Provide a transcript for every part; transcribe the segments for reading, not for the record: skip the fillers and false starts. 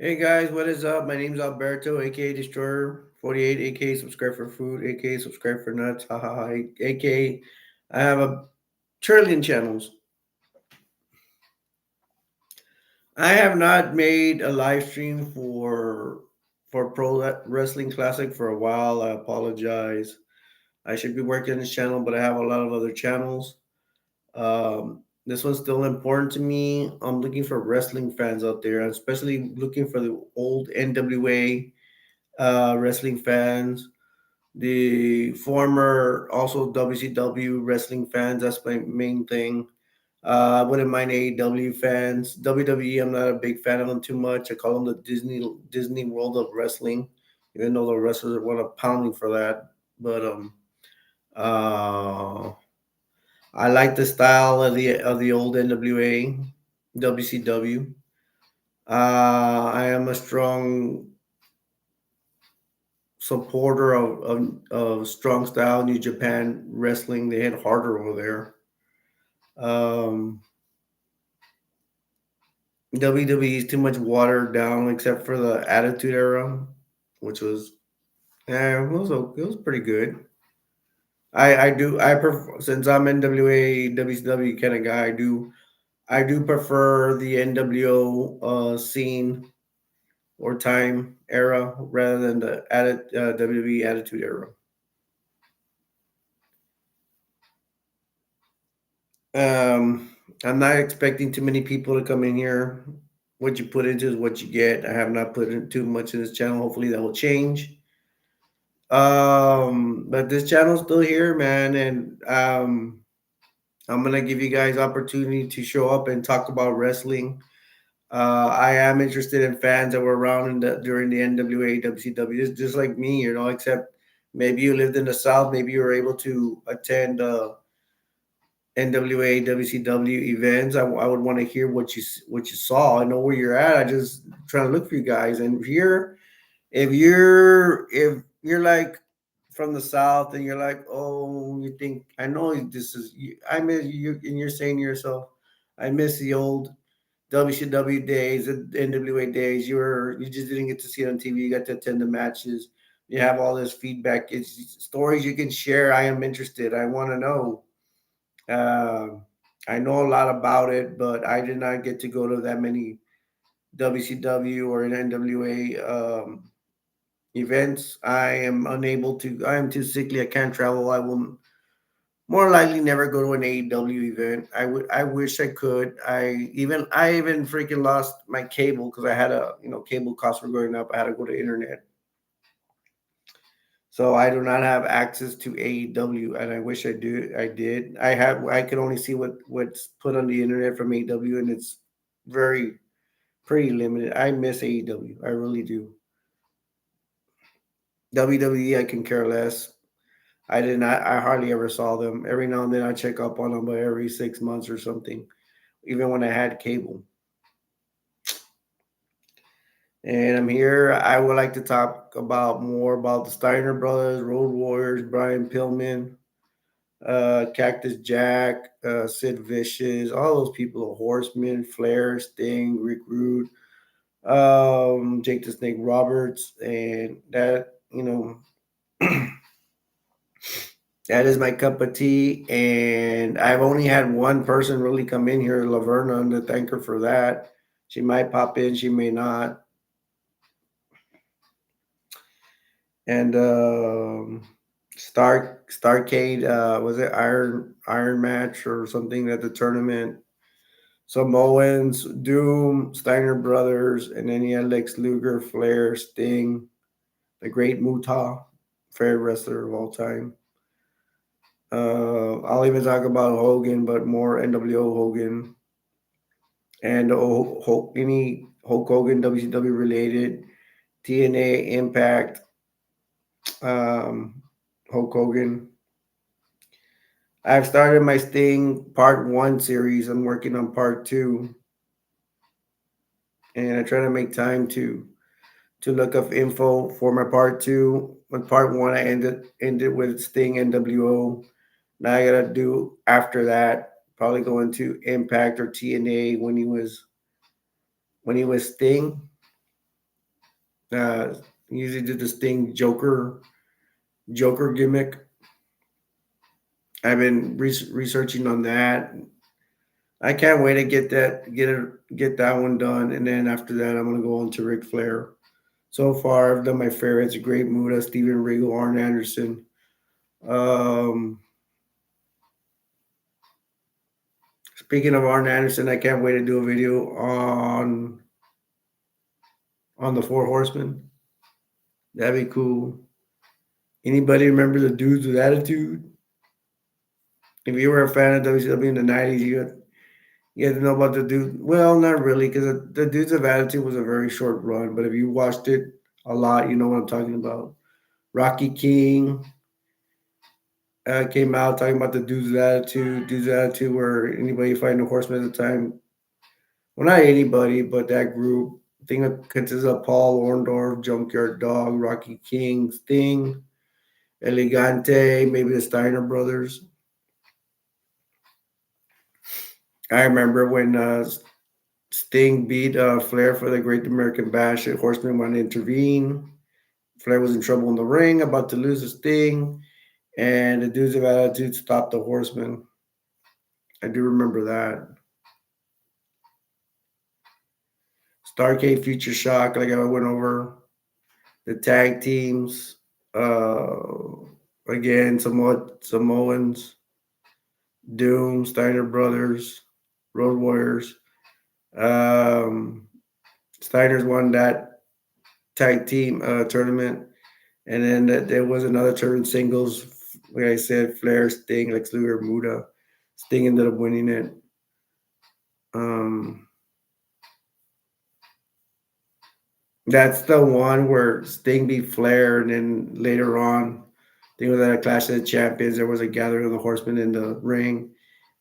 Hey guys, what is up? My name's Alberto, aka Destroyer 48, aka Subscribe for Food, aka Subscribe for Nuts, haha, aka I have a trillion channels. I have not made a live stream for Wrestling Classic for a while. I apologize. I should be working on this channel, but I have a lot of other channels. This one's still important to me. I'm looking for wrestling fans out there, especially looking for the old NWA wrestling fans, the former also WCW wrestling fans. That's my main thing. I wouldn't mind AEW fans. WWE, I'm not a big fan of them too much. I call them the Disney World of Wrestling, even though the wrestlers want a pounding for that. But uh, I like the style of the old NWA, WCW. I am a strong supporter of strong style New Japan wrestling. They hit harder over there. Um, WWE is too much watered down, except for the Attitude Era, which was it was pretty good. I prefer, since I'm NWA WCW kind of guy. I do prefer the NWO scene or time era rather than the WWE Attitude Era. Um, I'm not expecting too many people to come in here. What you put into is what you get. I have not put in too much in this channel. Hopefully that will change. But this channel's still here, man, and I'm gonna give you guys opportunity to show up and talk about wrestling. I am interested in fans that were around during the NWA, WCW, just like me, except maybe you lived in the South, maybe you were able to attend NWA, WCW events. I would want to hear what you saw. I know where you're at. I just trying to look for you guys. And if you're like from the South and you're like, oh, you think I know this is I miss you, and you're saying to yourself, I miss the old WCW days, the NWA days. You just didn't get to see it on TV. You got to attend the matches. You have all this feedback. It's stories you can share. I am interested. I want to know. Um, I know a lot about it, but I did not get to go to that many WCW or NWA events. I am too sickly. I can't travel. I will more likely never go to an AEW event. I wish I could. I even freaking lost my cable because I had cable costs were going up. I had to go to internet. So I do not have access to AEW, and I wish I do. I did. I could only see what's put on the internet from AEW, and it's very pretty limited. I miss AEW. I really do. WWE, I can care less. I did not. I hardly ever saw them. Every now and then I check up on them, but every 6 months or something. Even when I had cable. And I'm here. I would like to talk about more about the Steiner brothers, Road Warriors, Brian Pillman, Cactus Jack, Sid Vicious, all those people, Horseman, Flair, Sting, Rick Rude, Jake the Snake Roberts, and that is my cup of tea. And I've only had one person really come in here, Laverna, and to thank her for that. She might pop in, she may not. And Starcade, was it Iron Match or something at the tournament? Samoans, Doom, Steiner Brothers, and then you had Lex Luger, Flair, Sting, the Great Muta, favorite wrestler of all time. I'll even talk about Hogan, but more NWO Hogan and any Hulk Hogan WCW related, TNA Impact, um, Hulk Hogan. I've started my Sting Part One series. I'm working on Part Two, and I try to make time to look up info for my Part Two. With Part One, I ended with Sting NWO. Now I gotta do after that. Probably go into Impact or TNA when he was Sting. Uh, he usually did the Sting Joker gimmick. I've been researching on that. I can't wait to get that one done, and then after that, I'm gonna go on to Ric Flair. So far, I've done my favorites: Great Muda, Steven Regal, Arn Anderson. Um, Speaking of Arn Anderson, I can't wait to do a video on the Four Horsemen. That'd be cool. Anybody remember the Dudes with Attitude? If you were a fan of WCW in the '90s, you had to know about the dude. Well, not really, because the Dudes of Attitude was a very short run. But if you watched it a lot, you know what I'm talking about. Rocky King came out talking about the Dudes of Attitude. Dudes of Attitude were anybody fighting the Horsemen at the time. Well, not anybody, but that group. I think it consists of Paul Orndorff, Junkyard Dog, Rocky King, Sting, Elegante, maybe the Steiner brothers. I remember when Sting beat Flair for the Great American Bash. And Horseman wanted to intervene. Flair was in trouble in the ring, about to lose to Sting, and the Dudes of Attitude stopped the Horseman. I do remember that. Starcade Future Shock, like I went over the tag teams. Again, Samoans, Doom, Steiner Brothers, Road Warriors. Um, Steiner's won that tag team tournament. And then there was another tournament singles. Like I said, Flair, Sting, Lex Luger, Muda. Sting ended up winning it. Um, that's the one where Sting beat Flair, and then later on, I think it was at a Clash of the Champions. There was a gathering of the Horsemen in the ring,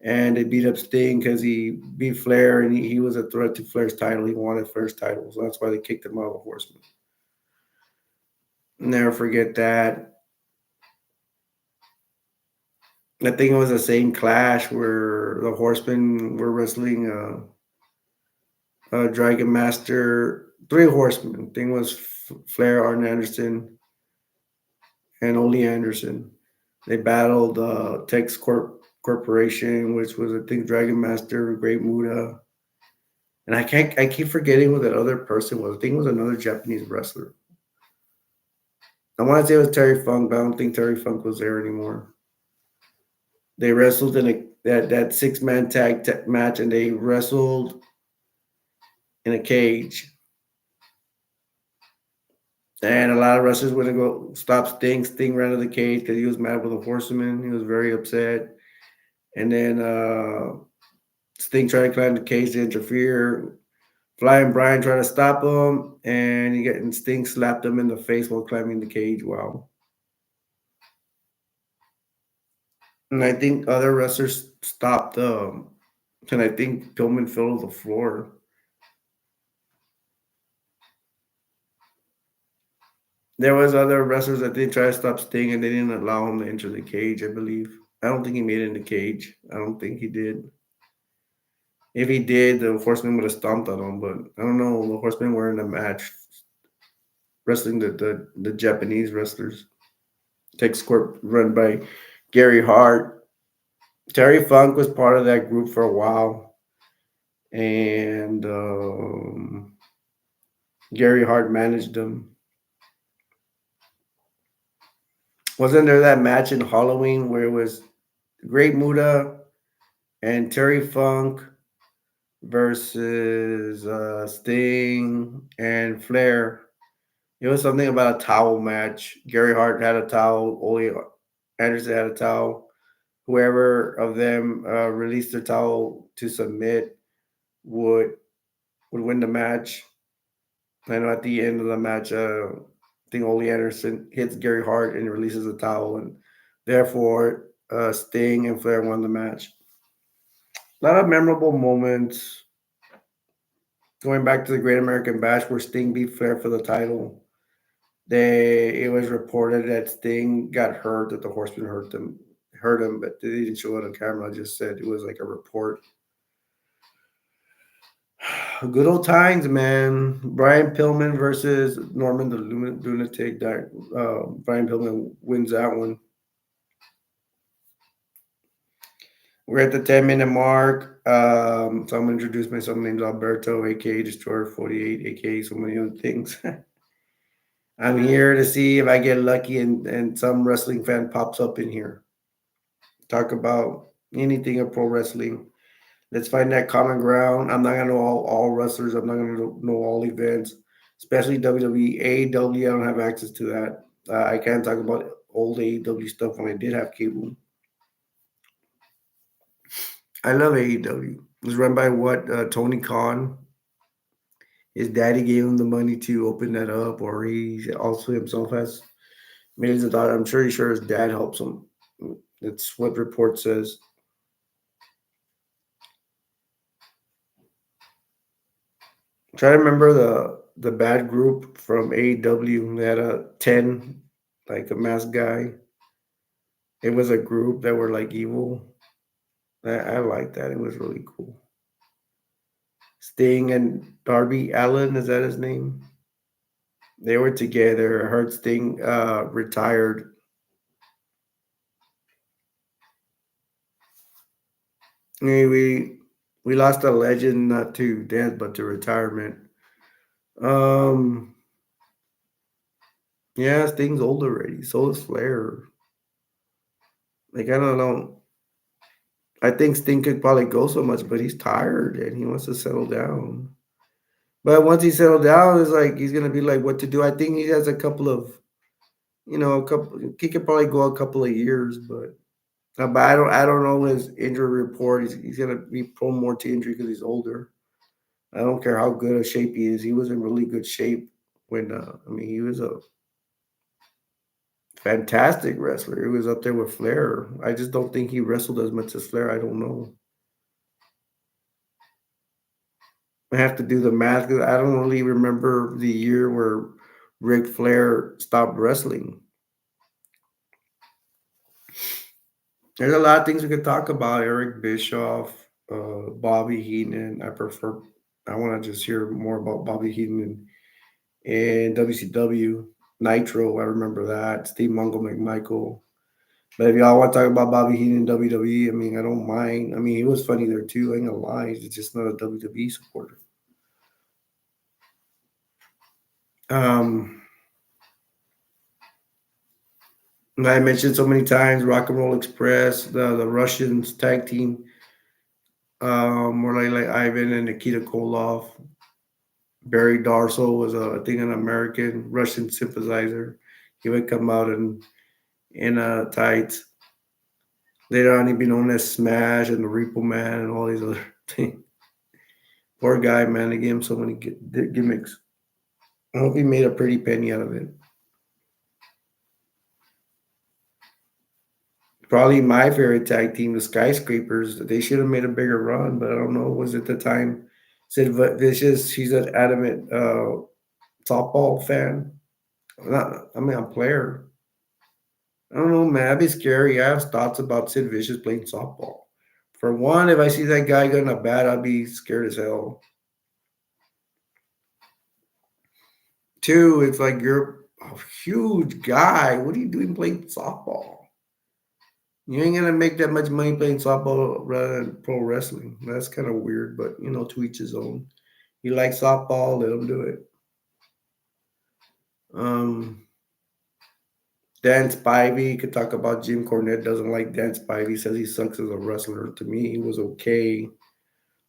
and they beat up Sting because he beat Flair, and he was a threat to Flair's title. He wanted Flair's title, so that's why they kicked him out of the Horsemen. Never forget that. I think it was the same clash where the Horsemen were wrestling Dragon Master, three Horsemen. I think it was Flair, Arn Anderson, and Ole Anderson. They battled Corporation, which was I think Dragon Master, Great Muda, and I keep forgetting who that other person was. I think it was another Japanese wrestler. I want to say it was Terry Funk, but I don't think Terry Funk was there anymore. They wrestled in that 6-man match, and they wrestled in a cage. And a lot of wrestlers wouldn't go stop Sting. Sting ran to the cage because he was mad with the Horseman. He was very upset. And then Sting tried to climb the cage to interfere. Flying Brian tried to stop him, and Sting slapped him in the face while climbing the cage. Wow. And I think other wrestlers stopped. And I think Pillman fell to the floor. There was other wrestlers that did try to stop Sting, and they didn't allow him to enter the cage. I believe. I don't think he made it in the cage. I don't think he did. If he did, the Horsemen would have stomped on him. But I don't know. The Horsemen were in a match wrestling the Japanese wrestlers. Tex Corp run by Gary Hart. Terry Funk was part of that group for a while, and Gary Hart managed them. Wasn't there that match in Halloween where it was Great Muda and Terry Funk versus Sting and Flair? It was something about a towel match. Gary Hart had a towel. Ole Anderson had a towel. Whoever of them released their towel to submit would win the match. I know at the end of the match, I think Ole Anderson hits Gary Hart and releases the towel, and therefore Sting and Flair won the match. A lot of memorable moments. Going back to the Great American Bash, where Sting beat Flair for the title. It was reported that Sting got hurt, that the Horsemen hurt him, but they didn't show it on camera. I just said it was like a report. Good old times, man. Brian Pillman versus Norman the Lunatic. Brian Pillman wins that one. We're at the 10-minute mark. So I'm going to introduce myself. My name's Alberto, aka Destroyer 48, aka so many other things. I'm here to see if I get lucky and some wrestling fan pops up in here. Talk about anything of pro wrestling. Let's find that common ground. I'm not gonna know all wrestlers. I'm not gonna know all events, especially WWE. AEW, I don't have access to that. I can't talk about old AEW stuff when I did have cable. I love AEW. It's run by what Tony Khan. His daddy gave him the money to open that up, or he also himself has millions of dollars. I'm sure his dad helps him. That's what report says. Try to remember the bad group from AEW. They had a 10, like a masked guy. It was a group that were like evil. I like that. It was really cool. Sting and Darby Allen, is that his name? They were together. I heard Sting retired. I mean, we lost a legend, not to death, but to retirement. Um, yeah, Sting's old already. So is Flair. Like I don't know. I think Sting could probably go so much, but he's tired and he wants to settle down. But once he settled down, it's like he's gonna be like, what to do. I think he has a couple of, a couple. He could probably go a couple of years, but I don't know his injury report. He's gonna be prone more to injury because he's older. I don't care how good a shape he is. He was in really good shape when. I mean, he was a fantastic wrestler. He was up there with Flair. I just don't think he wrestled as much as Flair. I don't know. I have to do the math 'cause I don't really remember the year where Ric Flair stopped wrestling. There's a lot of things we could talk about. Eric Bischoff, Bobby Heenan. I want to just hear more about Bobby Heenan and WCW. Nitro, I remember that. Steve Mungo McMichael. But if y'all want to talk about Bobby Heenan and WWE, I mean, I don't mind. I mean, he was funny there too. I ain't gonna lie. He's just not a WWE supporter. Um, I mentioned so many times Rock and Roll Express, the Russians tag team, more like Ivan and Nikita Koloff. Barry Darso was I think an American Russian sympathizer. He would come out in tights. Later on, he'd be known as Smash and the Repo Man and all these other things. Poor guy, man. They gave him so many gimmicks. I hope he made a pretty penny out of it. Probably my favorite tag team, the Skyscrapers. They should have made a bigger run, but I don't know. Was it the time? Sid Vicious, she's an adamant softball fan. I mean, a player. I don't know, man. That'd be scary. I have thoughts about Sid Vicious playing softball. For one, if I see that guy getting a bat, I'd be scared as hell. Two, it's like you're a huge guy. What are you doing playing softball? You ain't gonna make that much money playing softball rather than pro wrestling. That's kind of weird, but to each his own. You like softball, let him do it. Um, Dan Spivey could talk about Jim Cornette doesn't like Dan Spivey, says he sucks as a wrestler. To me, he was okay.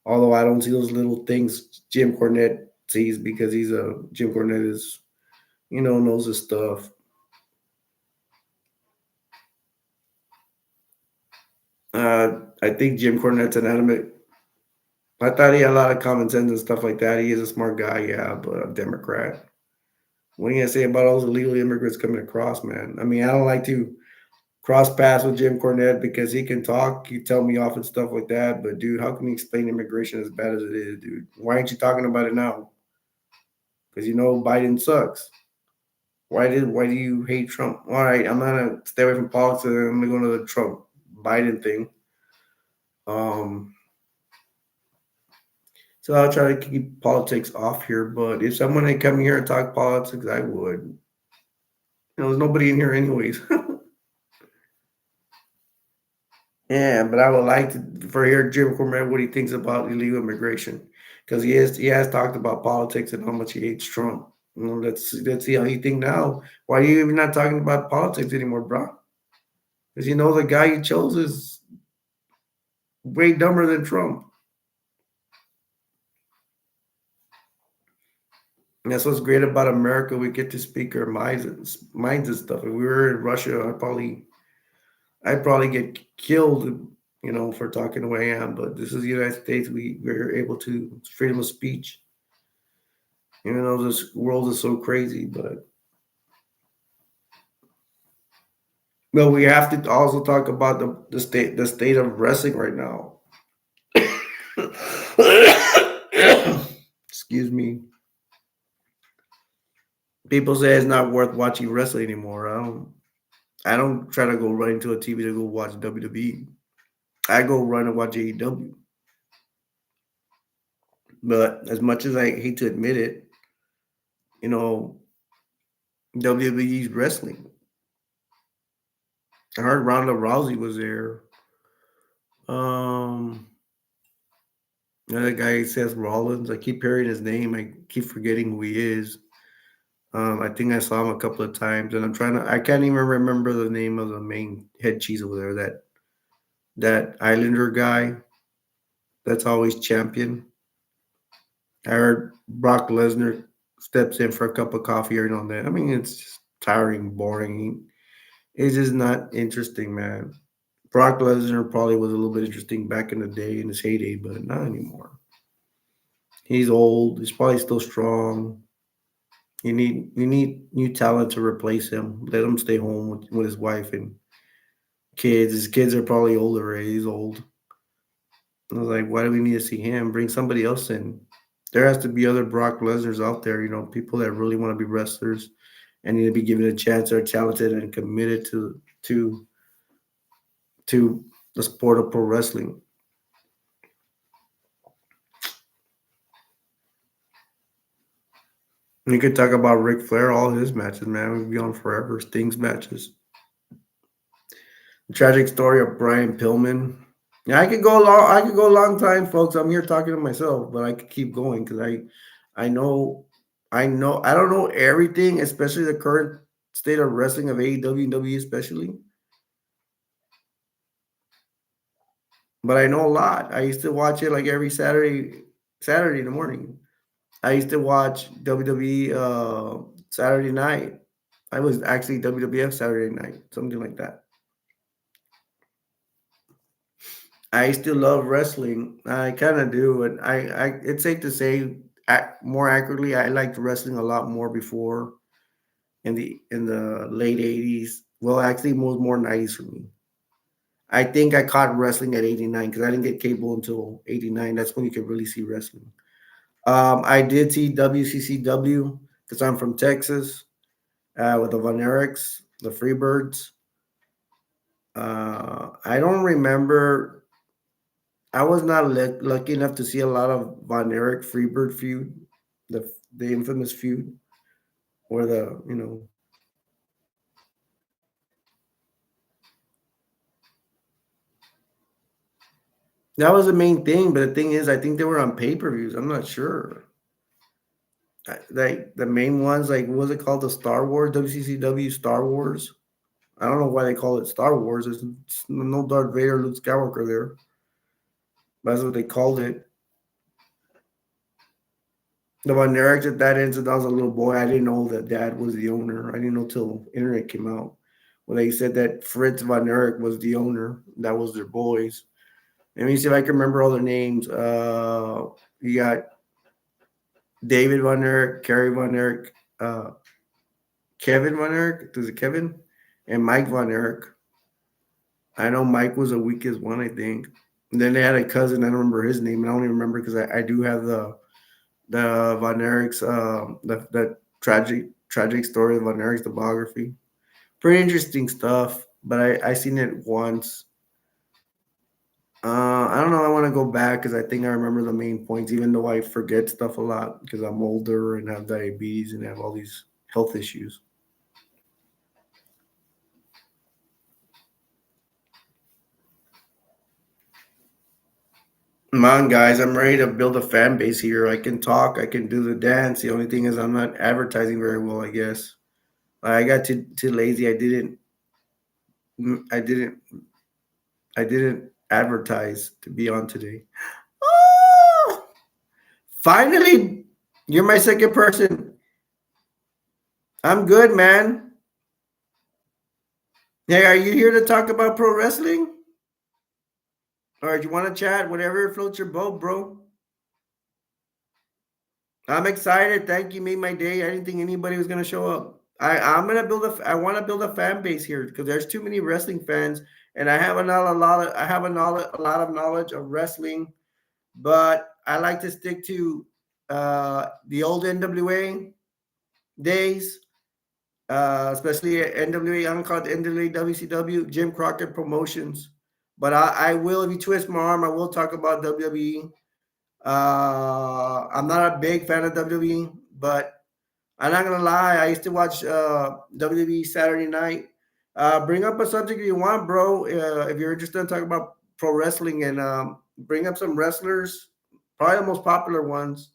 Although I don't see those little things Jim Cornette sees because Jim Cornette is, knows his stuff. I think Jim Cornette's an adamant. I thought he had a lot of common sense and stuff like that. He is a smart guy, yeah, but a Democrat. What are you gonna say about all those illegal immigrants coming across, man? I mean, I don't like to cross paths with Jim Cornette because he can talk, he tell me off and stuff like that. But dude, how can you explain immigration as bad as it is, dude? Why aren't you talking about it now? Because Biden sucks. Why do you hate Trump? All right, I'm gonna stay away from politics and I'm gonna go to the Trump Biden thing. Um So I'll try to keep politics off here. But if someone had come here and talk politics, I would. There's nobody in here anyways. Yeah, but I would like to for hear Jim Cornette what he thinks about illegal immigration because he has talked about politics and how much he hates Trump. Let's see how you think now. Why are you even not talking about politics anymore, bro? Because the guy you chose is way dumber than Trump. And that's what's great about America. We get to speak our minds and stuff. If we were in Russia, I'd probably get killed, for talking the way I am. But this is the United States. We're able to it's freedom of speech. Even though this world is so crazy, but we have to also talk about the state of wrestling right now. Excuse me. People say it's not worth watching wrestling anymore. I don't try to go right into a TV to go watch WWE. I go run and watch AEW. But as much as I hate to admit it, you know, WWE's wrestling. I heard Ronda Rousey was there. Um, Another guy Seth Rollins. I keep hearing his name. I keep forgetting who he is. I think I saw him a couple of times, and I can't even remember the name of the main head cheese over there. That Islander guy that's always champion. I heard Brock Lesnar steps in for a cup of coffee every now and then. I mean, it's just tiring, boring. It's just not interesting, man. Brock Lesnar probably was a little bit interesting back in the day in his heyday, but not anymore. He's old. He's probably still strong. You need new talent to replace him. Let him stay home with his wife and kids. His kids are probably older. Right? He's old. I was like, why do we need to see him? Bring somebody else in. There has to be other Brock Lesnar's out there. People that really want to be wrestlers and need to be given a chance. Are talented and committed to the sport of pro wrestling. And you could talk about Ric Flair, all his matches, man. We'd be on forever. Sting's matches. The tragic story of Brian Pillman. Yeah, I could go long. I could go a long time, folks. I'm here talking to myself, but I could keep going because I know, I don't know everything, especially the current state of wrestling of AEW and WWE, especially. But I know a lot. I used to watch it like every Saturday in the morning. I used to watch WWE Saturday night. I was actually WWF Saturday night, something like that. I still love wrestling. I kind of do, and it's safe to say, more accurately, I liked wrestling a lot more before in the late '80s. Well, actually, more '90s for me. I think I caught wrestling at '89 because I didn't get cable until '89. That's when you could really see wrestling. I did see WCCW because I'm from Texas with the Von Erichs, the Freebirds. I don't remember. I was not lucky enough to see a lot of Von Erich Freebird feud, the infamous feud, or that was the main thing. But the thing is, I think they were on pay-per-views. I'm not sure. Like the main ones, like what was it called? The Star Wars WCCW Star Wars. I don't know why they call it Star Wars. There's no Darth Vader, Luke Skywalker there. But that's what they called it. The Von Erichs at that incident, I was a little boy. I didn't know that dad was the owner. I didn't know till internet came out. When they said that Fritz Von Erich was the owner, that was their boys. Let me see if I can remember all their names. You got David Von Erich, Kerry Von Erich, Kevin Von Erich. Was it Kevin? And Mike Von Erich. I know Mike was the weakest one, I think. And then they had a cousin. I don't remember his name. I don't even remember because I do have the Von Erich's the tragic story of Von Erich's, the biography. Pretty interesting stuff. But I seen it once. I don't know. I want to go back because I think I remember the main points, even though I forget stuff a lot because I'm older and have diabetes and have all these health issues. Come on, guys. I'm ready to build a fan base here. I can talk. I can do the dance. The only thing is I'm not advertising very well, I guess. I got too lazy. I didn't. I didn't advertise to be on today. Oh, finally, you're my second person. I'm good, man. Hey, are you here to talk about pro wrestling? Or do you want to chat? Whatever floats your boat, bro. I'm excited. Thank you. Made my day. I didn't think anybody was gonna show up. I'm gonna build a. I want to build a fan base here because there's too many wrestling fans, and I have a lot of. I have a lot of knowledge of wrestling, but I like to stick to the old NWA days, especially NWA Uncut, NWA WCW, Jim Crockett Promotions. But I will, if you twist my arm, I will talk about WWE. I'm not a big fan of WWE, but I'm not gonna lie. I used to watch WWE Saturday Night. Bring up a subject you want, bro. If you're interested in talking about pro wrestling, and bring up some wrestlers, probably the most popular ones.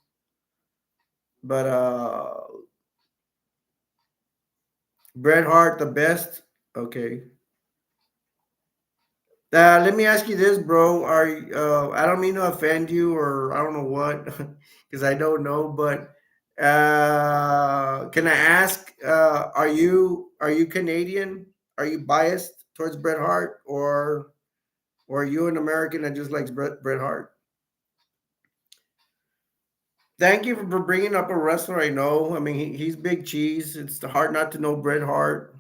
But Bret Hart, the best. Okay. Let me ask you this, bro. I don't mean to offend you or I don't know what, because I don't know, but can I ask, are you Canadian? Are you biased towards Bret Hart, or are you an American that just likes Bret Hart? Thank you for bringing up a wrestler I know. I mean, he's big cheese. It's hard not to know Bret Hart.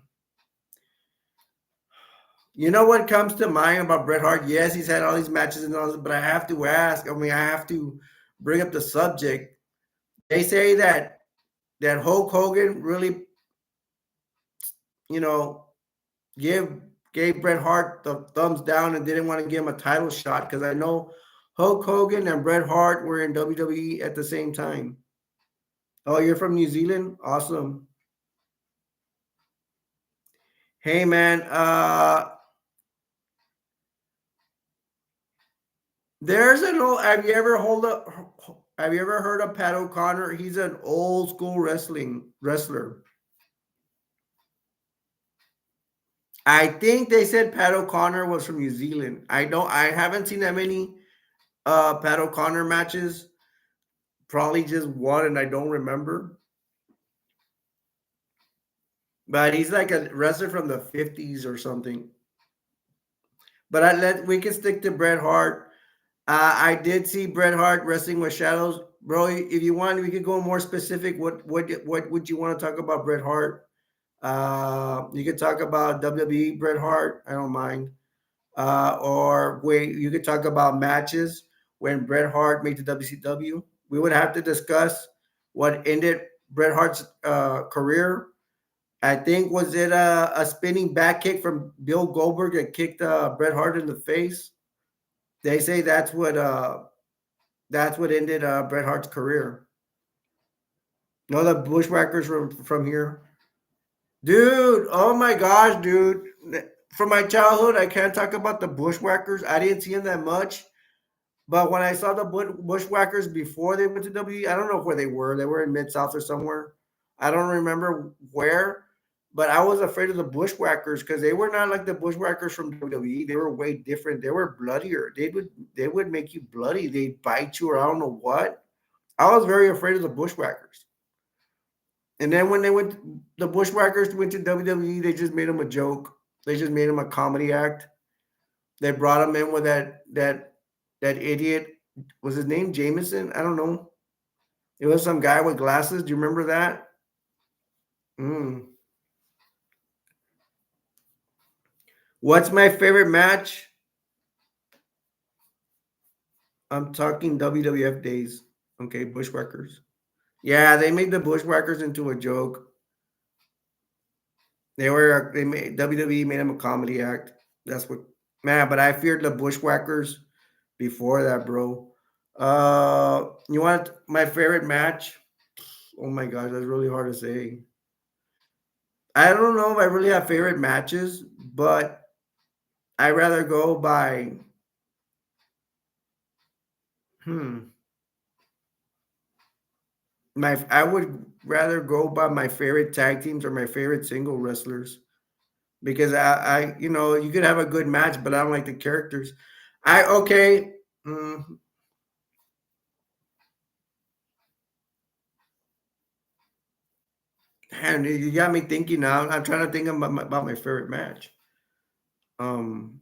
You know what comes to mind about Bret Hart? Yes, he's had all these matches and all this, but I have to ask. I mean, I have to bring up the subject. They say that Hulk Hogan really, you know, give gave Bret Hart the thumbs down and didn't want to give him a title shot because I know Hulk Hogan and Bret Hart were in WWE at the same time. Oh, you're from New Zealand? Awesome. Hey man, there's an old. Have you ever heard of Pat O'Connor? He's an old school wrestling wrestler. I think they said Pat O'Connor was from New Zealand. I haven't seen that many Pat O'Connor matches. Probably just one, and I don't remember. But he's like a wrestler from the 50s or something. But we can stick to Bret Hart. I did see Bret Hart wrestling with Shadows, bro. If you want, we could go more specific. What would you want to talk about Bret Hart? You could talk about WWE Bret Hart. I don't mind. Or wait, you could talk about matches when Bret Hart made the WCW. We would have to discuss what ended Bret Hart's career. I think was it a spinning back kick from Bill Goldberg that kicked Bret Hart in the face. They say that's what ended Bret Hart's career. No, the Bushwhackers from here, dude. Oh my gosh, dude. From my childhood, I can't talk about the Bushwhackers. I didn't see them that much. But when I saw the Bushwhackers before they went to WWE, I don't know where they were. They were in Mid South or somewhere. I don't remember where, but I was afraid of the Bushwhackers because they were not like the Bushwhackers from WWE. They were way different. They were bloodier. They would make you bloody. They'd bite you or I don't know what. I was very afraid of the Bushwhackers. And then when the Bushwhackers went to WWE, they just made them a joke. They just made them a comedy act. They brought him in with that idiot. Was his name Jameson? I don't know. It was some guy with glasses. Do you remember that? Mm. What's my favorite match? I'm talking WWF days. Okay, Bushwhackers. Yeah, they made the Bushwhackers into a joke. They made WWE made them a comedy act. That's what man. But I feared the Bushwhackers before that, bro. You want my favorite match? Oh my gosh, that's really hard to say. I don't know if I really have favorite matches, but I rather go by hmm my. I would rather go by my favorite tag teams or my favorite single wrestlers because you know you could have a good match, but I don't like the characters. I okay. Mm, and you got me thinking now. I'm trying to think about my favorite match. Um,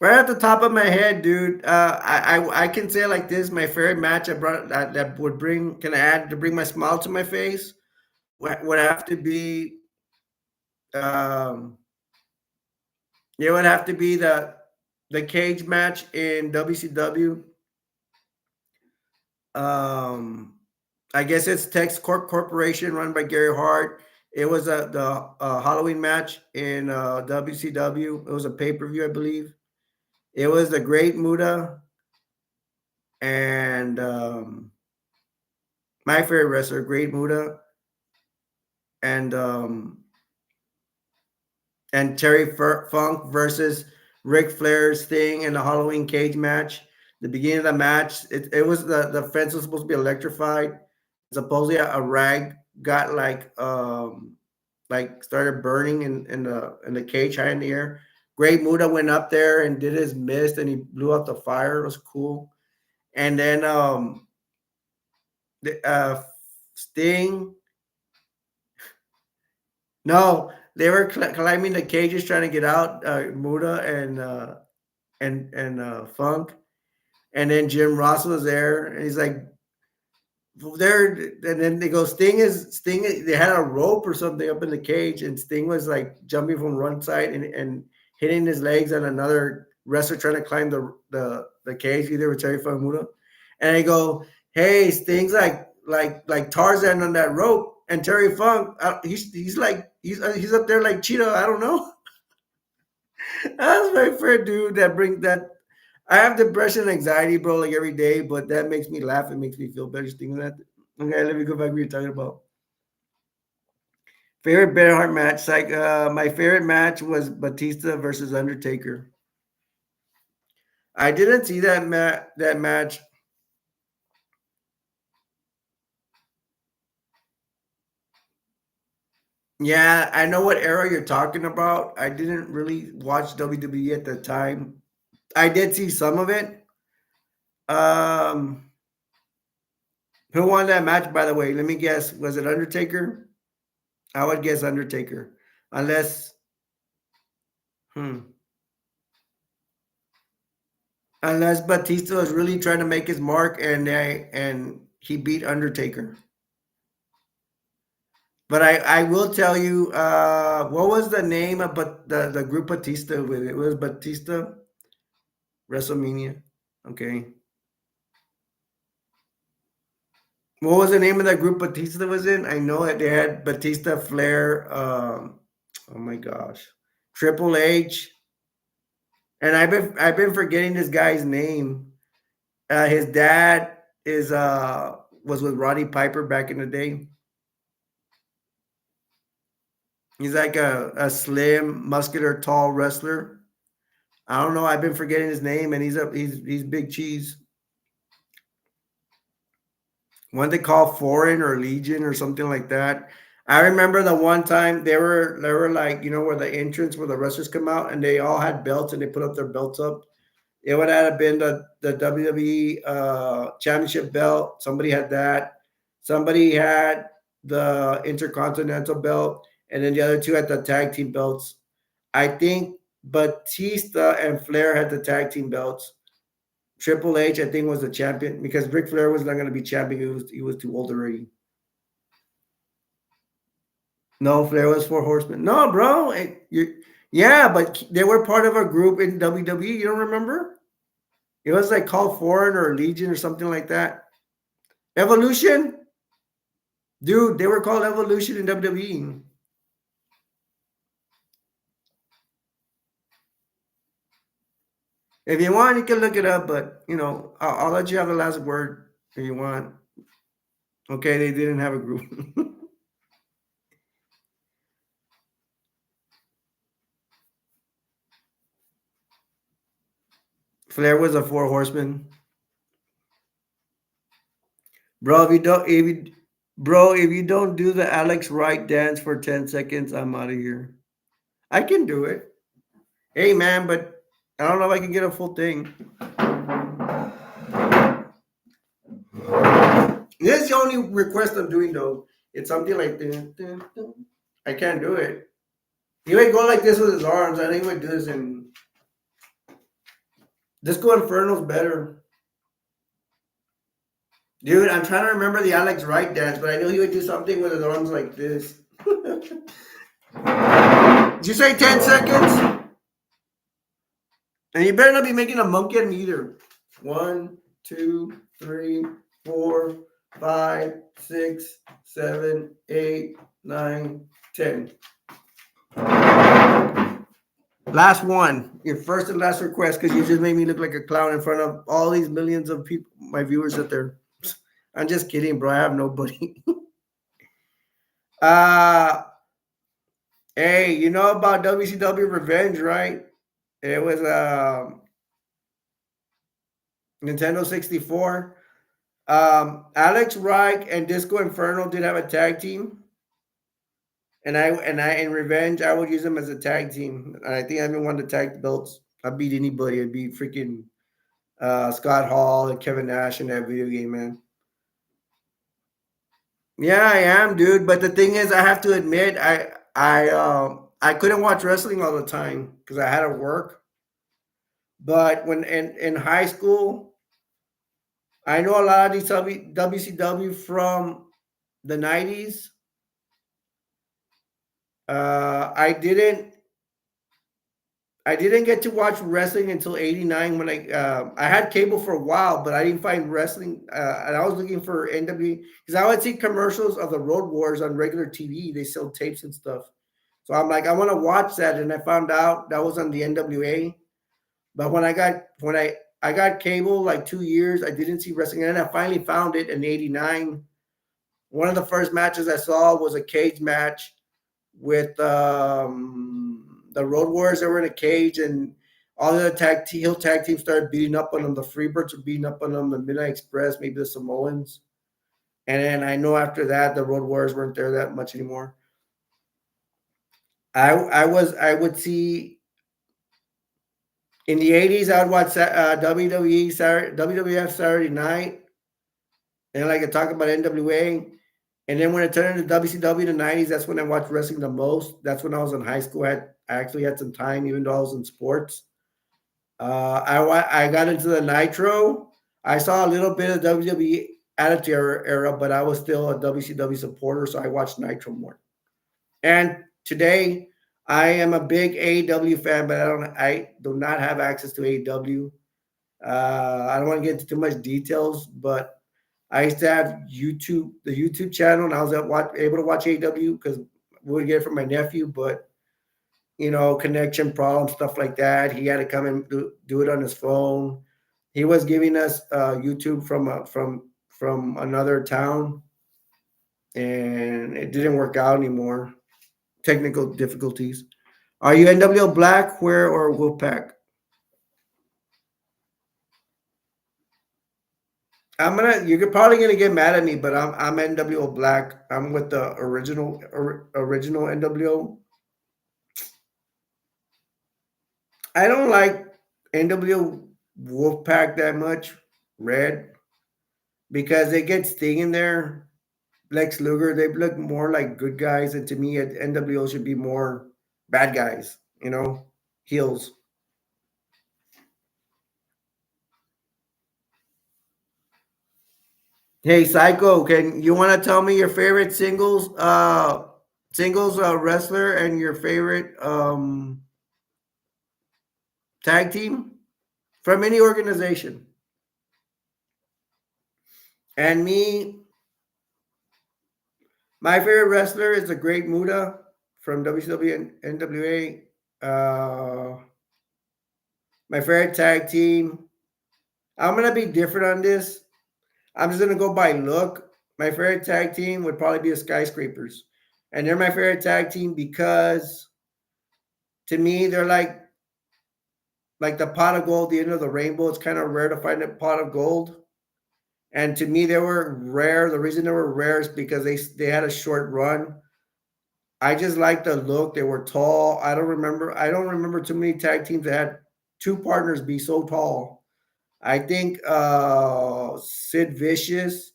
right at the top of my head, dude. I can say it like this: my favorite match I brought that would bring can add to bring my smile to my face would have to be um it would have to be the cage match in WCW. Um, I guess it's Tex Corp Corporation run by Gary Hart. It was the Halloween match in WCW. It was a pay per view, I believe. It was the Great Muda and my favorite wrestler, Great Muda, and um, and Terry Funk versus Ric Flair's thing in the Halloween cage match. The beginning of the match, it was the fence was supposed to be electrified. Supposedly a rag got like started burning in the cage high in the air. Great Muda went up there and did his mist and he blew out the fire. It was cool. And then the Sting. No, they were climbing the cages trying to get out. Muda and Funk, and then Jim Ross was there, and he's like there, and then they go Sting. They had a rope or something up in the cage, and Sting was like jumping from one side and hitting his legs, and another wrestler trying to climb the cage, either with Terry Funk Muda, and they go, "Hey, Sting's like Tarzan on that rope." And Terry Funk, he's like he's up there like Cheetah. I don't know. That's my favorite dude that bring that. I have depression and anxiety, bro, like every day, but that makes me laugh. It makes me feel better just thinking that. Okay, let me go back to what you're talking about. Favorite Bret Hart match? Like my favorite match was Batista versus Undertaker. I didn't see that match. Yeah, I know what era you're talking about. I didn't really watch WWE at the time. I did see some of it. Um, who won that match, by the way? Let me guess. Was it Undertaker? I would guess Undertaker, unless hmm, unless Batista was really trying to make his mark and he beat Undertaker. But I will tell you, what was the name of but the group Batista with it? Was Batista WrestleMania? Okay. What was the name of that group Batista was in? I know that they had Batista, Flair, oh my gosh, Triple H, and I've been forgetting this guy's name. His dad is was with Roddy Piper back in the day. He's like a slim, muscular, tall wrestler. I don't know. I've been forgetting his name, and he's big cheese. One they call Foreign or Legion or something like that. I remember the one time they were like where the entrance where the wrestlers come out and they all had belts and they put up their belts up. It would have been the WWE Championship belt. Somebody had that. Somebody had the Intercontinental belt, and then the other two had the tag team belts. I think Batista and Flair had the tag team belts. Triple H, I think, was the champion because Ric Flair was not going to be champion. He was too old already. No, Flair was four horsemen. No, bro. Yeah, but they were part of a group in WWE. You don't remember? It was like called Foreign or Legion or something like that. Evolution? Dude, they were called Evolution in WWE. If you want, you can look it up, but you know, I'll let you have the last word if you want. Okay, they didn't have a group. Flair was a four horseman. Bro, if you don't do the Alex Wright dance for 10 seconds, I'm out of here. I can do it. Hey man, but I don't know if I can get a full thing. This is the only request I'm doing though. It's something like dun, dun, dun. I can't do it. He would go like this with his arms, and he would do this, and Disco Inferno's better. Dude, I'm trying to remember the Alex Wright dance, but I knew he would do something with his arms like this. Did you say 10 seconds? And you better not be making a monkey at me either. 1, 2, 3, 4, 5, 6, 7, 8, 9, 10. Last one. Your first and last request because you just made me look like a clown in front of all these millions of people, my viewers out there. I'm just kidding, bro. I have nobody. uh hey, you know about WCW Revenge, right? It was Nintendo 64. Alex Reich and Disco Inferno did have a tag team, and I in Revenge I would use them as a tag team. And I think I even won the tag belts. I beat anybody. I beat freaking Scott Hall and Kevin Nash in that video game, man. Yeah, I am, dude. But the thing is, I have to admit, I couldn't watch wrestling all the time because I had to work. But when in high school, I know a lot of these WCW from the 90s. I didn't get to watch wrestling until '89 when I had cable for a while, but I didn't find wrestling. And I was looking for NW because I would see commercials of the Road Wars on regular TV. They sell tapes and stuff. So I'm like, I want to watch that, and I found out that was on the NWA. But when I got cable like 2 years, I didn't see wrestling, and then I finally found it in '89. One of the first matches I saw was a cage match with the Road Warriors that were in a cage, and all the heel tag teams started beating up on them. The Freebirds were beating up on them. The Midnight Express, maybe the Samoans, and then I know after that the Road Warriors weren't there that much anymore. I would see in the '80s. I would watch WWE Saturday, WWF Saturday Night, and like I talk about NWA. And then when it turned into WCW in the '90s, that's when I watched wrestling the most. That's when I was in high school. I actually had some time, even though I was in sports. I got into the Nitro. I saw a little bit of WWE Attitude Era, but I was still a WCW supporter, so I watched Nitro more. And today, I am a big AEW fan, but I do not have access to AEW. I don't want to get into too much details, but I used to have the YouTube channel, and I was able to watch AEW because we would get it from my nephew, but connection problems, stuff like that. He had to come and do it on his phone. He was giving us YouTube from another town, and it didn't work out anymore. Technical difficulties. Are you NWO Black, Where, or Wolfpack? You're probably gonna get mad at me, but I'm NWO Black. I'm with the original NWO. I don't like NWO Wolfpack that much, Red, because they get Sting in there, Lex Luger. They look more like good guys, and to me, NWO should be more bad guys. Heels. Hey, Psycho, can you want to tell me your favorite singles wrestler and your favorite tag team from any organization? And me, my favorite wrestler is the Great Muda from WCW and NWA. My favorite tag team. I'm gonna be different on this. I'm just gonna go by look. My favorite tag team would probably be the Skyscrapers, and they're my favorite tag team because to me they're like the pot of gold, the end of the rainbow. It's kind of rare to find a pot of gold. And to me, they were rare. The reason they were rare is because they had a short run. I just like the look. They were tall. I don't remember too many tag teams that had two partners be so tall. I think Sid Vicious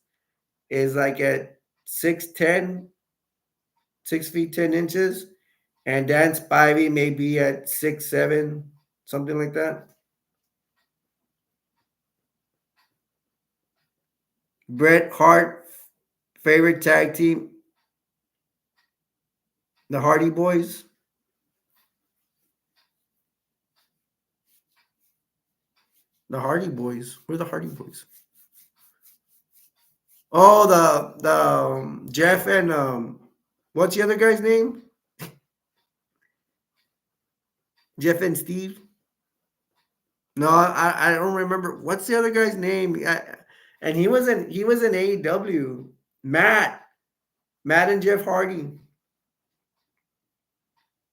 is like at 6'10", 6 feet 10 inches, and Dan Spivey may be at 6'7", something like that. Bret Hart favorite tag team, the Hardy Boys. The Hardy Boys. Where are the Hardy Boys? Oh, the Jeff and what's the other guy's name? Jeff and Steve. No, I don't remember. What's the other guy's name? And he was in AEW. Matt and Jeff Hardy.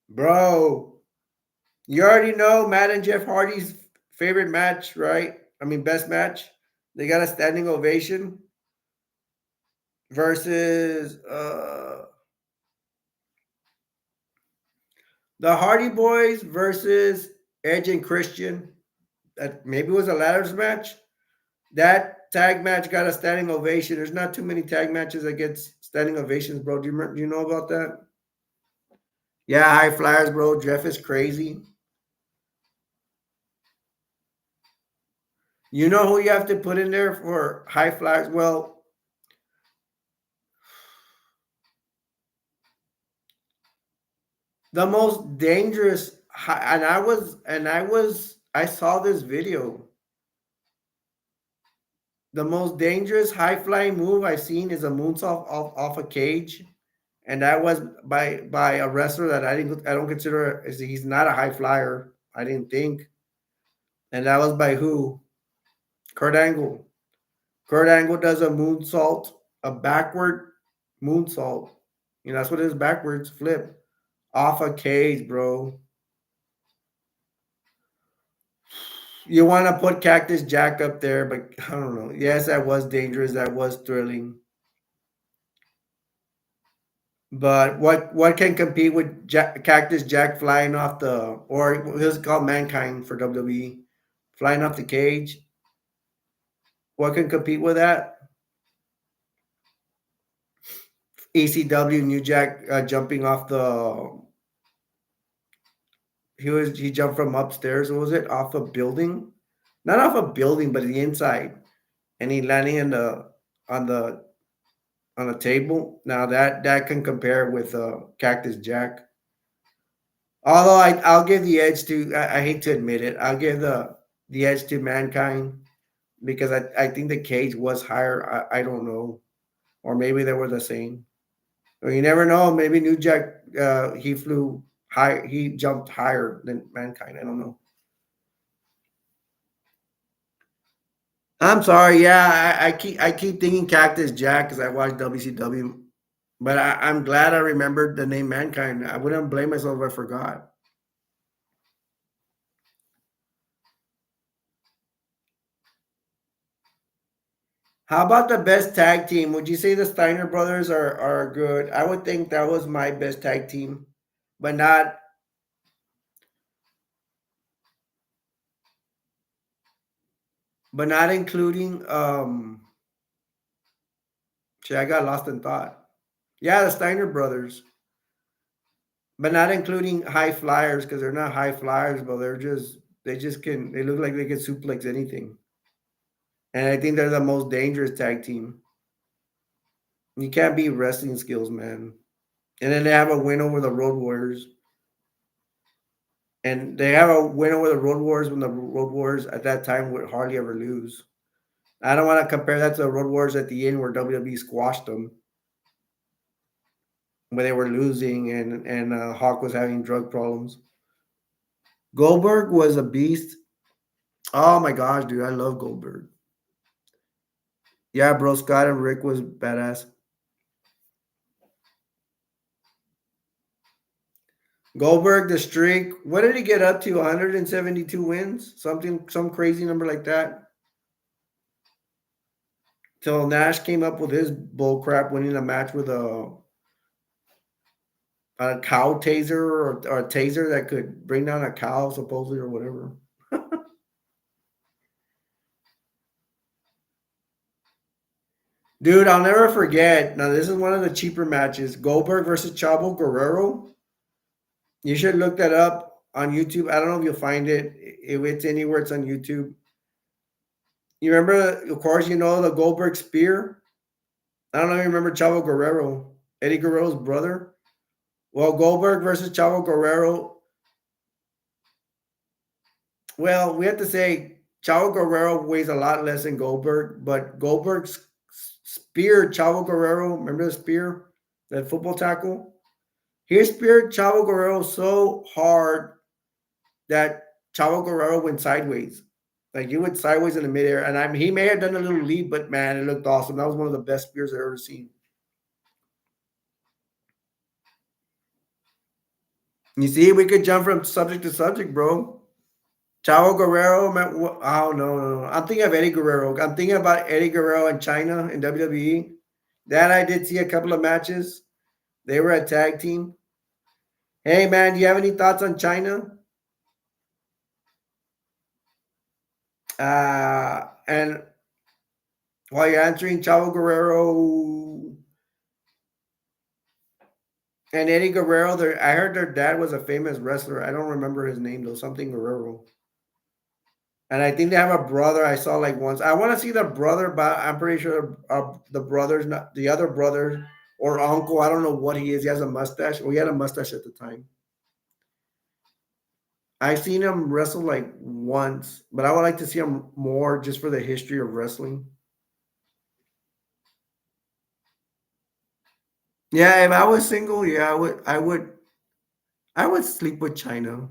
Bro, you already know Matt and Jeff Hardy's favorite match, right? I mean, best match. They got a standing ovation versus the Hardy Boys versus Edge and Christian. That maybe was a ladders match. That tag match got a standing ovation. There's not too many tag matches that get standing ovations, bro. Do you know about that? Yeah, high flyers, bro. Jeff is crazy. You know who you have to put in there for high flyers? Well, the most dangerous, I saw this video. The most dangerous high flying move I've seen is a moonsault off a cage, and that was by a wrestler that I don't consider is he's not a high flyer. I didn't think, and that was by who? Kurt Angle. Kurt Angle does a moonsault, a backward moonsault. You know that's what it is, backwards flip off a cage, bro. You want to put Cactus Jack up there, but I don't know. Yes, that was dangerous. That was thrilling. But what can compete with Cactus Jack flying off the, or it was called Mankind for WWE, flying off the cage? What can compete with that? ECW New Jack jumping off the. He jumped from upstairs. What was it? Off a building, not off a building, but the inside, and he landing in the on the on a table. Now that can compare with Cactus Jack. Although I'll give the edge to, I hate to admit it, I'll give the edge to Mankind because I think the cage was higher. I don't know, or maybe they were the same. Or you never know. Maybe New Jack he flew high, he jumped higher than Mankind. I don't know. I'm sorry. Yeah, I keep thinking Cactus Jack because I watched WCW, but I'm glad I remembered the name Mankind. I wouldn't blame myself if I forgot. How about the best tag team? Would you say the Steiner brothers are good? I would think that was my best tag team, but not including shit, I got lost in thought. Yeah, the Steiner brothers, but not including high flyers because they're not high flyers, but they look like they can suplex anything. And I think they're the most dangerous tag team. You can't beat wrestling skills, man. And then they have a win over the Road Warriors. And they have a win over the Road Warriors when the Road Warriors at that time would hardly ever lose. I don't want to compare that to the Road Warriors at the end where WWE squashed them when they were losing and Hawk was having drug problems. Goldberg was a beast. Oh my gosh, dude, I love Goldberg. Yeah, bro, Scott and Rick was badass. Goldberg, the streak. What did he get up to? 172 wins, something, some crazy number like that. Till Nash came up with his bull crap, winning a match with a cow taser, or a taser that could bring down a cow, supposedly, or whatever. Dude, I'll never forget. Now, this is one of the cheaper matches. Goldberg versus Chavo Guerrero. You should look that up on YouTube. I don't know if you'll find it. If it's anywhere, it's on YouTube. You remember, of course, you know the Goldberg spear. I don't know if you remember Chavo Guerrero, Eddie Guerrero's brother. Well, Goldberg versus Chavo Guerrero. Well, we have to say Chavo Guerrero weighs a lot less than Goldberg, but Goldberg's spear Chavo Guerrero. Remember the spear, that football tackle? He speared Chavo Guerrero so hard that Chavo Guerrero went sideways. Like he went sideways in the midair, and he may have done a little leap, but man, it looked awesome. That was one of the best spears I've ever seen. You see, we could jump from subject to subject, bro. Chavo Guerrero, man, oh no. I'm thinking of Eddie Guerrero. I'm thinking about Eddie Guerrero in China in WWE. That I did see a couple of matches. They were a tag team. Hey man, do you have any thoughts on China? And while you're answering, Chavo Guerrero and Eddie Guerrero, I heard their dad was a famous wrestler. I don't remember his name though, something Guerrero. And I think they have a brother I saw like once. I want to see the brother, but I'm pretty sure the brother's not the other brother or uncle. I don't know what he is. He has a mustache. Well, he had a mustache at the time. I've seen him wrestle like once, but I would like to see him more just for the history of wrestling. Yeah, if I was single, yeah, I would sleep with China.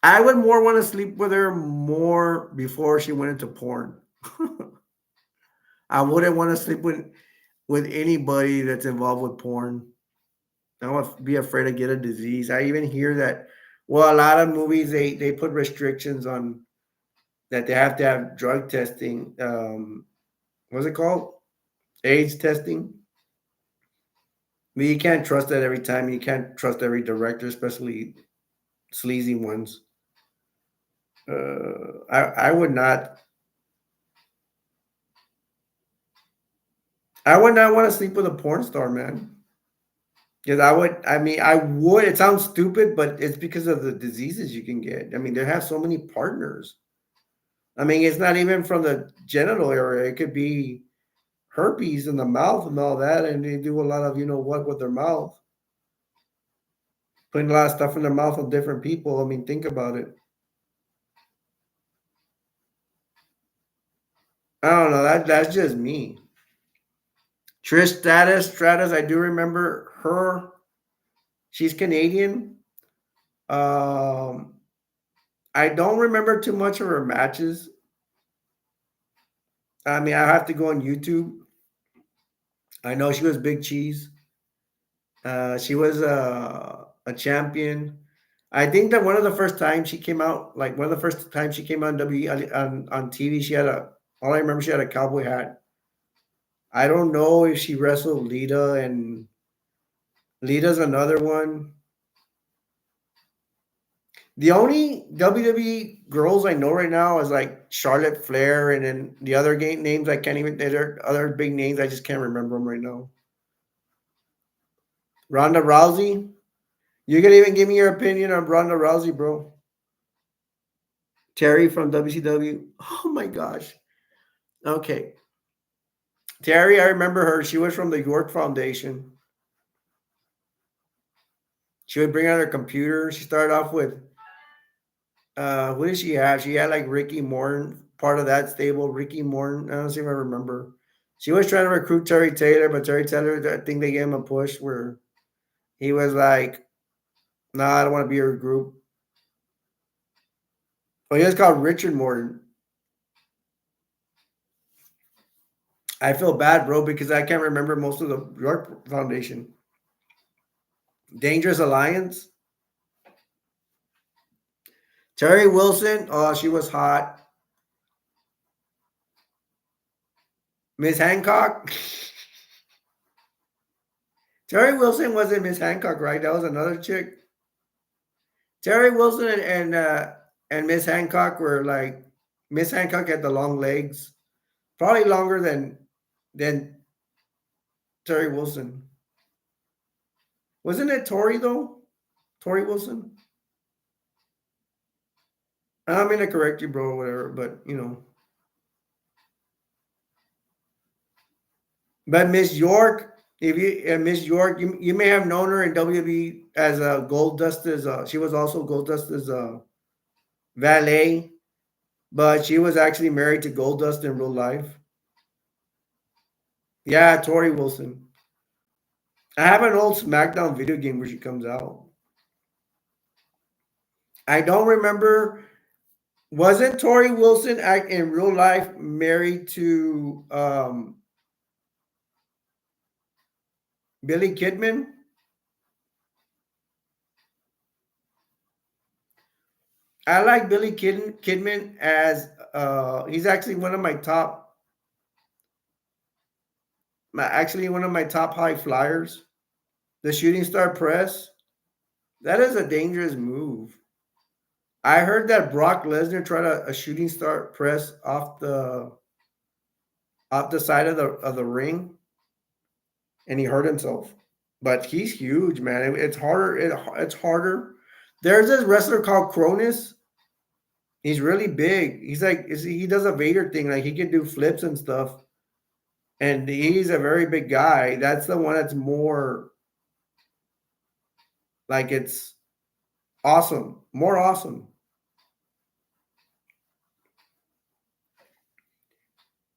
I would more want to sleep with her more before she went into porn. I wouldn't want to sleep with anybody that's involved with porn. I would be afraid to get a disease. I even hear that. Well, a lot of movies they put restrictions on that they have to have drug testing. What's it called? AIDS testing. I mean, you can't trust that every time. You can't trust every director, especially sleazy ones. I would not. I would not want to sleep with a porn star, man. Because I would. I mean, I would. It sounds stupid, but it's because of the diseases you can get. I mean, they have so many partners. I mean, it's not even from the genital area. It could be herpes in the mouth and all that, and they do a lot of what with their mouth, putting a lot of stuff in their mouth of different people. I mean, think about it. I don't know. That's just me. Stratus. I do remember her. She's Canadian. Um, I don't remember too much of her matches. I mean, I have to go on YouTube. I know she was Big Cheese. She was a champion. I think that one of the first times she came out, like one of the first times she came on W on TV, she had a. All I remember, she had a cowboy hat. I don't know if she wrestled Lita, and Lita's another one. The only WWE girls I know right now is like Charlotte Flair, and then the other game names I can't even. There are other big names I just can't remember them right now. Ronda Rousey. You can even give me your opinion on Ronda Rousey, bro. Terry from WCW. Oh my gosh. Okay. Terry, I remember her. She was from the York Foundation. She would bring out her computer. She started off with who did she have? She had like Ricky Morton, part of that stable. Ricky Morton. I don't see if I remember. She was trying to recruit Terry Taylor, but Terry Taylor, I think they gave him a push where he was like, "Nah, I don't want to be your group." Oh, he was called Richard Morton. I feel bad, bro, because I can't remember most of the York Foundation. Dangerous Alliance. Terry Wilson. Oh, she was hot. Miss Hancock. Terry Wilson wasn't Miss Hancock, right? That was another chick. Terry Wilson and Miss Hancock were like Miss Hancock had the long legs, probably longer than Terry Wilson. Wasn't it Tori though? Tori Wilson. I'm gonna correct you, bro, or whatever, but you know. But Miss York, if you Miss York, you may have known her in WWE as a Gold Dust's. She was also Gold Dust's valet, but she was actually married to Gold Dust in real life. Yeah, Tori Wilson. I have an old SmackDown video game where she comes out. I don't remember. Wasn't Tori Wilson in real life married to Billy Kidman? I like Billy Kidman as he's actually one of my top, actually one of my top high flyers. The shooting star press. That is a dangerous move. I heard that Brock Lesnar tried a shooting star press off the side of the ring, and he hurt himself. But he's huge, man. It's harder. It's harder. There's this wrestler called Cronus. He's really big. He does a Vader thing. Like he can do flips and stuff. And he's a very big guy. That's the one that's more like it's awesome. More awesome.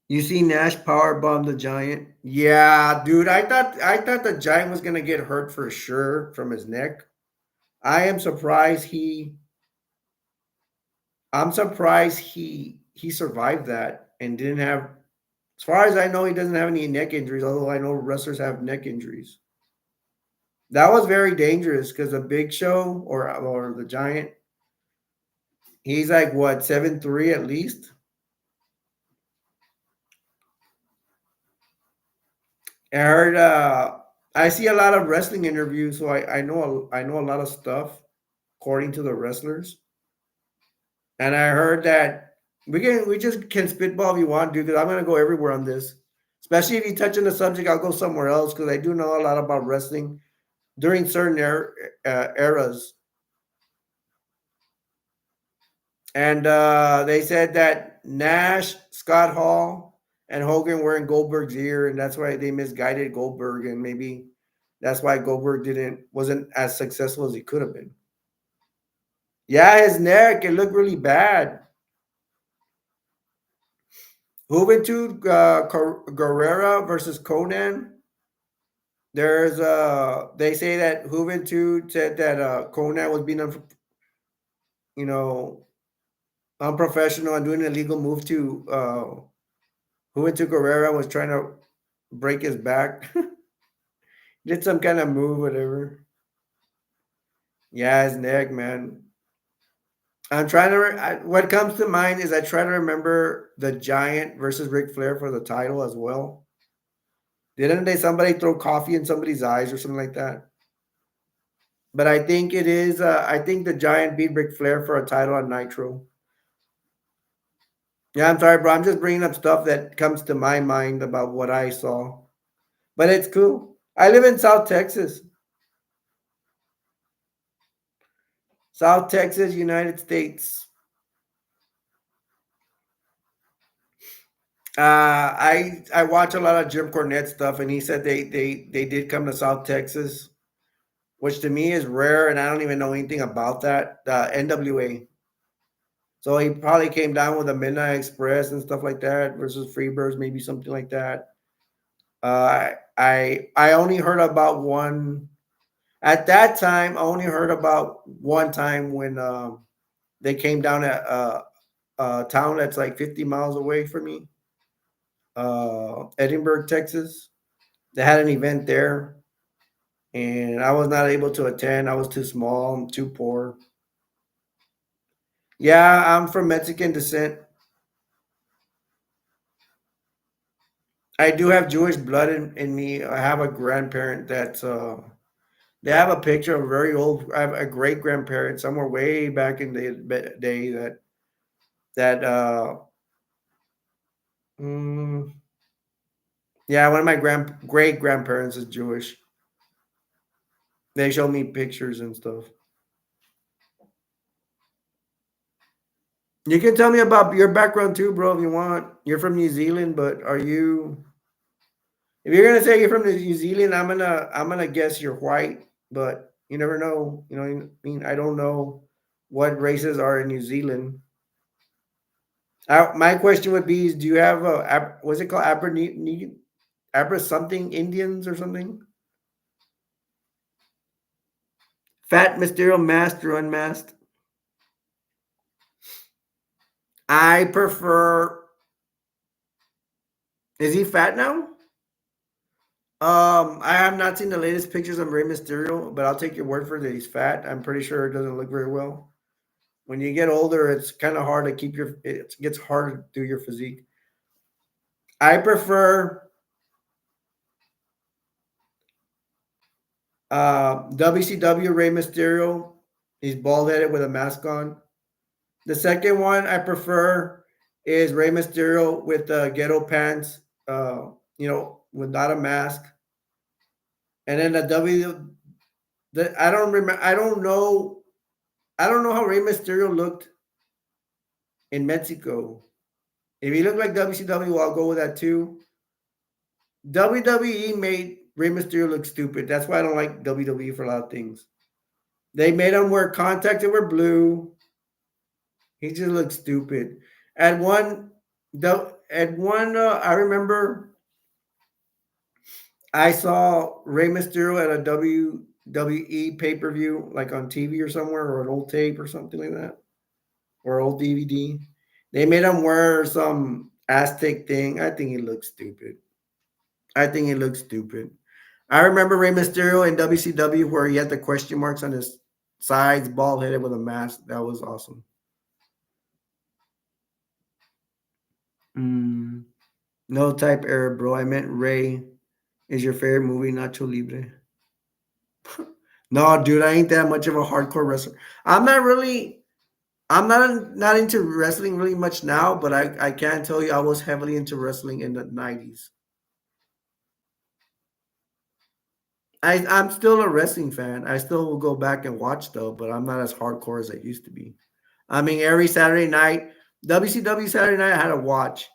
You see Nash power bomb the Giant? Yeah, dude. I thought the Giant was gonna get hurt for sure from his neck. I am surprised he I'm surprised he survived that and didn't have, as far as I know, he doesn't have any neck injuries, although I know wrestlers have neck injuries. That was very dangerous because the Big Show or the Giant, he's like what, 7'3" at least. I heard I see a lot of wrestling interviews, so I know a lot of stuff according to the wrestlers. And I heard that we just can spitball if you want, dude, because I'm gonna go everywhere on this. Especially if you touch on the subject, I'll go somewhere else because I do know a lot about wrestling during certain eras. And they said that Nash, Scott Hall, and Hogan were in Goldberg's ear, and that's why they misguided Goldberg, and maybe that's why Goldberg wasn't as successful as he could have been. Yeah, his neck, it looked really bad. Juventud Guerrera versus Conan. They say that Juventud said that Conan was being you know unprofessional and doing an illegal move to Juventud Guerrera was trying to break his back. Did some kind of move, whatever. Yeah, his neck, man. I'm trying to. What comes to mind is I try to remember the Giant versus Ric Flair for the title as well. Didn't they somebody throw coffee in somebody's eyes or something like that? But I think it is. I think the Giant beat Ric Flair for a title on Nitro. Yeah, I'm sorry, bro. I'm just bringing up stuff that comes to my mind about what I saw. But it's cool. I live in South Texas. South Texas, United States. I watch a lot of Jim Cornette stuff, and he said they did come to South Texas, which to me is rare, and I don't even know anything about that. NWA. So he probably came down with a Midnight Express and stuff like that versus Freebirds, maybe something like that. I only heard about one at that time. I only heard about one time when They came down at a town that's like 50 miles away from me, Edinburgh, Texas. They had an event there, and I was not able to attend. I was too small, I'm too poor. Yeah, I'm from Mexican descent. I do have Jewish blood in me. I have a grandparent that's they have a picture of a very old. I have a great grandparent somewhere way back in the day that mm, yeah, one of my great grandparents is Jewish. They show me pictures and stuff. You can tell me about your background too, bro, if you want. You're from New Zealand, but are you? If you're gonna say you're from New Zealand, I'm gonna guess you're white, but you never know. You know what I mean? I don't know what races are in New Zealand. My question would be: is do you have what's it called? Abra something Indians or something? Fat Mysterio masked or unmasked? I prefer. Is he fat now? I have not seen the latest pictures of Rey Mysterio, but I'll take your word for it that he's fat. I'm pretty sure it doesn't look very well. When you get older, it's kind of hard to keep your. It gets harder to do your physique. I prefer WCW Rey Mysterio. He's bald headed with a mask on. The second one I prefer is Rey Mysterio with the ghetto pants. Without a mask. And then I don't remember. I don't know. I don't know how Rey Mysterio looked in Mexico. If he looked like WCW, I'll go with that too. WWE made Rey Mysterio look stupid. That's why I don't like WWE for a lot of things. They made him wear contacts that were blue. He just looked stupid. At one, I remember I saw Rey Mysterio at a WWE pay per view, like on TV or somewhere, or an old tape or something like that, or old DVD. They made him wear some Aztec thing. I think he looks stupid. I think he looks stupid. I remember Rey Mysterio in WCW where he had the question marks on his sides, bald headed with a mask. That was awesome. Mm, no type error, bro. I meant Ray is your favorite movie, Nacho Libre. No, dude, I ain't that much of a hardcore wrestler. I'm not really. I'm not into wrestling really much now, but I can tell you I was heavily into wrestling in the 90s. I'm still a wrestling fan. I still will go back and watch though, but I'm not as hardcore as I used to be. I mean, every Saturday night, WCW Saturday night, I had to watch.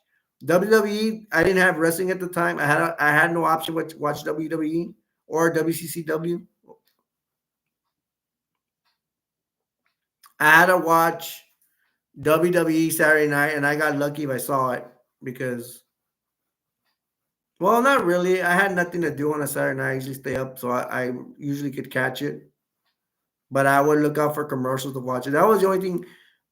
WWE, I didn't have wrestling at the time. I had no option but to watch WWE or WCCW. I had to watch WWE Saturday night, and I got lucky if I saw it because, well, not really. I had nothing to do on a Saturday night. I usually stay up, so I usually could catch it. But I would look out for commercials to watch it. That was the only thing.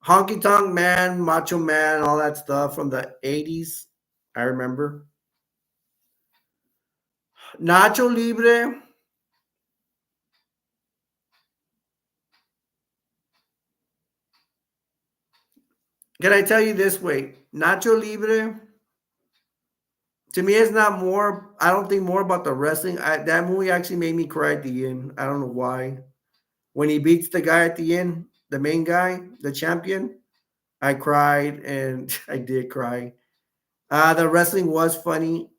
Honky Tonk Man, Macho Man, all that stuff from the 80s. I remember. Nacho Libre. Can I tell you this way? Nacho Libre, to me, it's not more, I don't think more about the wrestling. That movie actually made me cry at the end. I don't know why. When he beats the guy at the end, the main guy, the champion, I cried and I did cry. The wrestling was funny.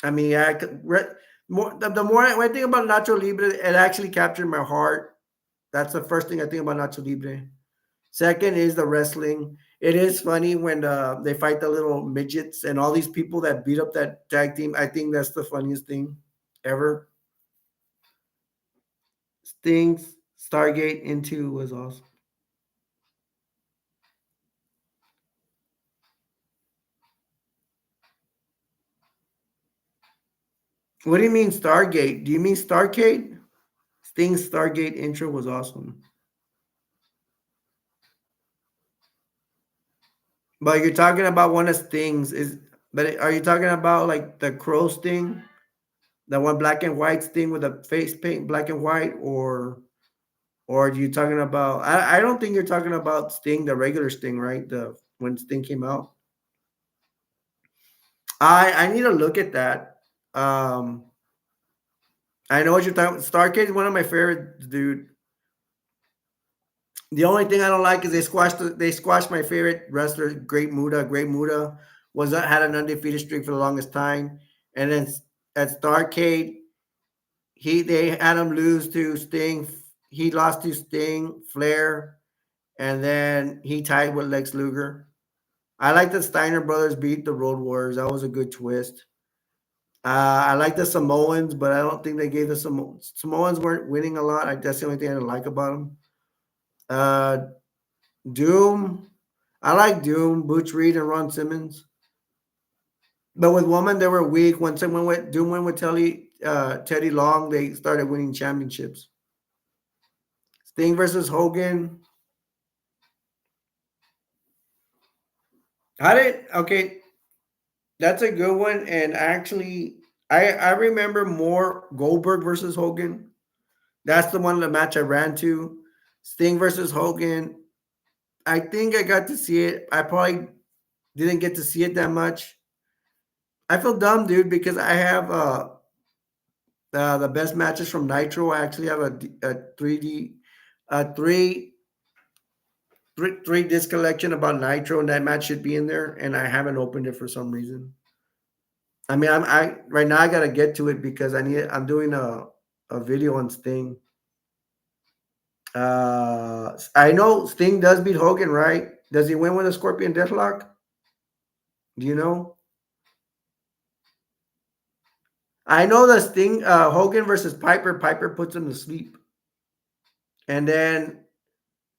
I mean, the more when I think about Nacho Libre, it actually captured my heart. That's the first thing I think about Nacho Libre. Second is the wrestling. It is funny when they fight the little midgets and all these people that beat up that tag team. I think that's the funniest thing ever. Sting's Stargate Into was awesome. What do you mean Stargate? Do you mean Starcade? Sting's Stargate intro was awesome. But you're talking about one of Sting's is, but are you talking about like the Crow Sting, the one black and white Sting with the face paint black and white, or are you talking about? I don't think you're talking about Sting, the regular Sting, right? The when Sting came out. I need to look at that. Um, I know what you're talking. Starcade is one of my favorites, dude. The only thing I don't like is they squashed my favorite wrestler, Great Muda. Great Muda was had an undefeated streak for the longest time, and then at Starcade, they had him lose to Sting. He lost to Sting, Flair, and then he tied with Lex Luger. I like the Steiner brothers beat the Road Warriors. That was a good twist. I like the Samoans, but I don't think they gave the Samoans weren't winning a lot. That's the only thing I didn't like about them. Uh, Doom, I like Doom, Butch Reed, and Ron Simmons. But with Woman, they were weak. Once someone went Doom went with Teddy Long, they started winning championships. Sting versus Hogan. How did okay? That's a good one. And actually, I remember more Goldberg versus Hogan. That's the one the match I ran to. Sting versus Hogan. I think I got to see it. I probably didn't get to see it that much. I feel dumb, dude, because I have the best matches from Nitro. I actually have a 3D, a three disc collection about Nitro, and that match should be in there. And I haven't opened it for some reason. I mean, I right now I gotta get to it because I'm doing a video on Sting. I know Sting does beat Hogan, right? Does he win with a Scorpion Deathlock? Do you know? I know the Sting Hogan versus Piper. Piper puts him to sleep, and then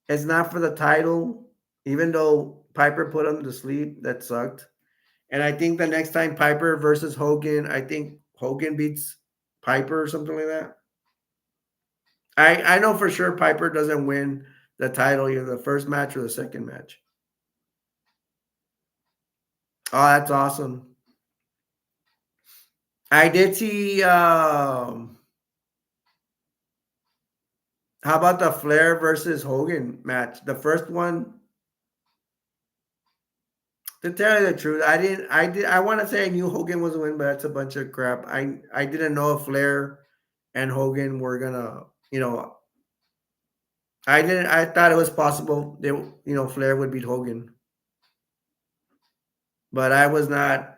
it's not for the title, even though Piper put him to sleep. That sucked. And I think the next time Piper versus Hogan, I think Hogan beats Piper or something like that. I know for sure Piper doesn't win the title either the first match or the second match. Oh, that's awesome. I did see. How about the Flair versus Hogan match? The first one. To tell you the truth, I didn't. I did. I want to say I knew Hogan was a win, but that's a bunch of crap. I didn't know if Flair and Hogan were gonna. I didn't. I thought it was possible. Flair would beat Hogan, but I was not.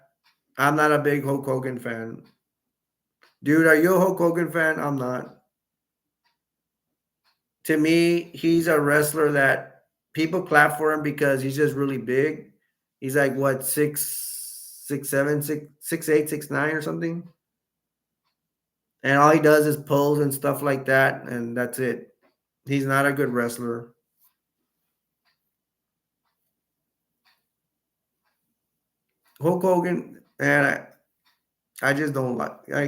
I'm not a big Hulk Hogan fan, dude. Are you a Hulk Hogan fan? I'm not. To me, he's a wrestler that people clap for him because he's just really big. He's like what 6'7", 6'8", 6'9", or something, and all he does is pose and stuff like that, and that's it. He's not a good wrestler. Hulk Hogan, and I just don't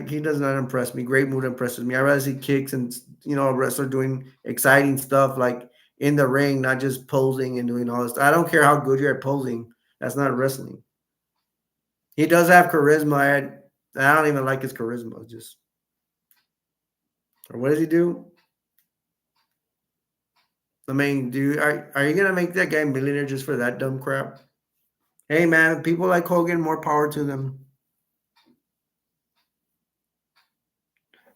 he does not impress me. Great Mood impresses me. I rather see kicks and a wrestler doing exciting stuff like in the ring, not just posing and doing all this. I don't care how good you're at posing. That's not wrestling. He does have charisma. I don't even like his charisma. Just or what does he do? I mean, dude, are you gonna make that guy a millionaire just for that dumb crap? Hey man, people like Hogan, more power to them.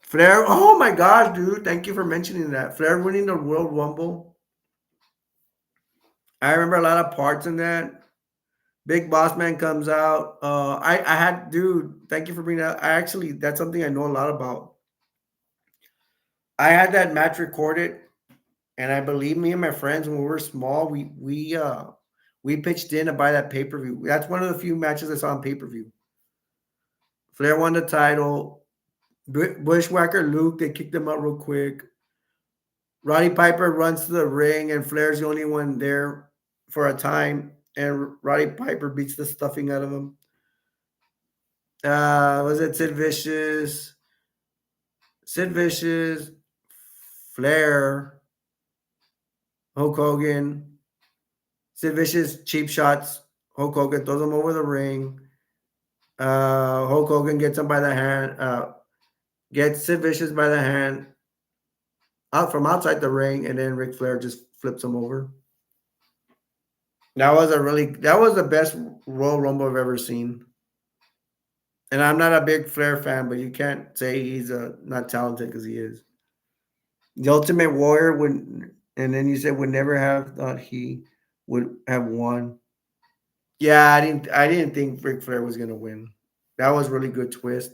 Flair, oh my gosh, dude, thank you for mentioning that. Flair winning the World Rumble. I remember a lot of parts in that. Big Boss Man comes out. I had, dude, thank you for bringing that. I actually, that's something I know a lot about. I had that match recorded, and I believe me and my friends when we were small, we pitched in to buy that pay per view. That's one of the few matches I saw on pay per view. Flair won the title. Bushwhacker Luke, they kicked him out real quick. Roddy Piper runs to the ring, and Flair's the only one there for a time. And Roddy Piper beats the stuffing out of him. Was it Sid Vicious? Sid Vicious, Flair, Hulk Hogan, Sid Vicious, cheap shots, Hulk Hogan throws him over the ring. Hulk Hogan gets him by the hand, gets Sid Vicious by the hand out from outside the ring, and then Ric Flair just flips him over. That was the best Royal Rumble I've ever seen. And I'm not a big Flair fan, but you can't say he's not talented because he is. The Ultimate Warrior would, and then you said would never have thought he would have won. Yeah, I didn't think Ric Flair was gonna win. That was really good twist.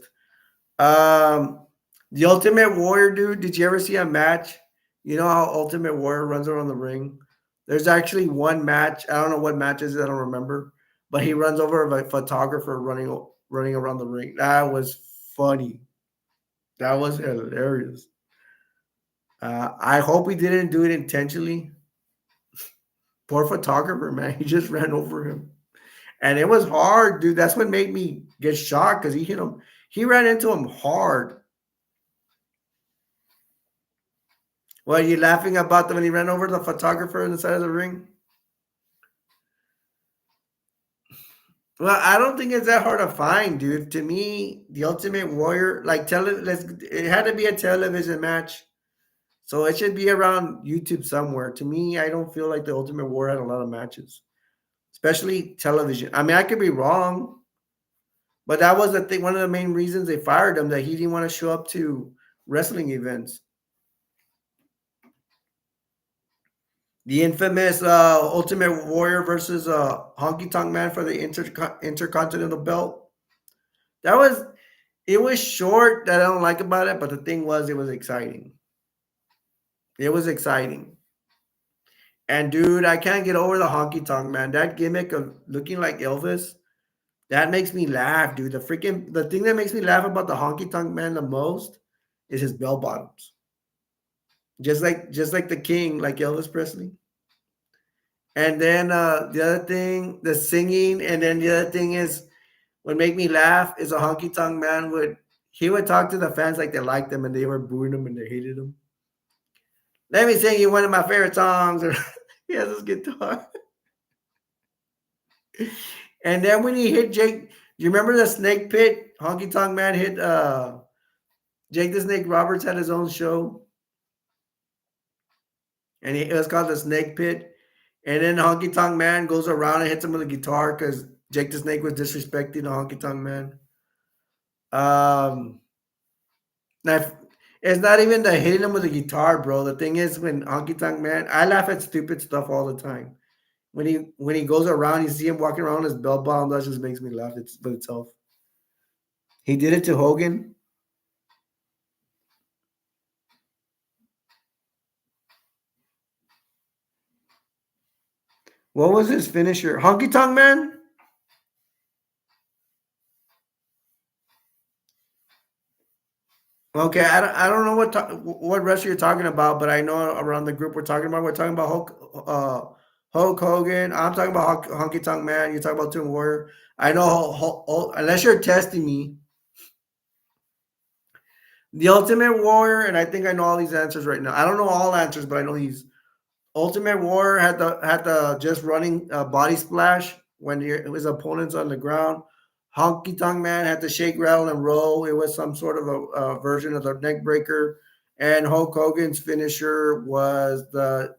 Um, the Ultimate Warrior, dude. Did you ever see a match? You know how Ultimate Warrior runs around the ring. There's actually one match. I don't know what match is. I don't remember. But he runs over a photographer running around the ring. That was funny. That was hilarious. I hope he didn't do it intentionally. Poor photographer, man. He just ran over him. And it was hard, dude. That's what made me get shocked because he hit him. He ran into him hard. Well, are you laughing about when he ran over the photographer on the side of the ring? Well, I don't think it's that hard to find, dude. To me, the Ultimate Warrior, like it had to be a television match. So it should be around YouTube somewhere. To me, I don't feel like the Ultimate Warrior had a lot of matches, especially television. I mean, I could be wrong, but that was the thing. One of the main reasons they fired him that he didn't want to show up to wrestling events. The infamous Ultimate Warrior versus Honky Tonk Man for the Intercontinental Belt. That was it was short that I don't like about it, but the thing was it was exciting. It was exciting. And dude, I can't get over the Honky Tonk Man. That gimmick of looking like Elvis, that makes me laugh, dude. The thing that makes me laugh about the Honky Tonk Man the most is his bell bottoms. Just like the king, like Elvis Presley. And then the other thing, the singing, and then the other thing is what make me laugh is a Honky Tonk Man would talk to the fans like they liked him and they were booing him and they hated him. Let me sing you one of my favorite songs. Or he has his guitar. And then when he hit Jake, you remember the Snake Pit? Honky Tonk Man hit Jake the Snake Roberts had his own show. And it was called the Snake Pit. And then Honky Tonk Man goes around and hits him with a guitar because Jake the Snake was disrespecting the Honky Tonk Man. Now, it's not even the hitting him with a guitar, bro. The thing is, when Honky Tonk Man, I laugh at stupid stuff all the time. When he goes around, you see him walking around his bell bottom. That just makes me laugh. It's by itself. He did it to Hogan. What was his finisher? Honky Tonk Man? Okay, I don't know what wrestler you're talking about, but I know around the group we're talking about Hulk Hogan. I'm talking about Honky Tonk Man. You're talking about Tim Warrior. I know unless you're testing me, the Ultimate Warrior, and I think I know all these answers right now. I don't know all answers, but I know these. Ultimate Warrior had the just running body splash when his opponent's on the ground. Honky Tonk Man had to shake, rattle, and roll. It was some sort of a version of the neck breaker. And Hulk Hogan's finisher was the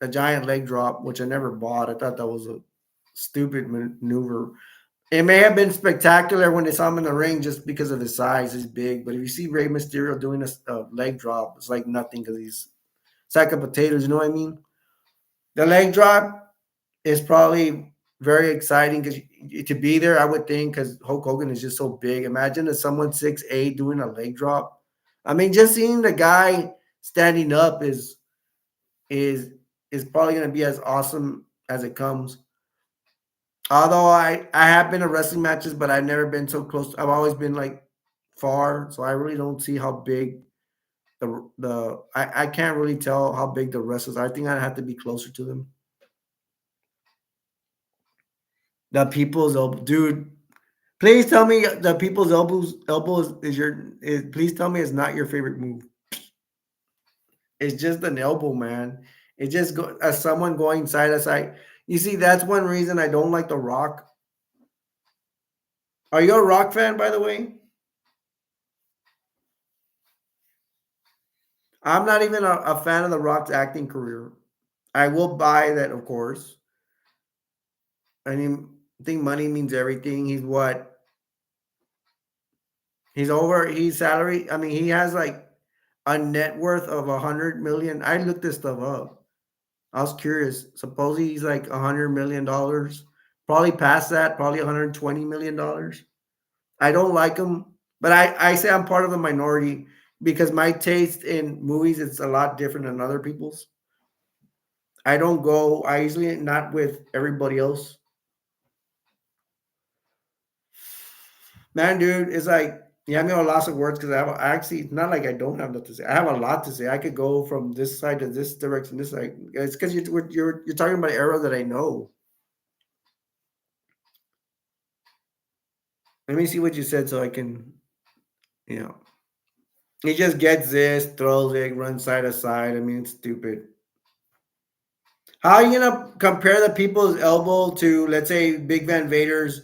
giant leg drop, which I never bought. I thought that was a stupid maneuver. It may have been spectacular when they saw him in the ring just because of his size. He's big. But if you see Rey Mysterio doing a leg drop, it's like nothing because he's a sack of potatoes. You know what I mean? The leg drop is probably very exciting because to be there, I would think, because Hulk Hogan is just so big. Imagine if someone 6'8" doing a leg drop. I mean, just seeing the guy standing up is is probably going to be as awesome as it comes. Although I have been to wrestling matches, but I've never been so close. I've always been like far, so I really don't see how big I can't really tell how big the wrestlers are. I think I'd have to be closer to them. The people's elbow, dude. Please tell me the people's elbows is your. Please tell me it's not your favorite move. It's just an elbow, man. It's just as someone going side to side. You see, that's one reason I don't like The Rock. Are you a Rock fan, by the way? I'm not even a fan of The Rock's acting career. I will buy that, of course. I mean, I think money means everything. He's what? He's salary. I mean, he has like a net worth of 100 million. I looked this stuff up. I was curious. Supposedly he's like $100 million. Probably past that, probably $120 million. I don't like him, but I say I'm part of the minority because my taste in movies is a lot different than other people's. I don't go. I usually not with everybody else. Man, dude, it's like you have me on lots of words because I actually it's not like I don't have nothing to say. I have a lot to say. I could go from this side to this direction, this side. It's because you're talking about an era that I know. Let me see what you said so I can, you know. He just gets this, throws it, runs side to side. I mean, it's stupid. How are you gonna compare the people's elbow to, let's say, Big Van Vader's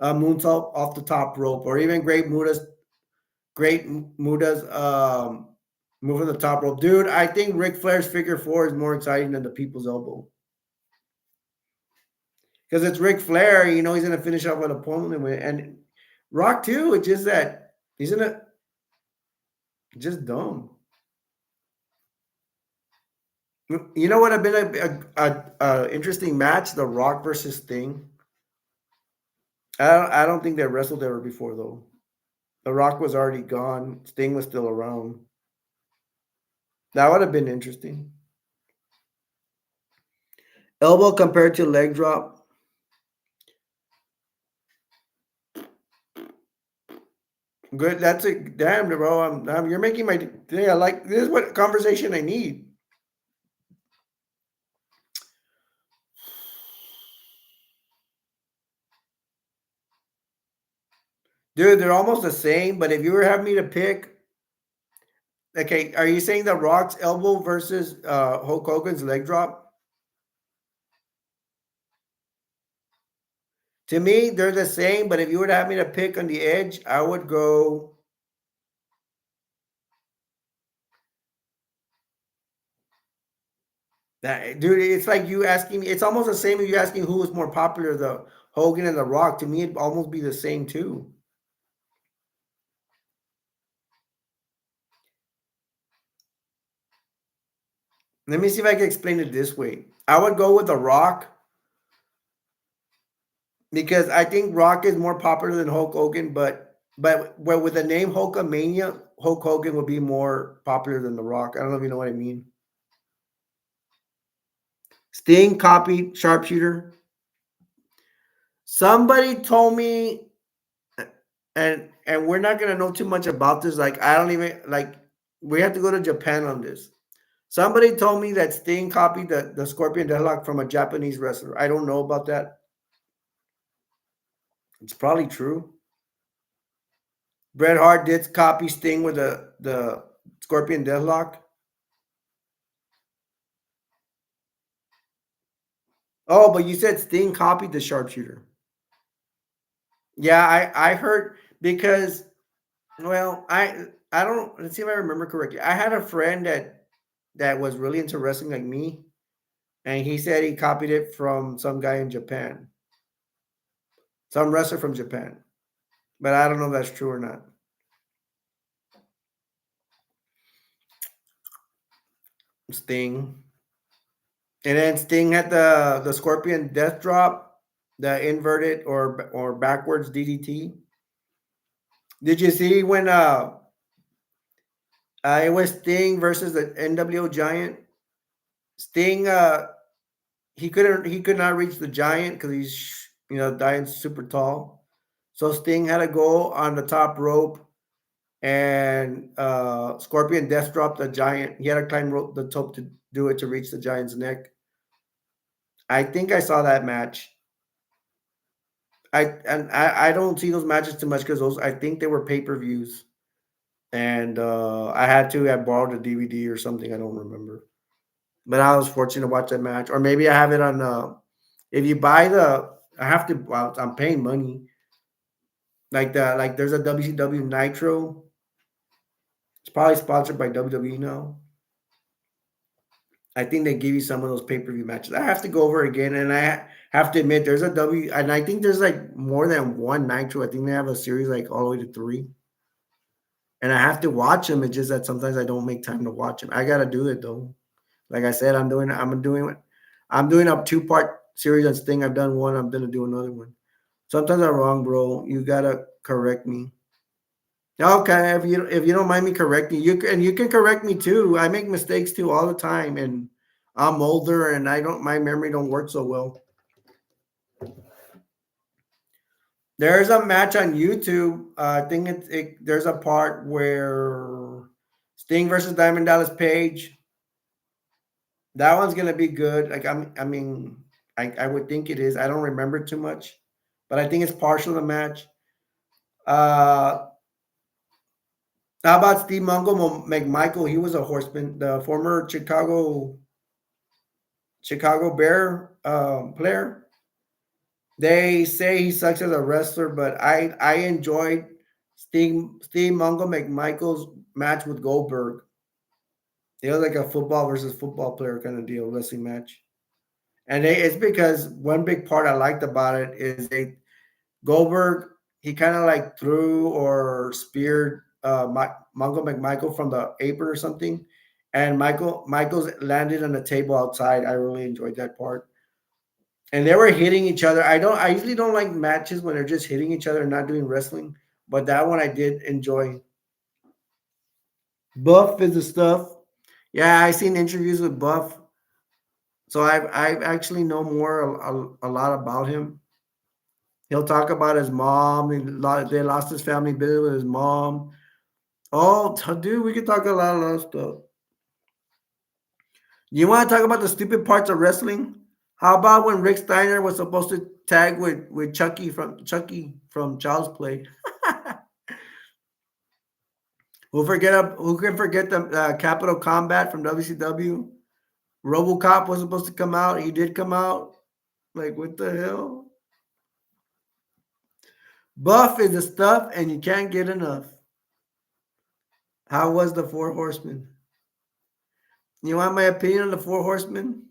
moonsault off the top rope, or even Great Muda's move on the top rope, dude? I think Ric Flair's figure four is more exciting than the people's elbow because it's Ric Flair. You know he's gonna finish off an opponent with, and Rock too. It's just that he's gonna just dumb. You know what? Have been a interesting match: The Rock versus Sting. I don't think they wrestled ever before though. The Rock was already gone. Sting was still around. That would have been interesting. Elbow compared to leg drop. Good. That's a damn, bro. You're making my day. I like this is what conversation I need, dude. They're almost the same. But if you were having me to pick, okay, are you saying the Rock's elbow versus Hulk Hogan's leg drop? To me, they're the same. But if you were to have me to pick on the edge, I would go. That dude, it's like you asking me. It's almost the same as you asking who was more popular, the Hogan and the Rock. To me, it'd almost be the same too. Let me see if I can explain it this way. I would go with the Rock because I think Rock is more popular than Hulk Hogan, but well, with the name Hulkamania, Hulk Hogan would be more popular than the Rock. I don't know if you know what I mean. Sting copied Sharpshooter. Somebody told me, and we're not gonna know too much about this. Like I don't even like. We have to go to Japan on this. Somebody told me that Sting copied the Scorpion Deadlock from a Japanese wrestler. I don't know about that. It's probably true. Bret Hart did copy Sting with the Scorpion Deathlock. Oh, but you said Sting copied the Sharpshooter. Yeah, I heard because well, I don't let's see if I remember correctly. I had a friend that was really into wrestling like me, and he said he copied it from some guy in Japan, some wrestler from Japan. But I don't know if that's true or not. Sting. And then Sting had the Scorpion Death Drop, the inverted or backwards DDT. Did you see when it was Sting versus the NWO Giant? Sting he could not reach the Giant because he's Giant's super tall. So Sting had to go on the top rope and Scorpion Death dropped the Giant. He had to climb the top to do it to reach the Giant's neck. I think I saw that match. I don't see those matches too much because those I think they were pay-per-views. And I had to have borrowed a DVD or something. I don't remember, but I was fortunate to watch that match, or maybe I have it on If you buy the, I have to. Well, I'm paying money. Like there's a WCW Nitro. It's probably sponsored by WWE now. I think they give you some of those pay per view matches. I have to go over again, and I have to admit there's a W, and I think there's like more than one Nitro. I think they have a series like all the way to three, and I have to watch them. It's just that sometimes I don't make time to watch them. I gotta do it though. Like I said, I'm doing a 2-part series on Sting. I've done one. I'm gonna do another one. Sometimes I'm wrong, bro. You gotta correct me. Okay, if you don't mind me correcting you, and you can correct me too. I make mistakes too all the time, and I'm older, and I don't my memory don't work so well. There's a match on YouTube. I think there's a part where Sting versus Diamond Dallas Page. That one's gonna be good. I mean, I would think it is. I don't remember too much, but I think it's partial the match. Uh, how about Steve Mungo McMichael? He was a horseman, the former Chicago Bear player. They say he sucks as a wrestler, but I enjoyed Steve Mungo McMichael's match with Goldberg. It was like a football versus football player kind of deal, wrestling match. And it's because one big part I liked about it is Goldberg, he kind of like threw or speared Mongo McMichael from the apron or something, and Michaels landed on the table outside. I really enjoyed that part, and they were hitting each other. I usually don't like matches when they're just hitting each other and not doing wrestling, but that one I did enjoy. Buff is the stuff. Yeah, I seen interviews with Buff, so I actually know more a lot about him. He'll talk about his mom. They lost his family business with his mom. Oh, dude, we could talk a lot of stuff. You want to talk about the stupid parts of wrestling? How about when Rick Steiner was supposed to tag with Chucky from Child's Play? Who can forget the Capital Combat from WCW? RoboCop was supposed to come out. He did come out. Like what the hell? Buff is the stuff, and you can't get enough. How was the Four Horsemen? You want my opinion on the Four Horsemen?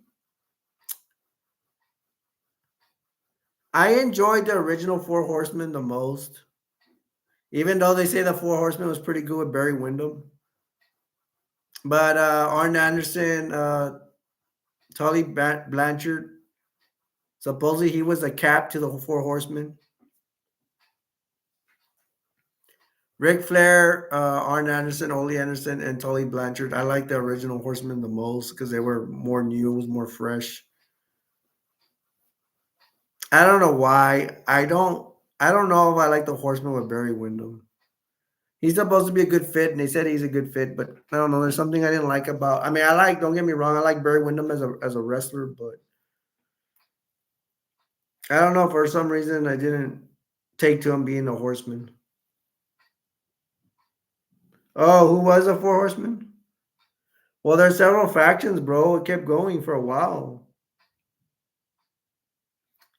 I enjoyed the original Four Horsemen the most, even though they say the Four Horsemen was pretty good with Barry Windham. But Arn Anderson, Tully Blanchard, supposedly he was a cap to the Four Horsemen. Ric Flair, Arn Anderson, Ole Anderson, and Tully Blanchard. I like the original Horsemen the most because they were more new, it was more fresh. I don't know why. I don't know if I like the Horsemen with Barry Windham. He's supposed to be a good fit, and they said he's a good fit, but I don't know. There's something I didn't like about. I mean, I like. Don't get me wrong. I like Barry Windham as a wrestler, but I don't know. For some reason, I didn't take to him being a horseman. Oh, who was a four horseman? Well, there's several factions, bro. It kept going for a while.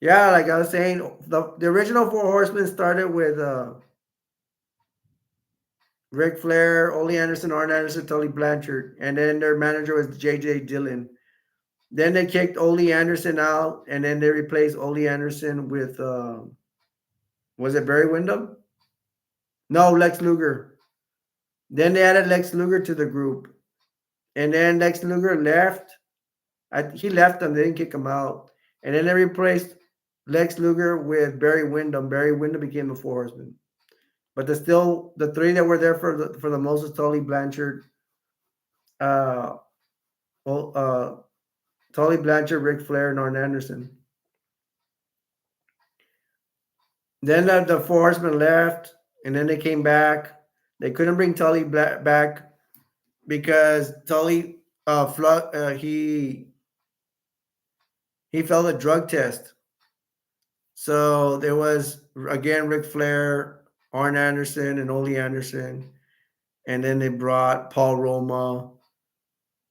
Yeah, like I was saying, the original four horsemen started with Ric Flair, Ole Anderson, Arn Anderson, Tully Blanchard, and then their manager was J.J. Dillon. Then they kicked Ole Anderson out, and then they replaced Ole Anderson with was it Barry Windham? No, Lex Luger. Then they added Lex Luger to the group, and then Lex Luger left. He left them; they didn't kick him out, and then they replaced Lex Luger with Barry Windham. Barry Windham became the Four Horsemen, but the three that were there for the most is Tully Blanchard, uh, well, Tully Blanchard, Ric Flair, and Arn Anderson. Then the Four Horsemen left, and then they came back. They couldn't bring back because Tully he failed a drug test. So there was again Ric Flair, Arn Anderson, and Ole Anderson, and then they brought Paul Roma.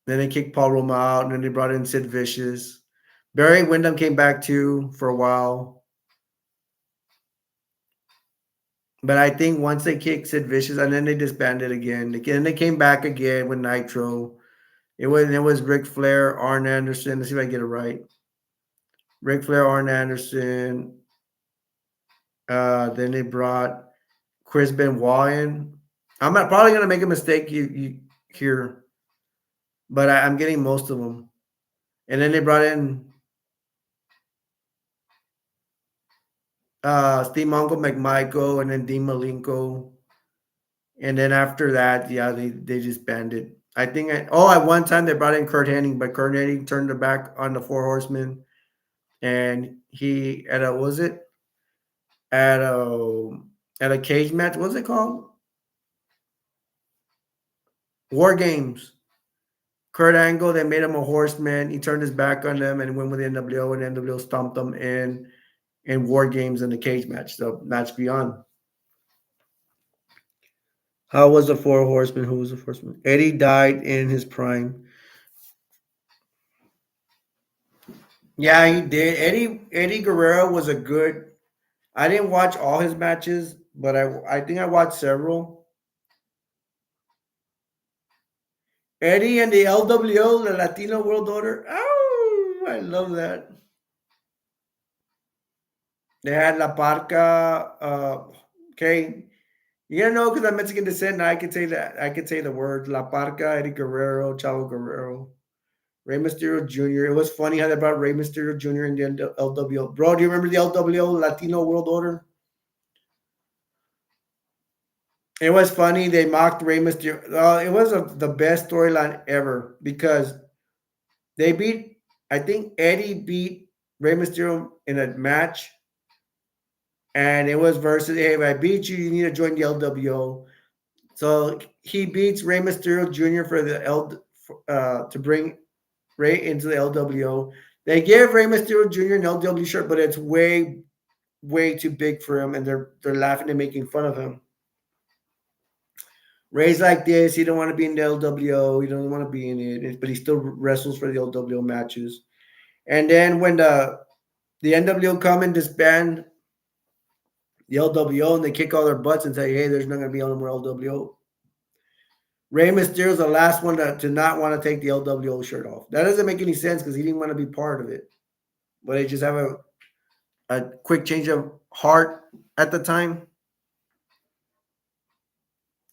Then they kicked Paul Roma out, and then they brought in Sid Vicious. Barry Windham came back too for a while. But I think once they kicked Sid Vicious and then they disbanded again. Again, they came back again with Nitro. It was Ric Flair, Arn Anderson. Let's see if I get it right. Ric Flair, Arn Anderson. Then they brought Chris Benoit in. Probably gonna make a mistake here, but I'm getting most of them. And then they brought in Steve Mongo McMichael and then Dean Malenko. And then after that, yeah, they just banded. I think at one time they brought in Kurt Hennig, but Kurt Hennig turned their back on the Four Horsemen, and he at a was it at a cage match? What's it called? War Games. Kurt Angle, they made him a horseman. He turned his back on them and went with the NWO, and NWO stomped them in War Games in the cage match. So match beyond. How was the Four Horsemen? Who was the horseman? Eddie died in his prime. Yeah, he did. Eddie Guerrero was a good. I didn't watch all his matches, but I think I watched several. Eddie and the LWO, the Latino World Order. Oh, I love that. They had La Parca. Okay, you gotta know because I'm Mexican descent, and I could say that. I could say the words La Parca, Eddie Guerrero, Chavo Guerrero, Rey Mysterio Jr. It was funny how they brought Rey Mysterio Jr. in the LWO. Bro, do you remember the LWO, Latino World Order? It was funny. They mocked Rey Mysterio. It was the best storyline ever because they beat. I think Eddie beat Rey Mysterio in a match, and it was versus. Hey, if I beat you, you need to join the LWO. So he beats Rey Mysterio Jr. for the to bring Rey into the LWO. They give Rey Mysterio Jr. an LW shirt, but it's way too big for him, and they're laughing and making fun of him. Ray's like this. He don't want to be in the LWO. He doesn't want to be in it, but he still wrestles for the LWO matches. And then when the NWO come and disband the LWO and they kick all their butts and say, "Hey, there's not going to be any more LWO." Rey Mysterio's the last one to not want to take the LWO shirt off. That doesn't make any sense because he didn't want to be part of it. But they just have a quick change of heart at the time.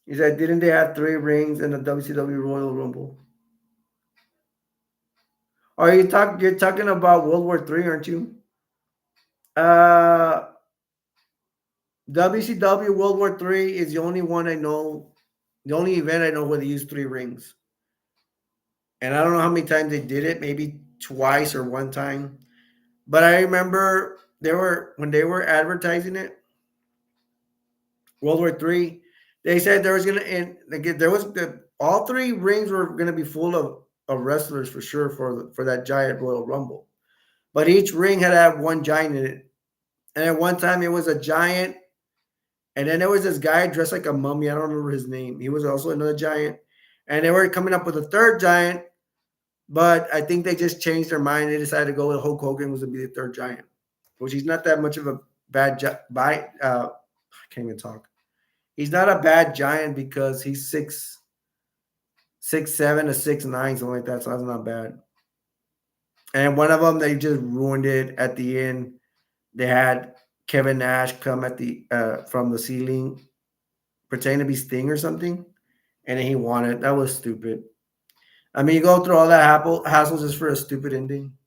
He said, "Didn't they have 3 rings in the WCW Royal Rumble?" Are you're talking about World War III, aren't you? Uh WCW World War III is the only one I know, the only event I know where they used 3 rings. And I don't know how many times they did it, maybe twice or one time. But I remember when they were advertising it, World War III, they said there was gonna and again there was all 3 rings were gonna be full of wrestlers for sure for that giant Royal Rumble. But each ring had to have one giant in it. And at one time it was a giant. And then there was this guy dressed like a mummy. I don't remember his name. He was also another giant. And they were coming up with a third giant, but I think they just changed their mind. They decided to go with Hulk Hogan was going to be the third giant, which he's not that much of a bad giant. I can't even talk. He's not a bad giant because he's 6'7" to 6'9", something like that. So that's not bad. And one of them, they just ruined it at the end. They had Kevin Nash come at the from the ceiling, pretending to be Sting or something, and then he won it. That was stupid. I mean, you go through all that hassle just for a stupid ending.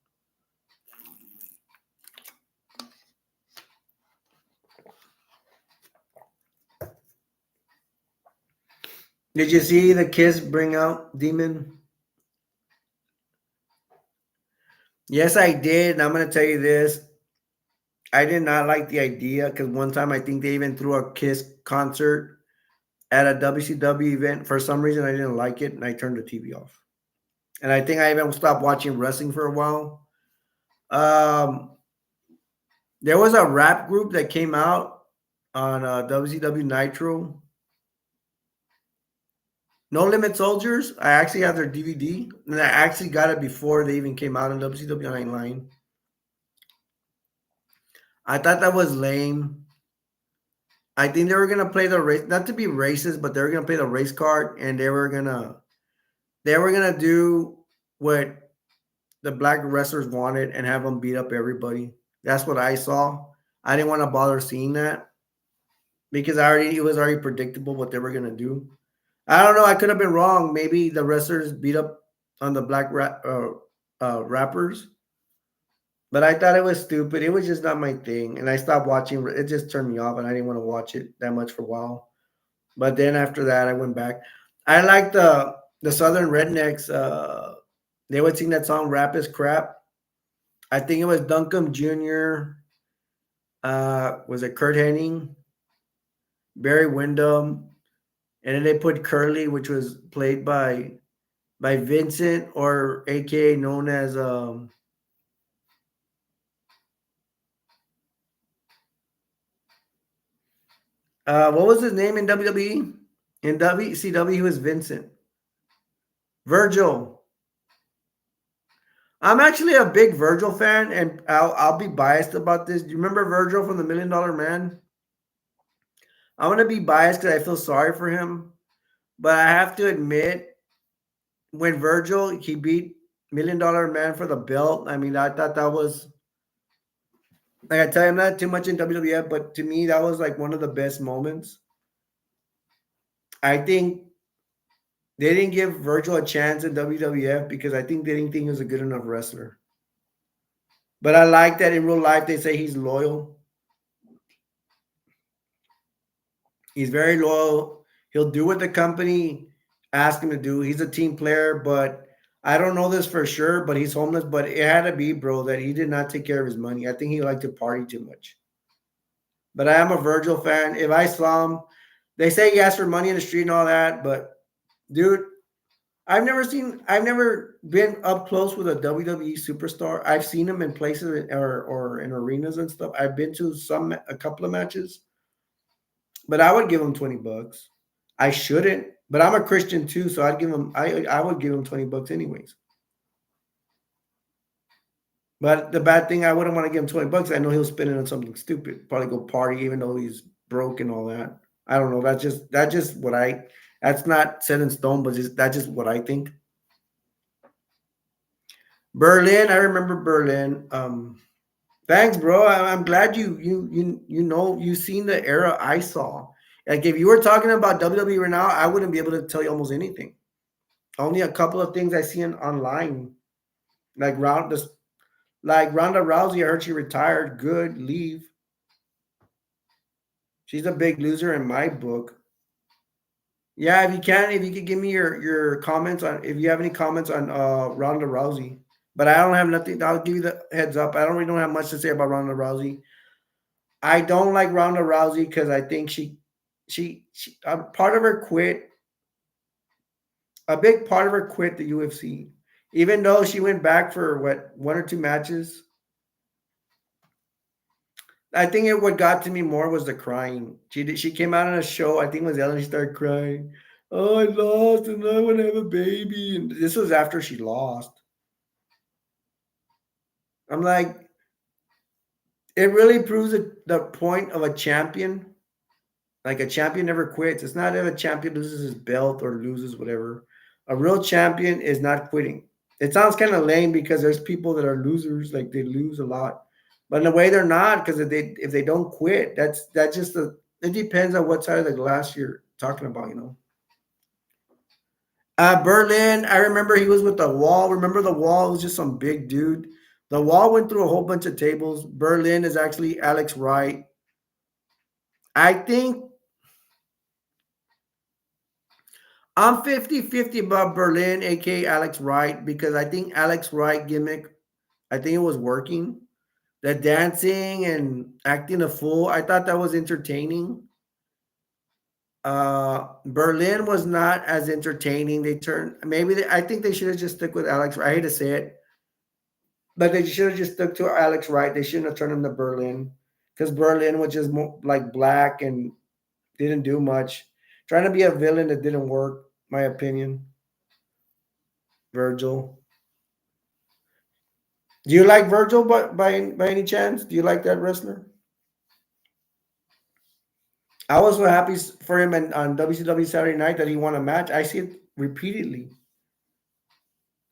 Did you see the Kiss bring out Demon? Yes, I did. And I'm going to tell you this. I did not like the idea because one time I think they even threw a Kiss concert at a WCW event. For some reason, I didn't like it and I turned the TV off. And I think I even stopped watching wrestling for a while. Um, there was a rap group that came out on WCW Nitro. No Limit Soldiers. I actually have their DVD, and I actually got it before they even came out on WCW Online. I thought that was lame. I think they were gonna play the race, not to be racist, but they were gonna play the race card, and they were gonna do what the black wrestlers wanted and have them beat up everybody. That's what I saw. I didn't want to bother seeing that because it was already predictable what they were gonna do. I don't know. I could have been wrong. Maybe the wrestlers beat up on the rappers, but I thought it was stupid. It was just not my thing, and I stopped watching. It just turned me off, and I didn't want to watch it that much for a while. But then after that, I went back. I like the Southern Rednecks. They would sing that song "Rap is Crap." I think it was Duncan Jr. Was it Kurt Hennig, Barry Windham, and then they put Curly, which was played by Vincent, or AKA known as what was his name in WWE? In WCW, he was Vincent. Virgil. I'm actually a big Virgil fan, and I'll be biased about this. Do you remember Virgil from the Million Dollar Man? I'm gonna be biased because I feel sorry for him, but I have to admit, when Virgil he beat Million Dollar Man for the belt, I mean, I thought that was, like I tell you, I'm not too much in WWF, but to me, that was like one of the best moments. I think they didn't give Virgil a chance in WWF because I think they didn't think he was a good enough wrestler. But I like that in real life they say he's loyal. He's very loyal. He'll do what the company asked him to do. He's a team player, but I don't know this for sure, but he's homeless. But it had to be, bro, that he did not take care of his money. I think he liked to party too much. But I am a Virgil fan. If I saw him, they say he asked for money in the street and all that, but dude, I've never been up close with a WWE superstar. I've seen him in places or in arenas and stuff. I've been to a couple of matches, but I would give him $20. I shouldn't, but I'm a Christian too, so I would give him $20 anyways. But the bad thing, I wouldn't want to give him $20. I know he'll spend it on something stupid, probably go party, even though he's broke and all that. I don't know. That's just what I. That's not set in stone, but that's just what I think. Berlin, I remember Berlin. Thanks, bro. I'm glad you seen the era I saw. Like if you were talking about WWE right now, I wouldn't be able to tell you almost anything. Only a couple of things I see online, like like Ronda Rousey. I heard she retired. Good, leave. She's a big loser in my book. Yeah, if you could give me your comments on if you have any comments on Ronda Rousey. But I don't have nothing. I'll give you the heads up. I don't really don't have much to say about Ronda Rousey. I don't like Ronda Rousey because I think she part of her quit. A big part of her quit the UFC, even though she went back for what one or two matches. I think what got to me more was the crying. She came out on a show. I think it was Ellen. She started crying. Oh, I lost, and I want to have a baby. And this was after she lost. I'm like, it really proves the point of a champion. Like a champion never quits. It's not if a champion loses his belt or loses whatever. A real champion is not quitting. It sounds kind of lame because there's people that are losers, like they lose a lot, but in a way they're not because if they don't quit, that's just it depends on what side of the glass you're talking about, you know. Berlin, I remember he was with the Wall. Remember the Wall was just some big dude. The Wall went through a whole bunch of tables. Berlin is actually Alex Wright. I think I'm 50-50 about Berlin, aka Alex Wright, because I think Alex Wright gimmick, I think it was working. The dancing and acting a fool, I thought that was entertaining. Berlin was not as entertaining. I think they should have just stuck with Alex. I hate to say it, but they should have just stuck to Alex Wright. They shouldn't have turned him to Berlin because Berlin was just more like black and didn't do much. Trying to be a villain that didn't work, my opinion. Virgil. Do you like Virgil by any chance? Do you like that wrestler? I was so happy for him on WCW Saturday Night that he won a match. I see it repeatedly.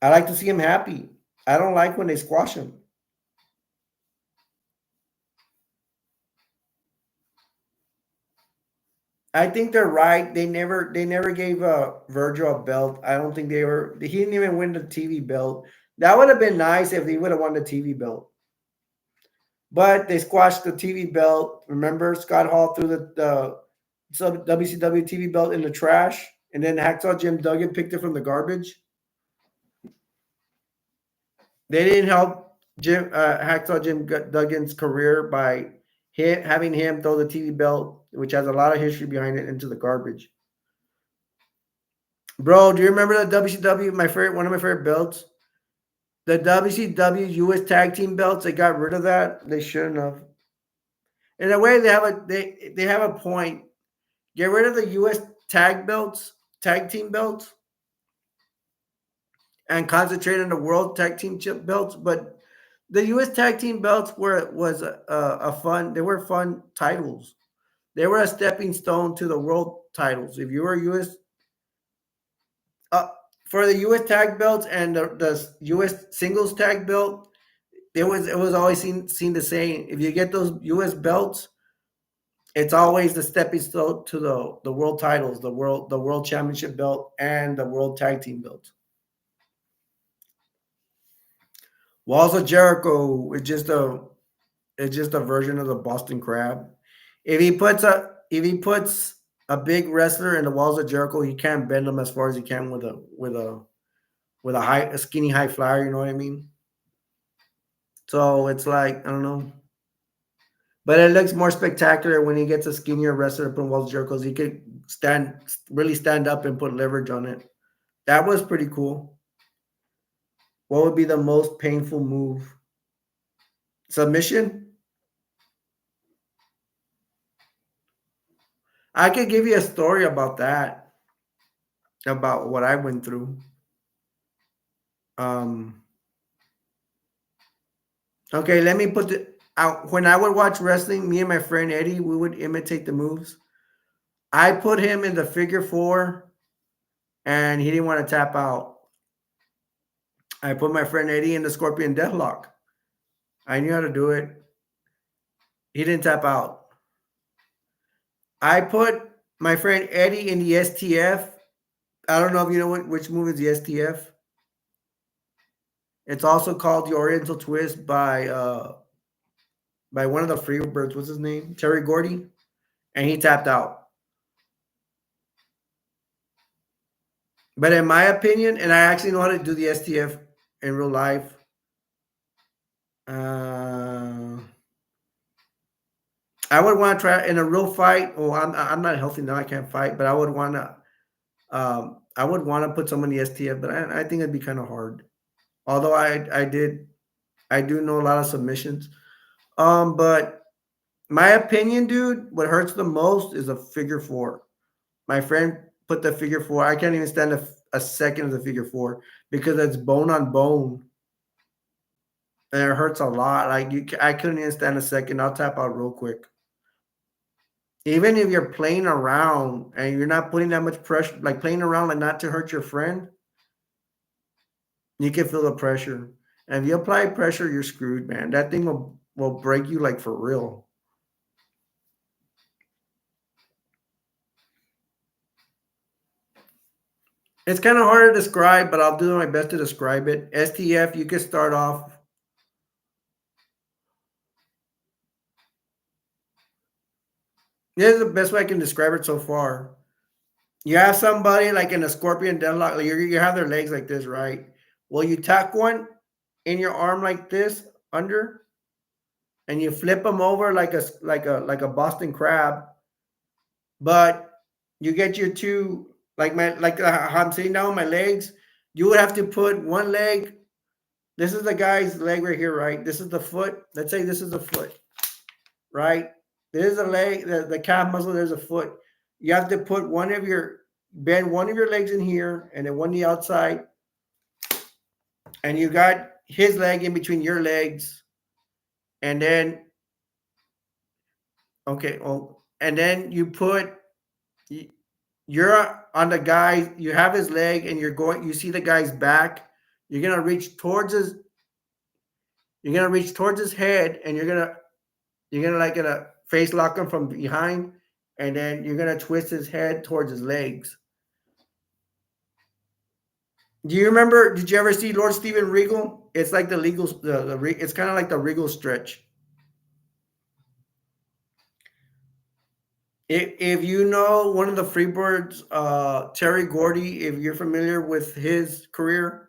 I like to see him happy. I don't like when they squash him. I think they're right. They never gave Virgil a belt. I don't think they ever. He didn't even win the TV belt. That would have been nice if he would have won the TV belt. But they squashed the TV belt. Remember, Scott Hall threw the WCW TV belt in the trash, and then Hacksaw Jim Duggan picked it from the garbage. They didn't help Hacksaw Jim Duggan's career by having him throw the TV belt, which has a lot of history behind it, into the garbage. Bro, do you remember the WCW? One of my favorite belts, the WCW US Tag Team belts. They got rid of that. They shouldn't have. In a way, they have a point. Get rid of the US tag team belts, and concentrate on the World Tag Team chip belts. But the U.S. Tag Team belts was a fun. They were fun titles. They were a stepping stone to the world titles. If you were U.S. Uh, for the U.S. tag belts and the U.S. singles tag belt, it was always seen the same. If you get those U.S. belts, it's always the stepping stone to the world titles, the world championship belt and the world tag team belt. Walls of Jericho is just a version of the Boston Crab. If he puts a big wrestler in the walls of Jericho, he can't bend them as far as he can with a skinny high flyer. You know what I mean? So it's like I don't know, but it looks more spectacular when he gets a skinnier wrestler up in walls of Jericho. He could stand up and put leverage on it. That was pretty cool. What would be the most painful move? Submission? I could give you a story about that, about what I went through. Um, okay, let me put it out. When I would watch wrestling, me and my friend Eddie, we would imitate the moves. I put him in the figure four, and he didn't want to tap out. I put my friend Eddie in the Scorpion Deathlock. I knew how to do it. He didn't tap out. I put my friend Eddie in the STF. I don't know if you know which move is the STF. It's also called the Oriental Twist by one of the Freebirds. What's his name? Terry Gordy, and he tapped out. But in my opinion, and I actually know how to do the STF in real life. Uh, I would want to try in a real fight. Well, I'm not healthy now. I can't fight, but I would want to put someone in the STF. But I think it'd be kind of hard. Although I do know a lot of submissions. But my opinion, dude, what hurts the most is a figure four. My friend put the figure four. I can't even stand a second of the figure four because it's bone on bone, and it hurts a lot. Like I couldn't even stand a second. I'll tap out real quick. Even if you're playing around and you're not putting that much pressure, like playing around, like not to hurt your friend, you can feel the pressure. And if you apply pressure, you're screwed, man. That thing will break you like for real. It's kind of hard to describe, but I'll do my best to describe it. STF, you can start off. This is the best way I can describe it so far. You have somebody like in a scorpion deadlock, like you have their legs like this, right? Well, you tuck one in your arm like this under, and you flip them over like a Boston crab, but you get your two how I'm sitting down on my legs. You would have to put one leg. This is the guy's leg right here, right? This is the foot. Let's say this is the foot, right? There's a leg, the calf muscle. There's a foot. You have to put bend one of your legs in here, and then one on the outside, and you got his leg in between your legs, and then okay, well, and then you're on the guy, you have his leg, and you see the guy's back. You're gonna reach towards his, head, and you're gonna like gonna face lock him from behind, and then you're gonna twist his head towards his legs. Do you remember? Did you ever see Lord Steven Regal? It's like the legal, it's kind of like the Regal stretch. If you know one of the Freebirds, Terry Gordy, if you're familiar with his career,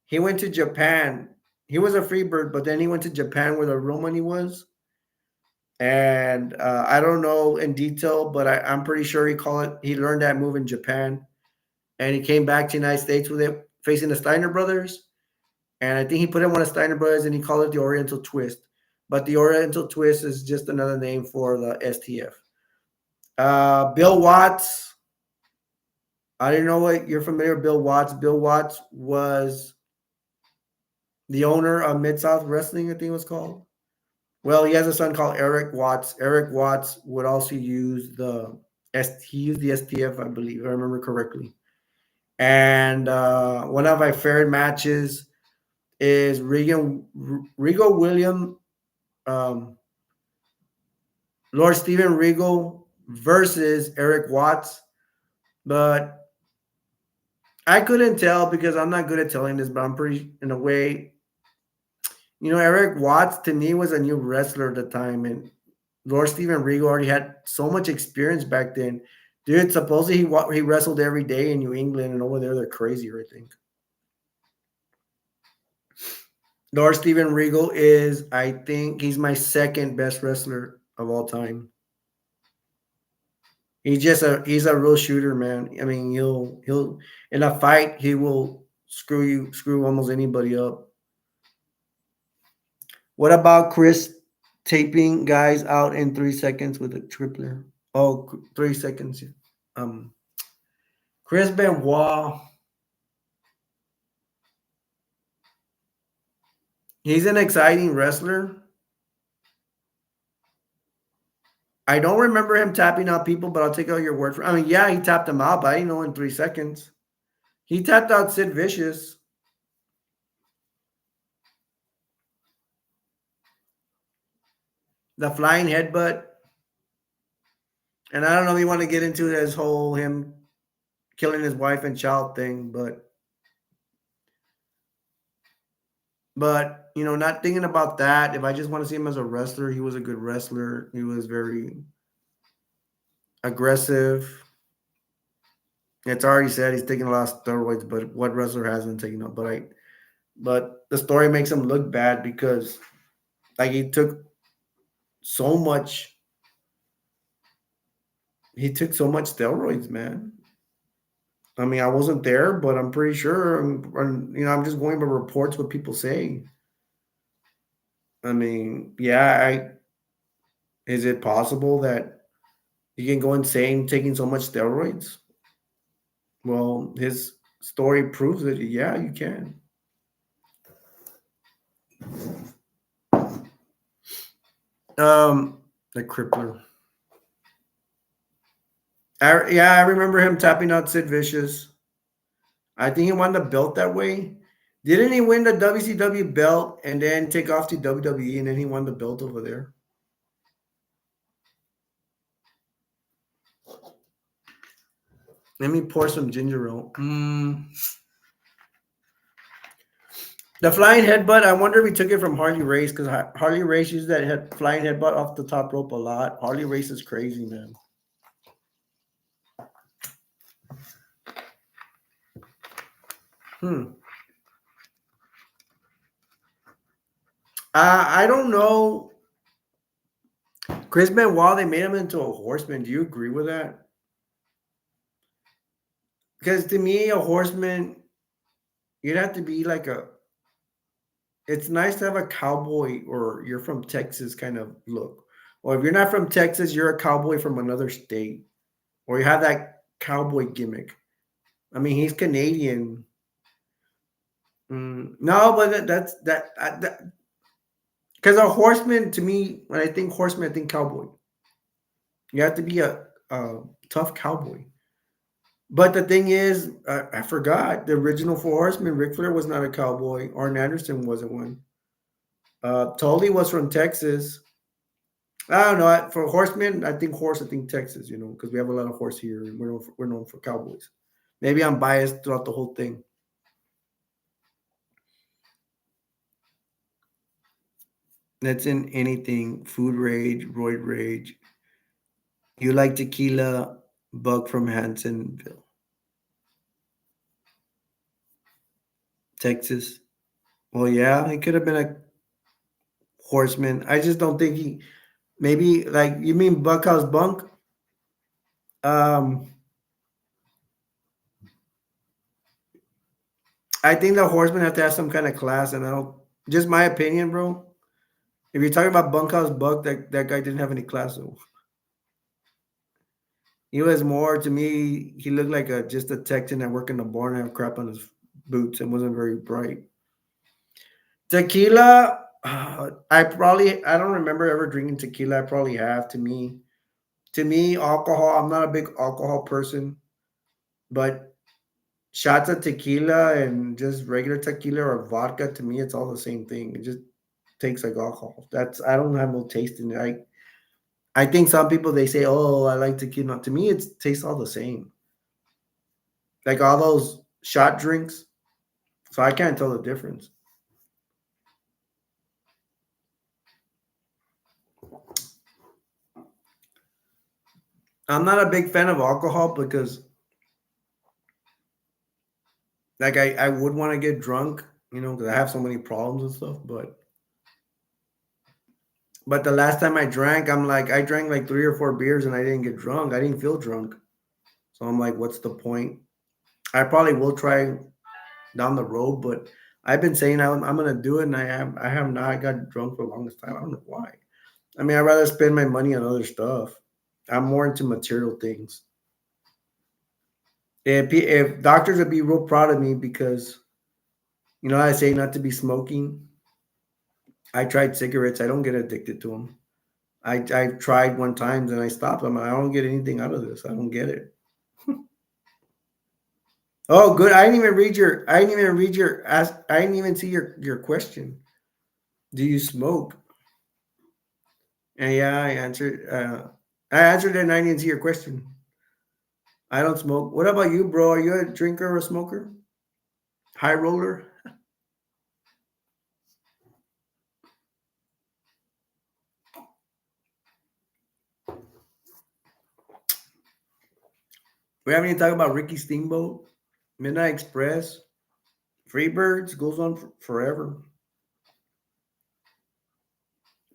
he went to Japan. He was a Freebird, but then he went to Japan where the real money was. And I don't know in detail, but I'm pretty sure he learned that move in Japan, and he came back to the United States with it, facing the Steiner brothers. And I think he put in one of Steiner brothers, and he called it the Oriental Twist. But the Oriental Twist is just another name for the STF. Bill Watts. I didn't know what you're familiar with Bill Watts. Bill Watts was the owner of Mid South Wrestling, I think it was called. Well, he has a son called Eric Watts. Eric Watts would also use he used the STF, I believe, if I remember correctly. And one of my favorite matches is Regal William, um, Lord Steven Regal versus Eric Watts. But I couldn't tell because I'm not good at telling this, but I'm pretty, in a way, Eric Watts to me was a new wrestler at the time, and Lord Steven Regal already had so much experience back then. Dude, supposedly he wrestled every day in New England, and over there they're crazier, I think. Lord Steven Regal is, I think, he's my second best wrestler of all time. He's a real shooter, man. I mean, he'll in a fight he will screw almost anybody up. What about Chris taping guys out in 3 seconds with a tripler? Oh, 3 seconds. Um, Chris Benoit. He's an exciting wrestler. I don't remember him tapping out people, but I'll take out your word for. I mean, yeah, he tapped them out, but I didn't know in 3 seconds. He tapped out Sid Vicious. The flying headbutt. And I don't know if you want to get into his whole him killing his wife and child thing, but not thinking about that. If I just want to see him as a wrestler, he was a good wrestler. He was very aggressive. It's already said he's taking a lot of steroids, but what wrestler hasn't taken up? But the story makes him look bad because like he took so much. He took so much steroids, man. I mean, I wasn't there, but I'm pretty sure. I'm just going by reports what people say. I mean, yeah, is it possible that you can go insane taking so much steroids? Well, his story proves that, yeah, you can. The crippler. I remember him tapping out Sid Vicious. I think he won the belt that way. Didn't he win the WCW belt and then take off to WWE and then he won the belt over there? Let me pour some ginger ale. The flying headbutt, I wonder if he took it from Harley Race because Harley Race used that flying headbutt off the top rope a lot. Harley Race is crazy, man. I don't know. Chris Benoit, they made him into a horseman. Do you agree with that? Because to me, a horseman, you'd have to be like it's nice to have a cowboy or you're from Texas kind of look. Or if you're not from Texas, you're a cowboy from another state. Or you have that cowboy gimmick. I mean, he's Canadian. No, but that's because a horseman, to me, when I think horseman, I think cowboy. You have to be a tough cowboy. But the thing is, I forgot the original Four Horsemen. Ric Flair was not a cowboy. Arn Anderson wasn't one. Tully was from Texas. I don't know. For horsemen, I think horse. I think Texas. Because we have a lot of horse here, and we're known for cowboys. Maybe I'm biased throughout the whole thing. That's in anything. Food rage, roid rage. You like tequila? Buck from Hansonville, Texas. Well, yeah, he could have been a horseman. I just don't think he. Maybe like you mean Buckhouse Bunk? Um, I think the horsemen have to have some kind of class, and I don't. Just my opinion, bro. If you're talking about Bunkhouse Buck, that guy didn't have any class. So he was more to me. He looked like just a Texan that worked in the barn and had crap on his boots and wasn't very bright. Tequila, I don't remember ever drinking tequila. I probably have. To me, alcohol. I'm not a big alcohol person, but shots of tequila and just regular tequila or vodka, to me, it's all the same thing. It just tastes like alcohol. I don't have no taste in it. I think some people they say, "Oh, I like tequila." To me, it tastes all the same. Like all those shot drinks. So I can't tell the difference. I'm not a big fan of alcohol because like I would want to get drunk, because I have so many problems and stuff. But the last time I drank, I drank like 3 or 4 beers and I didn't get drunk. I didn't feel drunk. So I'm like, what's the point? I probably will try down the road, but I've been saying I'm gonna do it, and I have not got drunk for the longest time. I don't know why. I mean, I'd rather spend my money on other stuff. I'm more into material things. If doctors would be real proud of me because I say not to be smoking. I tried cigarettes. I don't get addicted to them. I've tried one time and I stopped them. I don't get anything out of this. I don't get it. Oh, good. I didn't even read your ask. I didn't even see your question. Do you smoke? And yeah, I answered it and I didn't see your question. I don't smoke. What about you, bro? Are you a drinker or a smoker? High roller? We haven't even talked about Ricky Steamboat, Midnight Express, Freebirds, goes on forever.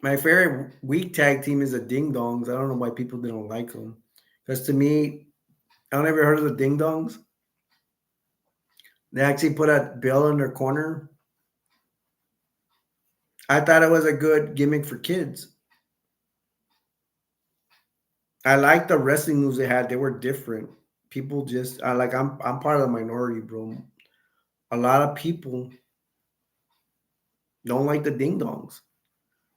My favorite weak tag team is the Ding Dongs. I don't know why people didn't like them. Because to me, I don't ever heard of the Ding Dongs. They actually put a bell in their corner. I thought it was a good gimmick for kids. I liked the wrestling moves they had. They were different. People just I like I'm part of the minority, bro. A lot of people don't like the Ding Dongs.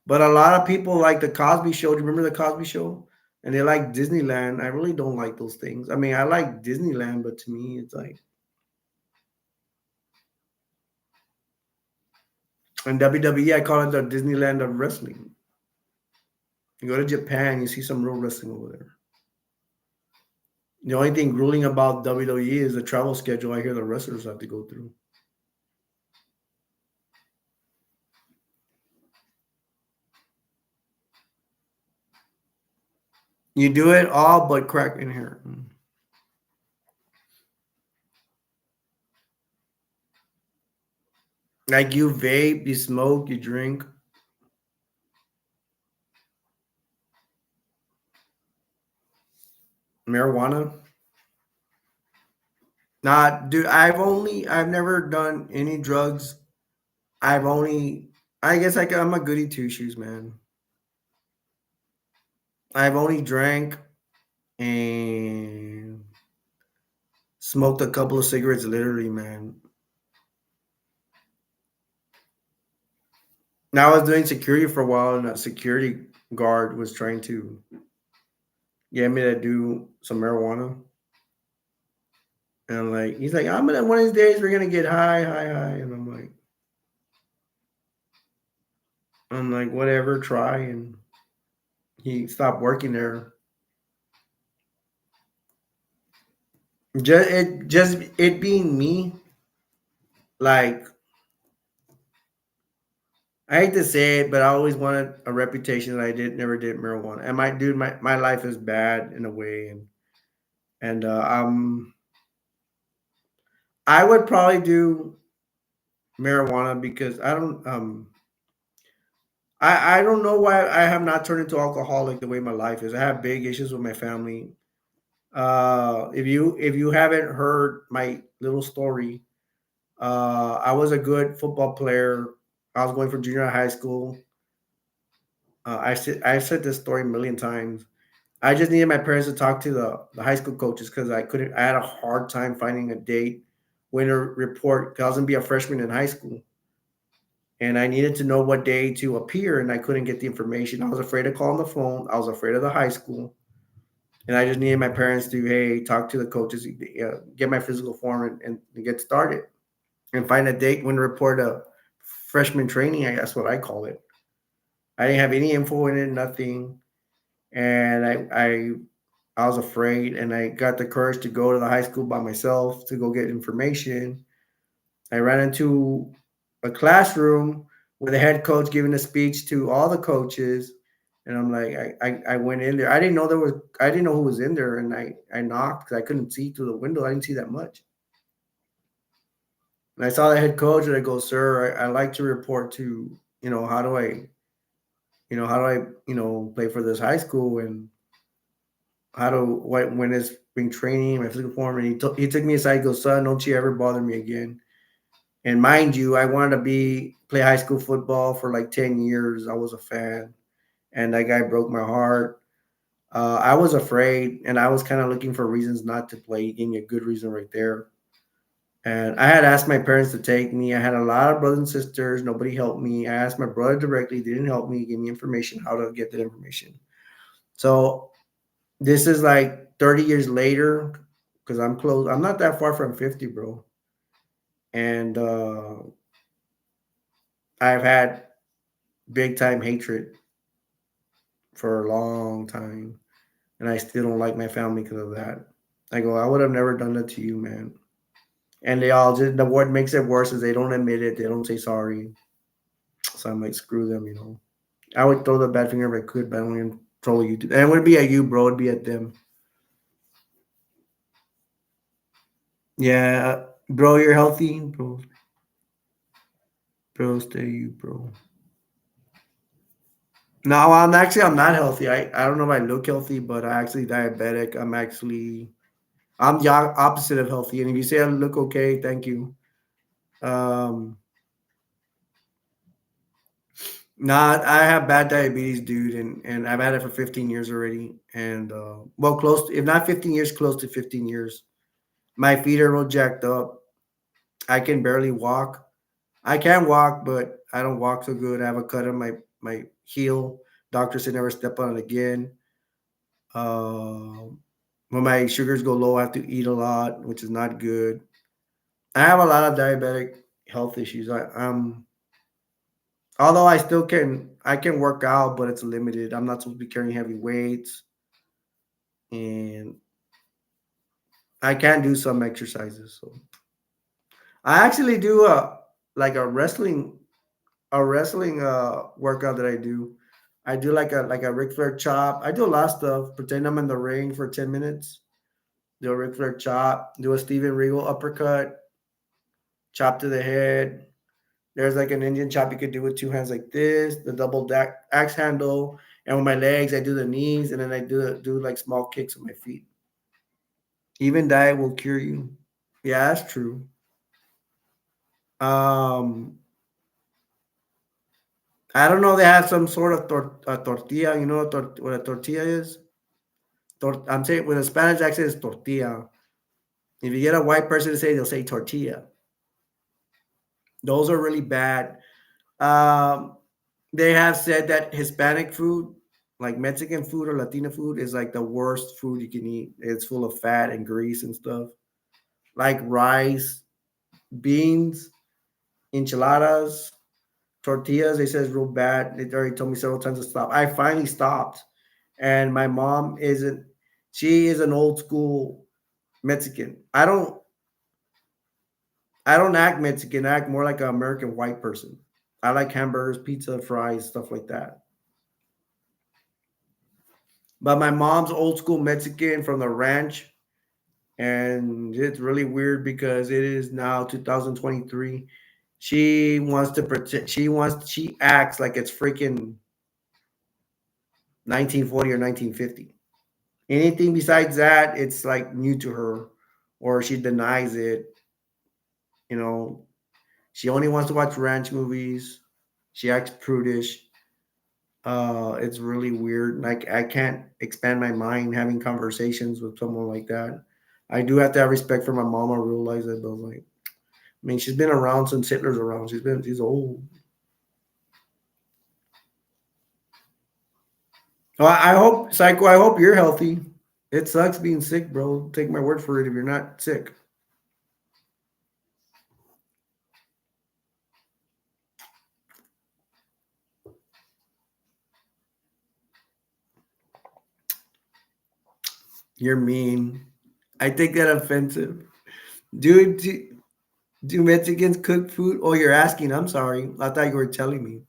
But a lot of people like the Cosby Show. Do you remember the Cosby Show? And they like Disneyland. I really don't like those things. I mean, I like Disneyland, but to me, it's like in WWE, I call it the Disneyland of wrestling. You go to Japan, you see some real wrestling over there. The only thing grueling about WWE is the travel schedule I hear the wrestlers have to go through. You do it all but crack in here. Like you vape, you smoke, you drink marijuana. Not, dude. I've never done any drugs. I've only, I guess I'm a goody two shoes, man. I've only drank and smoked a couple of cigarettes, literally, man. Now I was doing security for a while, and a security guard was trying to get me to do some marijuana. And like he's like, I'm gonna one of these days we're gonna get high, high, high. And I'm like, whatever, try. And he stopped working there. Just it being me, like I hate to say it, but I always wanted a reputation that I never did marijuana. And my dude, my life is bad in a way, and I would probably do marijuana because I don't know why I have not turned into alcoholic the way my life is. I have big issues with my family. If you haven't heard my little story, I was a good football player. I was going for junior high school. I've said this story a million times. I just needed my parents to talk to the high school coaches because I couldn't. I had a hard time finding a date, winter report. 'Cause I was gonna be a freshman in high school, and I needed to know what day to appear, and I couldn't get the information. I was afraid to call on the phone. I was afraid of the high school, and I just needed my parents to hey talk to the coaches, get my physical form, and get started, and find a date when to report a freshman training. I guess what I call it. I didn't have any info in it, nothing, and I was afraid, and I got the courage to go to the high school by myself to go get information. I ran into a classroom with the head coach giving a speech to all the coaches, and I'm like, I went in there. I didn't know who was in there, and I knocked because I couldn't see through the window. I didn't see that much. And I saw the head coach, and I go, sir, I like to report to how do I play for this high school and how to when it's being training, my physical form, and he took me aside. He goes, son, don't you ever bother me again. And mind you, I wanted to play high school football for like 10 years. I was a fan, and that guy broke my heart. I was afraid, and I was kind of looking for reasons not to play. He gave me a good reason right there. And I had asked my parents to take me. I had a lot of brothers and sisters. Nobody helped me. I asked my brother directly. They didn't help me. He gave me information how to get that information. So this is like 30 years later because I'm close. I'm not that far from 50, bro. And I've had big time hatred for a long time. And I still don't like my family because of that. I go, I would have never done that to you, man. And they all just, what makes it worse is they don't admit it. They don't say sorry. So I'm like, screw them. I would throw the bad finger if I could, but I don't even troll you. And it wouldn't be at you, bro. It'd be at them. Yeah, bro, you're healthy, bro. Bro, stay you, bro. No, I'm not healthy. I don't know if I look healthy, but I'm actually diabetic. I'm the opposite of healthy. And if you say I look okay, thank you. Um, Not I have bad diabetes, dude, and I've had it for 15 years already. And well, if not 15 years, close to 15 years. My feet are all jacked up. I can barely walk. I can walk, but I don't walk so good. I have a cut on my heel. Doctor said never step on it again. Um, when my sugars go low, I have to eat a lot, which is not good. I have a lot of diabetic health issues. Although I can work out, but it's limited. I'm not supposed to be carrying heavy weights, and I can do some exercises. So I actually do like a wrestling workout that I do. I do like a Ric Flair chop. I do a lot of stuff. Pretend I'm in the ring for 10 minutes. Do a Ric Flair chop. Do a Steven Regal uppercut. Chop to the head. There's like an Indian chop you could do with two hands like this. The double axe handle. And with my legs, I do the knees, and then I do like small kicks with my feet. Even diet will cure you. Yeah, that's true. Um, I don't know. They have some sort of tortilla. You know what a tortilla is? I'm saying with a Spanish accent, it's tortilla. If you get a white person to say, they'll say tortilla. Those are really bad. Um, they have said that Hispanic food Like Mexican food or Latina food is like the worst food you can eat. It's full of fat and grease and stuff. Like rice, beans, enchiladas, tortillas. They says real bad. They already told me several times to stop. I finally stopped, and my mom isn't. She is an old school Mexican. I don't act Mexican. I act more like an American white person. I like hamburgers, pizza, fries, stuff like that. But my mom's old school Mexican from the ranch, and it's really weird because it is now 2023. She wants to pretend. She acts like it's freaking 1940 or 1950. Anything besides that, it's like new to her, or she denies it. You know, she only wants to watch ranch movies. She acts prudish. It's really weird. Like I can't expand my mind having conversations with someone like that. I do have to have respect for my mom. I realize that, but like, I mean, she's been around since Hitler's around. She's old. Well, I hope, Psycho. I hope you're healthy. It sucks being sick, bro. Take my word for it. If you're not sick, you're mean. I take that offensive, dude. Do Mexicans cook food? Oh, you're asking. I'm sorry. I thought you were telling me.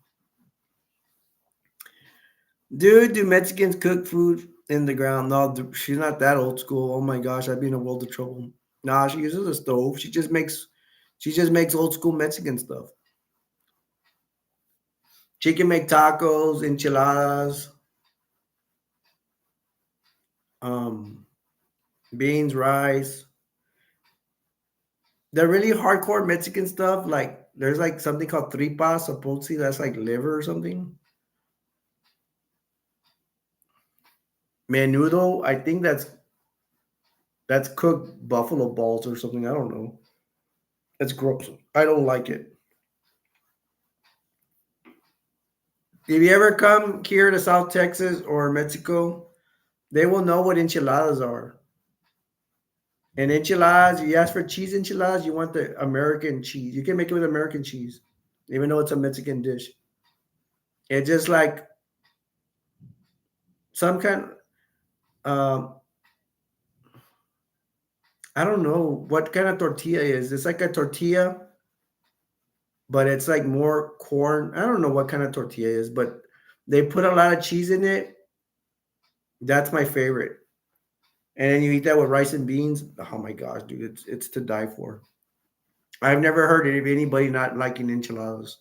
Dude, do Mexicans cook food in the ground? No, she's not that old school. Oh my gosh, I'd be in a world of trouble. Nah, she uses a stove. She just makes old school Mexican stuff. She can make tacos, enchiladas, um, beans, rice. The really hardcore Mexican stuff, like there's like something called tripa, supposedly that's like liver or something. Menudo, I think that's cooked buffalo balls or something. I don't know. It's gross. I don't like it. If you ever come here to South Texas or Mexico, they will know what enchiladas are. And enchiladas, you ask for cheese enchiladas, you want the American cheese. You can make it with American cheese, even though it's a Mexican dish. It's just like some kind. Um, I don't know what kind of tortilla is. It's like a tortilla, but it's like more corn. I don't know what kind of tortilla is, but they put a lot of cheese in it. That's my favorite. And then you eat that with rice and beans. Oh my gosh, dude, it's to die for. I've never heard of anybody not liking enchiladas.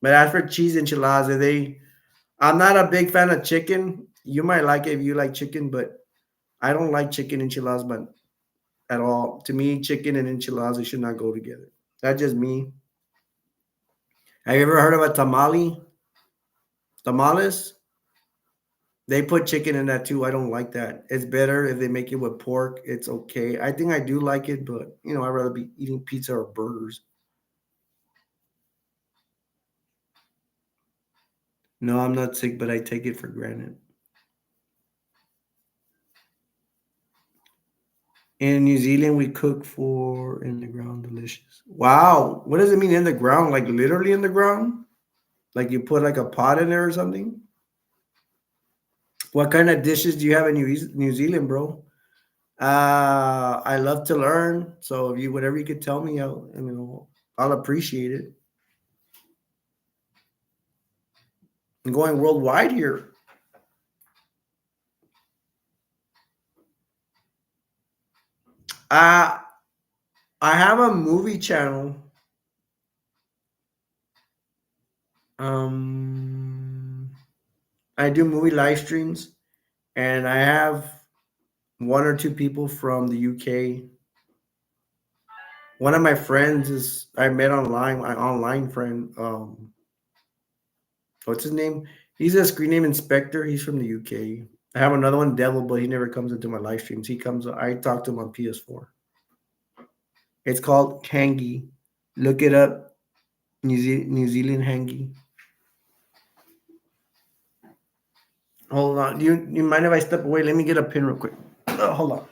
But as for cheese enchiladas, I'm not a big fan of chicken. You might like it if you like chicken, but I don't like chicken enchiladas, but at all. To me, chicken and enchiladas they should not go together. That's just me. Have you ever heard of a tamale? Tamales? They put chicken in that too. I don't like that. It's better if they make it with pork. It's okay. I think I do like it, but I'd rather be eating pizza or burgers. No, I'm not sick, but I take it for granted. In New Zealand, we cook for in the ground, delicious. Wow, what does it mean in the ground? Like literally in the ground? Like you put like a pot in there or something? What kind of dishes do you have in New Zealand, bro? I love to learn. So if you whatever you could tell me, I'll appreciate it. I'm going worldwide here. Uh I have a movie channel. Um, I do movie live streams, and I have one or two people from the UK. One of my friends is I met online, my online friend. What's his name? He's a screen name inspector. He's from the UK. I have another one, Devil, but he never comes into my live streams. He comes. I talk to him on PS4. It's called Hangy. Look it up. New Zealand Hangy. Hold on. You mind if I step away? Let me get a pin real quick. Hold on.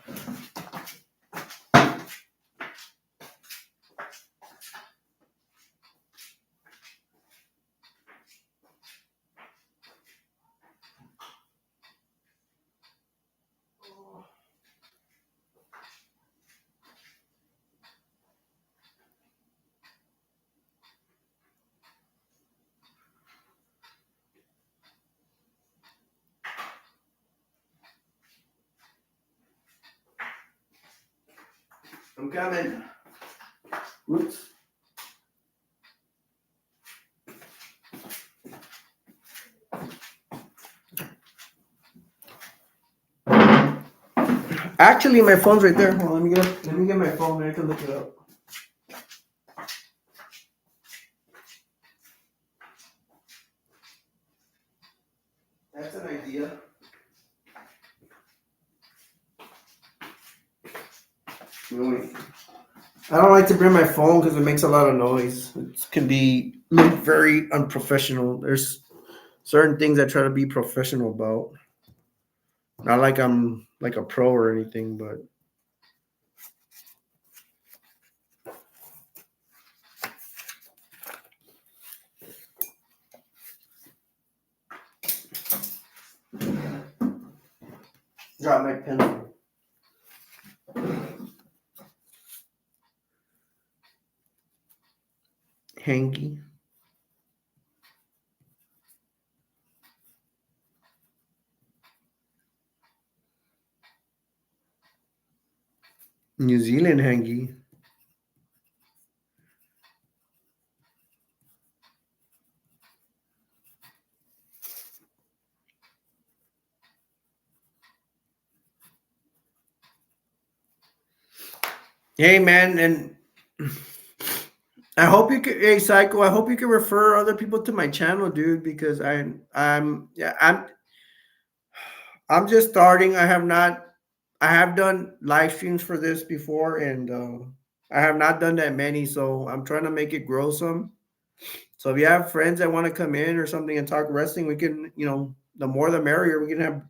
I'm coming. Oops. Actually, my phone's right there. Hold on, let me get my phone. I can look it up. That's an idea. Wait. I don't like to bring my phone because it makes a lot of noise. It can be look very unprofessional. There's certain things I try to be professional about. Not like I'm like a pro or anything, but drop my pen. Hangy. New Zealand hangy. Hey man, and I hope you can. Hey Psycho, I hope you can refer other people to my channel, dude. Because I'm just starting. I have done live streams for this before, and I have not done that many. So I'm trying to make it grow some. So if you have friends that want to come in or something and talk wrestling, we can, the more the merrier. We can have,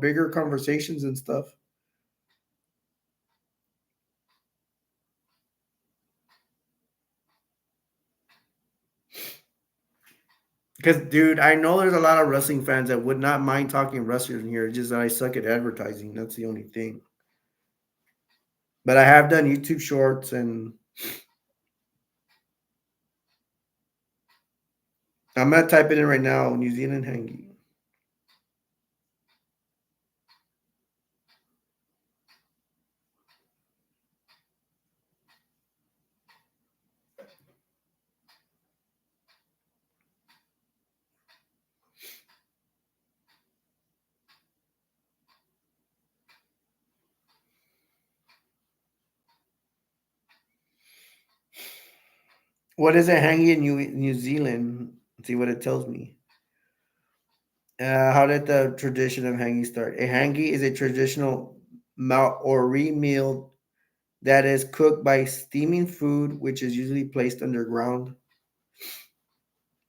bigger conversations and stuff. Because, dude, I know there's a lot of wrestling fans that would not mind talking wrestlers in here. It's just that I suck at advertising. That's the only thing. But I have done YouTube shorts, and I'm gonna type it in right now. New Zealand hangy. What is a hangy in New Zealand? Let's see what it tells me. How did the tradition of hangy start? A hangy is a traditional Maori meal that is cooked by steaming food, which is usually placed underground.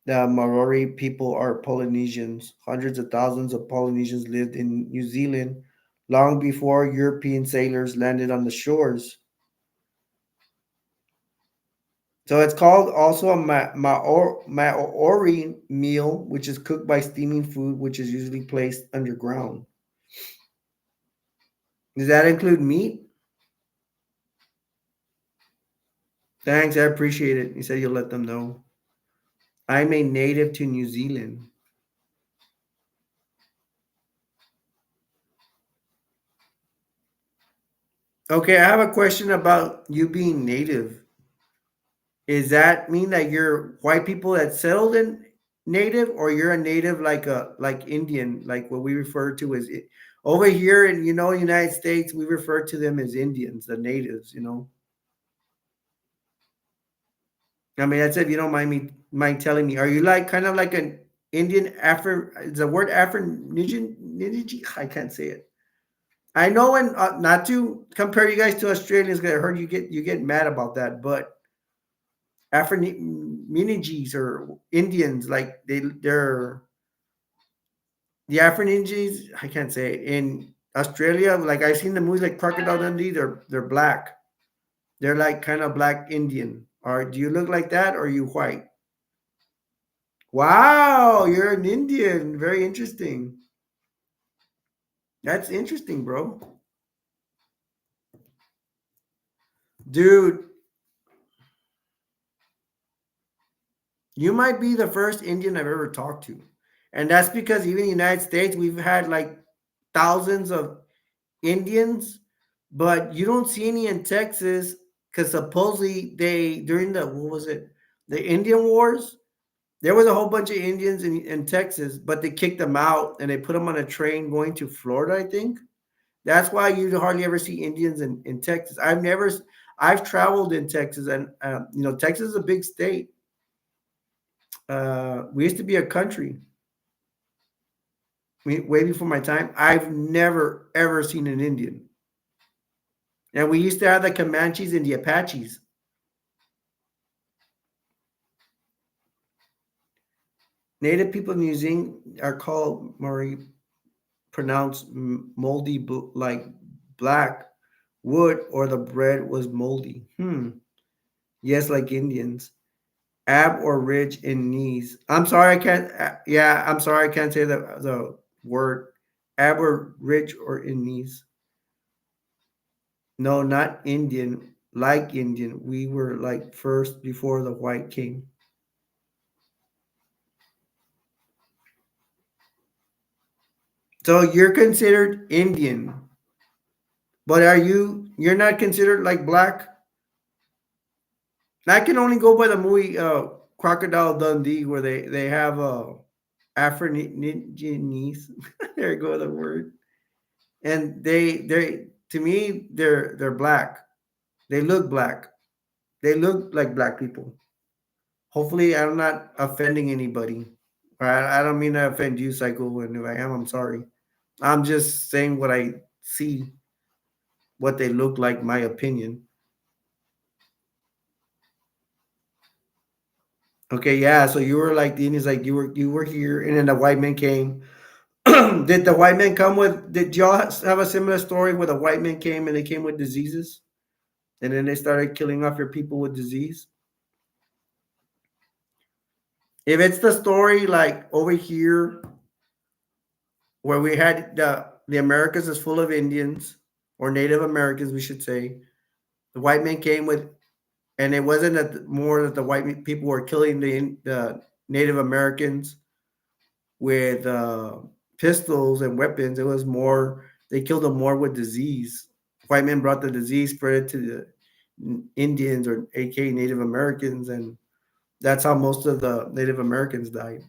The Maori people are Polynesians. Hundreds of thousands of Polynesians lived in New Zealand long before European sailors landed on the shores. So it's called also a Maori meal, which is cooked by steaming food, which is usually placed underground. Does that include meat? Thanks, I appreciate it. You said you'll let them know. I'm a native to New Zealand. Okay, I have a question about you being native. Is that mean that you're white people that settled in native, or you're a native like Indian, like what we refer to as over here in United States, we refer to them as Indians, the natives. I mean, that's if you don't mind telling me, are you like kind of like an Indian Afro? Is the word Afro Niji? I can't say it. I know, and not to compare you guys to Australians, because I heard you get mad about that, but Afro-Minijis or Indians, like they're The African Indians, I can't say it. In Australia, like I've seen the movies like Crocodile Dundee, they're black. They're like kind of black Indian. Or do you look like that or are you white? Wow, you're an Indian. Very interesting. That's interesting, bro. Dude, you might be the first Indian I've ever talked to. And that's because even in the United States, we've had like thousands of Indians, but you don't see any in Texas because supposedly they, during the, what was it? The Indian Wars, there was a whole bunch of Indians in Texas, but they kicked them out and they put them on a train going to Florida, I think. That's why you hardly ever see Indians in Texas. I've traveled in Texas, and Texas is a big state. We used to be a country way before my time. I've never ever seen an Indian, and we used to have the Comanches and the Apaches. Native people in New Zealand are called Maori, pronounced moldy, like black wood, or the bread was moldy. Yes, like Indians. Ab or ridge in knees. I'm sorry, I can't. Yeah, I'm sorry, I can't say the word. Ab or ridge or in knees. No, not Indian. Like Indian, we were like first before the white came. So you're considered Indian, but are you? You're not considered like black. I can only go by the movie Crocodile Dundee, where they have Afro-Nigenes. There you go, the word. And they to me they're black. They look black. They look like black people. Hopefully, I'm not offending anybody. I don't mean to offend you, Psycho. And if I am, I'm sorry. I'm just saying what I see, what they look like, my opinion. Okay, yeah. So you were like the Indians, like you were here, and then the white men came. Did the white men come with? Did y'all have a similar story where the white men came and they came with diseases, and then they started killing off your people with disease? If it's the story like over here where we had the Americas is full of Indians or Native Americans, we should say, the white men came with, and it wasn't that more that the people were killing the Native Americans with pistols and weapons. It was more they killed them more with disease. White men brought the disease, spread it to the Indians or aka Native Americans, and that's how most of the Native Americans died.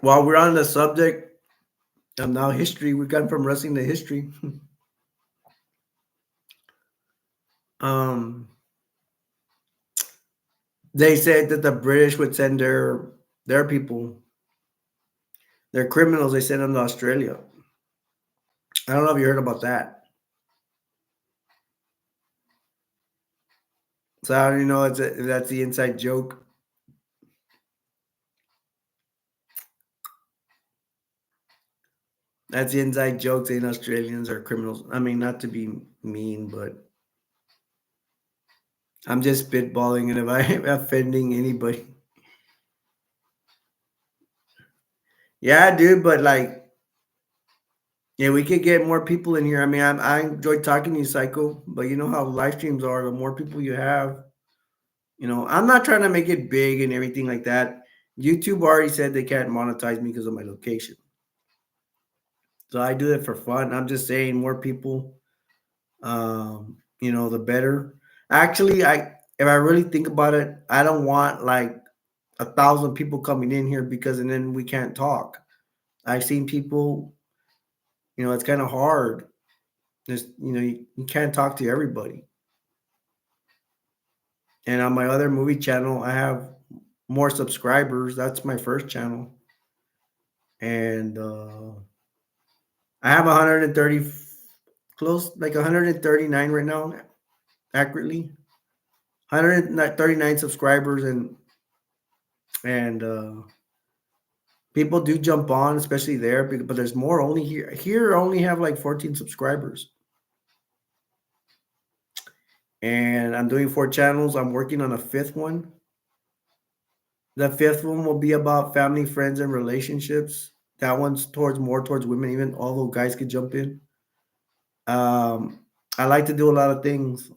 While we're on the subject of now history, we got from wrestling to history. um, they said that the British would send their people, their criminals. They sent them to Australia. I don't know if you heard about that. So I don't even know if that's the inside joke. That's the inside joke saying Australians are criminals. I mean, not to be mean, but I'm just spitballing, and if I'm offending anybody, yeah, dude. But like, yeah, we could get more people in here. I mean, I enjoy talking to you, Psycho. But you know how live streams are. The more people you have, I'm not trying to make it big and everything like that. YouTube already said they can't monetize me because of my location, so I do it for fun. I'm just saying, more people, the better. Actually, if I really think about it, I don't want like 1,000 people coming in here because and then we can't talk. I've seen people, it's kind of hard. Just you can't talk to everybody. And on my other movie channel, I have more subscribers. That's my first channel, and I have 130 close like 139 right now, accurately. 139 subscribers, and people do jump on, especially there, but there's more only here. Here I only have like 14 subscribers. And I'm doing 4 channels. I'm working on a fifth one. The fifth one will be about family, friends, and relationships. That one's towards more towards women, even although guys could jump in. Um, I like to do a lot of things.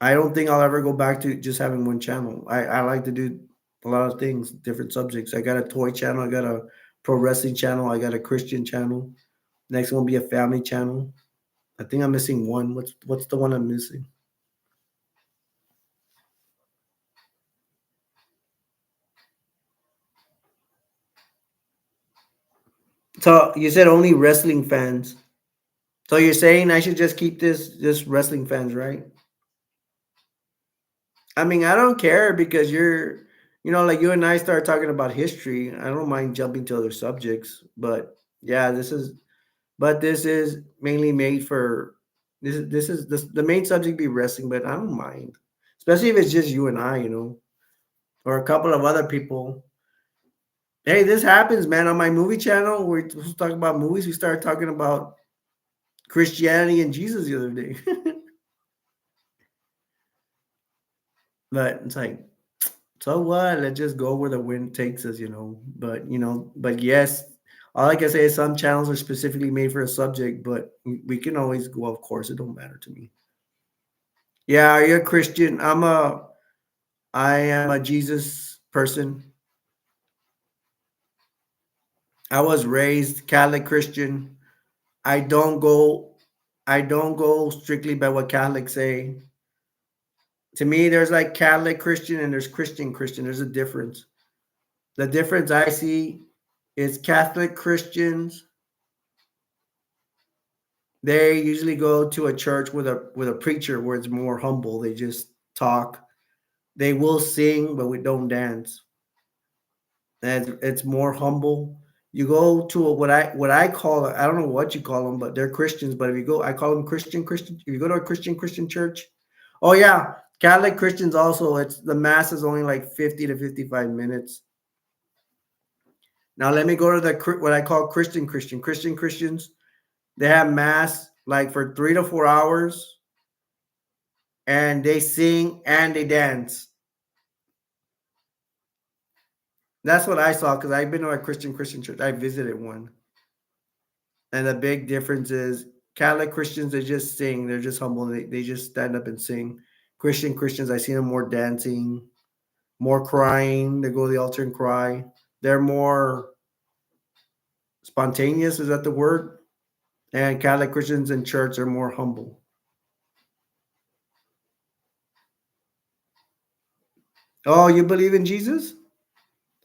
I don't think I'll ever go back to just having one channel. I like to do a lot of things, different subjects. I got a toy channel, I got a pro wrestling channel, I got a Christian channel. Next one will be a family channel. I think I'm missing one. What's the one I'm missing? So you said only wrestling fans. So you're saying I should just keep this just wrestling fans, right? I mean, I don't care because like you and I start talking about history. I don't mind jumping to other subjects, but yeah, this is mainly made for this the main subject be wrestling, but I don't mind, especially if it's just you and I, or a couple of other people. Hey, this happens, man. On my movie channel, we're supposed to talk about movies. We started talking about Christianity and Jesus the other day. But it's like, so what? Let's just go where the wind takes us. But yes, all I can say is some channels are specifically made for a subject, but we can always go, of course, it don't matter to me. Yeah, are you a Christian? I am a Jesus person. I was raised Catholic Christian. I don't go I don't go strictly by what Catholics say. To me, there's like Catholic Christian and there's Christian Christian. There's a difference. The difference I see is Catholic Christians, they usually go to a church with a preacher where it's more humble. They just talk. They will sing, but we don't dance. And it's more humble. You go to what I call, I don't know what you call them, but they're Christians. But if you go, I call them Christian. If you go to a Christian church, oh yeah, Catholic Christians also. It's the mass is only like 50 to 55 minutes. Now let me go to what I call Christian. Christian Christians, they have mass like for 3 to 4 hours, and they sing and they dance. That's what I saw because I've been to a Christian church. I visited one. And the big difference is Catholic Christians, they just sing. They're just humble. They just stand up and sing. Christians, I see them more dancing, more crying. They go to the altar and cry. They're more spontaneous. Is that the word? And Catholic Christians in church are more humble. Oh, you believe in Jesus?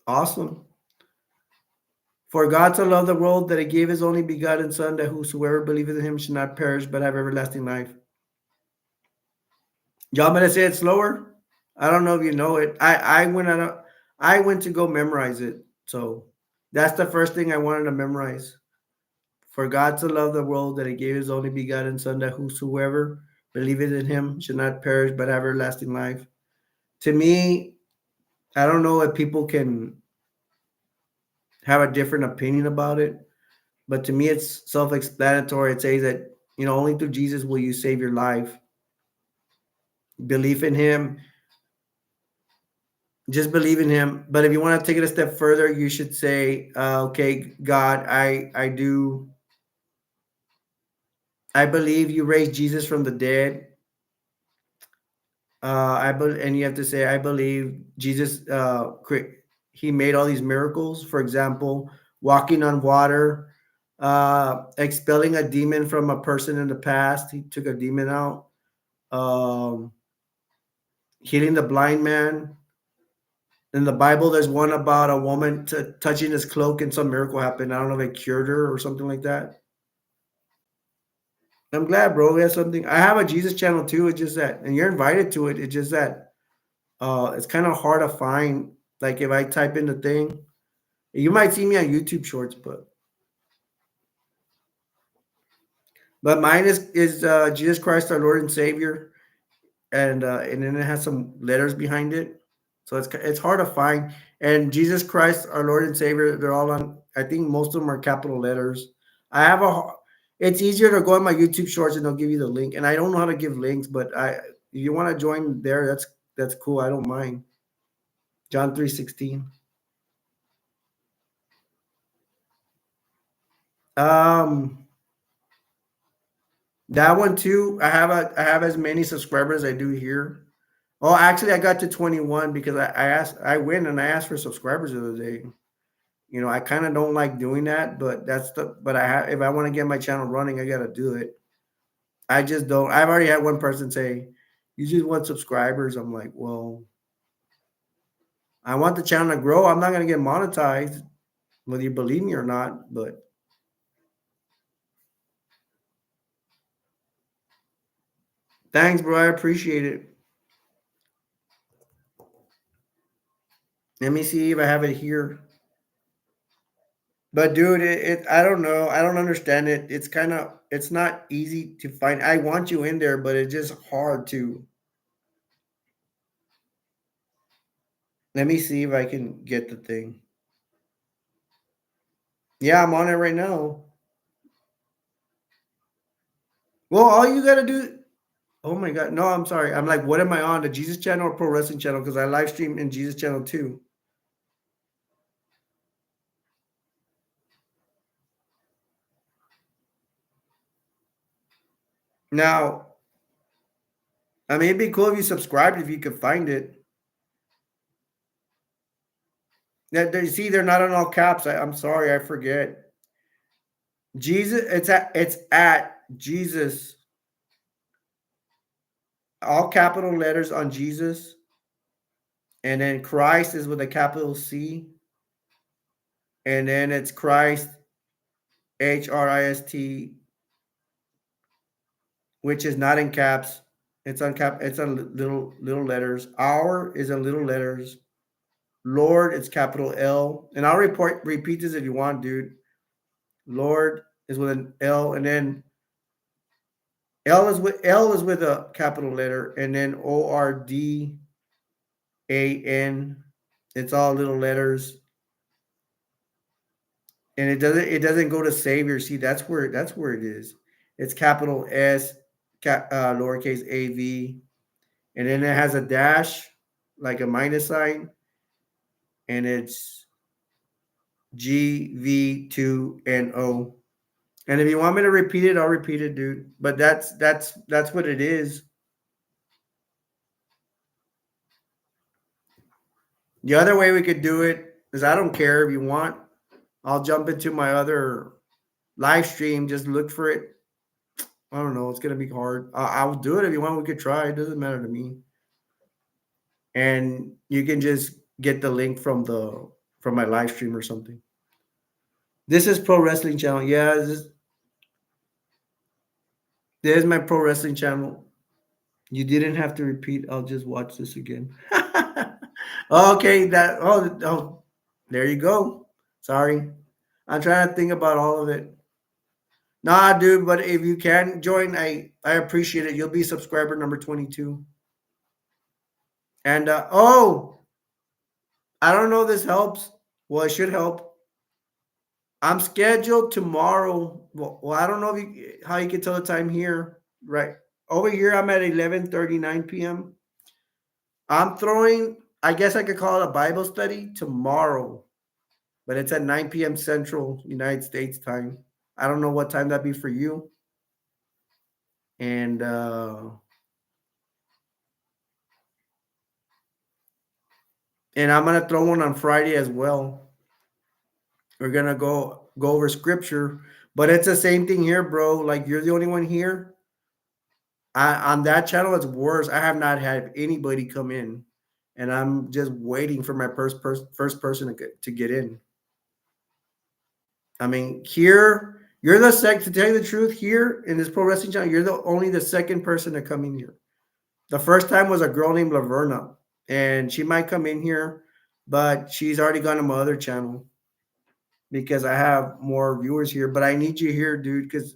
Awesome. For God to love the world that he gave his only begotten Son, that whosoever believeth in him should not perish but have everlasting life. Y'all better say it slower. I don't know if you know it. I went to go memorize it. So that's the first thing I wanted to memorize. For God to love the world that he gave his only begotten Son, that whosoever believeth in him should not perish but have everlasting life. To me, I don't know if people can have a different opinion about it, but to me it's self-explanatory. It says that, only through Jesus will you save your life. Belief in him, just believe in him. But if you want to take it a step further, you should say, okay, God, I believe you raised Jesus from the dead. And you have to say, I believe Jesus, he made all these miracles. For example, walking on water, expelling a demon from a person in the past. He took a demon out. Um, Healing the blind man. In the Bible, there's one about a woman touching his cloak and some miracle happened. I don't know if it cured her or something like that. I'm glad, bro. We have something. I have a Jesus channel too. It's just that, and you're invited to it. It's just that it's kind of hard to find. Like if I type in the thing, you might see me on YouTube Shorts, but But mine is Jesus Christ, our Lord and Savior, and then it has some letters behind it, so it's hard to find. And Jesus Christ, our Lord and Savior, they're all on. I think most of them are capital letters. I have a. It's easier to go on my YouTube Shorts and they'll give you the link. And I don't know how to give links, but if you want to join there, that's cool. I don't mind. John 3:16. Um, that one too. I have as many subscribers as I do here. Oh, actually, I got to 21 because I went and I asked for subscribers the other day. I kind of don't like doing that, but I have if I want to get my channel running, I gotta do it. I just don't. I've already had one person say, "You just want subscribers." I'm like, well, I want the channel to grow. I'm not gonna get monetized, whether you believe me or not. But thanks, bro. I appreciate it. Let me see if I have it here. But dude, I don't know. I don't understand it. It's not easy to find. I want you in there, but it's just hard to. Let me see if I can get the thing. Yeah, I'm on it right now. Well, all you gotta do. Oh my god, no, I'm sorry. I'm like, what am I on? The Jesus channel or Pro Wrestling channel? Because I live stream in Jesus channel too. Now, I mean, it'd be cool if you subscribed if you could find it. You see, they're not on all caps. I'm sorry, I forget. Jesus, it's at Jesus, all capital letters on Jesus, and then Christ is with a capital C, and then it's Christ, Christ, which is not in caps. It's on cap. It's on little letters. Our is in little letters. Lord, it's capital L. And I'll repeat this if you want, dude. Lord is with an L, and then L is with a capital letter, and then ORDAN. It's all little letters, and it doesn't go to Savior. See, that's where it is. It's capital S, lowercase AV, and then it has a dash, like a minus sign, and it's GV2NO. And if you want me to repeat it, I'll repeat it, dude. But that's what it is. The other way we could do it is I don't care if you want. I'll jump into my other live stream. Just look for it. I don't know. It's gonna be hard. I'll do it if you want. We could try. It doesn't matter to me. And you can just get the link from my live stream or something. This is Pro Wrestling Channel. Yeah, there's my Pro Wrestling Channel. You didn't have to repeat. I'll just watch this again. Okay, there you go. Sorry. I'm trying to think about all of it. Nah, dude, but if you can join, I appreciate it. You'll be subscriber number 22. And I don't know if this helps. Well, it should help. I'm scheduled tomorrow. Well, I don't know how you can tell the time here. Right. Over here I'm at 11:39 p.m. I'm throwing, I guess I could call it a Bible study tomorrow, but it's at 9 p.m. Central United States time. I don't know what time that'd be for you. And I'm gonna throw one on Friday as well. We're gonna go over scripture, but it's the same thing here, bro. Like you're the only one here. On that channel, it's worse. I have not had anybody come in, and I'm just waiting for my first person to get in. I mean, here you're the second. To tell you the truth, here in this pro wrestling channel, you're only the second person to come in here. The first time was a girl named Laverna, and she might come in here, but she's already gone to my other channel because I have more viewers here. But I need you here, dude, because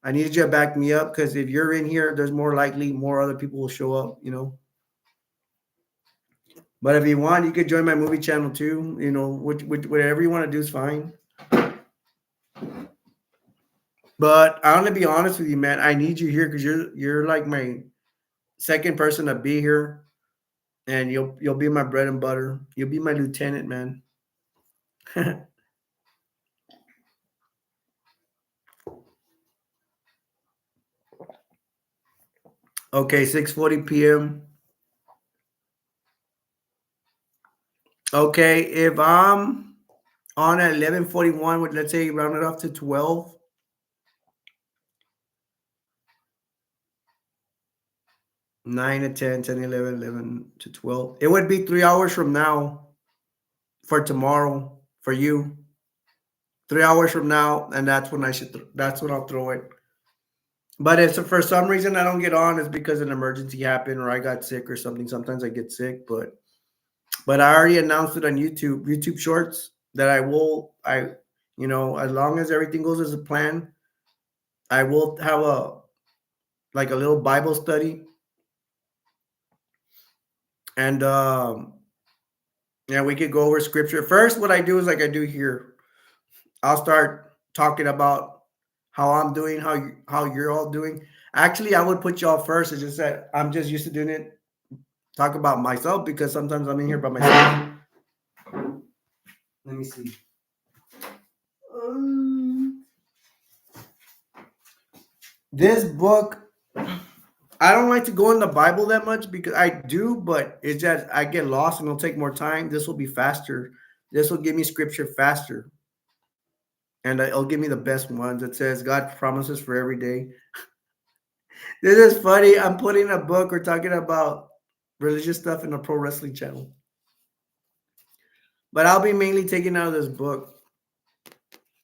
I need you to back me up because if you're in here, there's more likely more other people will show up, you know. But if you want, you could join my movie channel too. You know, whatever you want to do is fine. But I want to be honest with you, man. I need you here because you're like my second person to be here, and you'll be my bread and butter. You'll be my lieutenant, man. Okay, 6:40 p.m. Okay, if I'm on at 11:41, let's say round it off to 12, 9 to 10, 10, 11, 11 to 12. It would be 3 hours from now for tomorrow for you. 3 hours from now, and that's when that's when I'll throw it. But if for some reason I don't get on, it's because an emergency happened or I got sick or something. Sometimes I get sick, but I already announced it on YouTube Shorts that as long as everything goes as a plan, I will have a little Bible study, and yeah, we could go over scripture. First, what I do is like I do here. I'll start talking about how I'm doing, how you're all doing. Actually, I would put y'all first. It's just that I'm just used to doing it. Talk about myself because sometimes I'm in here by myself. Let me see. Um, this book, I don't like to go in the Bible that much because I do, but it's just I get lost and it'll take more time. This will be faster. This will give me scripture faster, and it'll give me the best ones. It says God promises for every day. This is funny. I'm putting a book. We're talking about religious stuff in a pro wrestling channel, but I'll be mainly taking out of this book.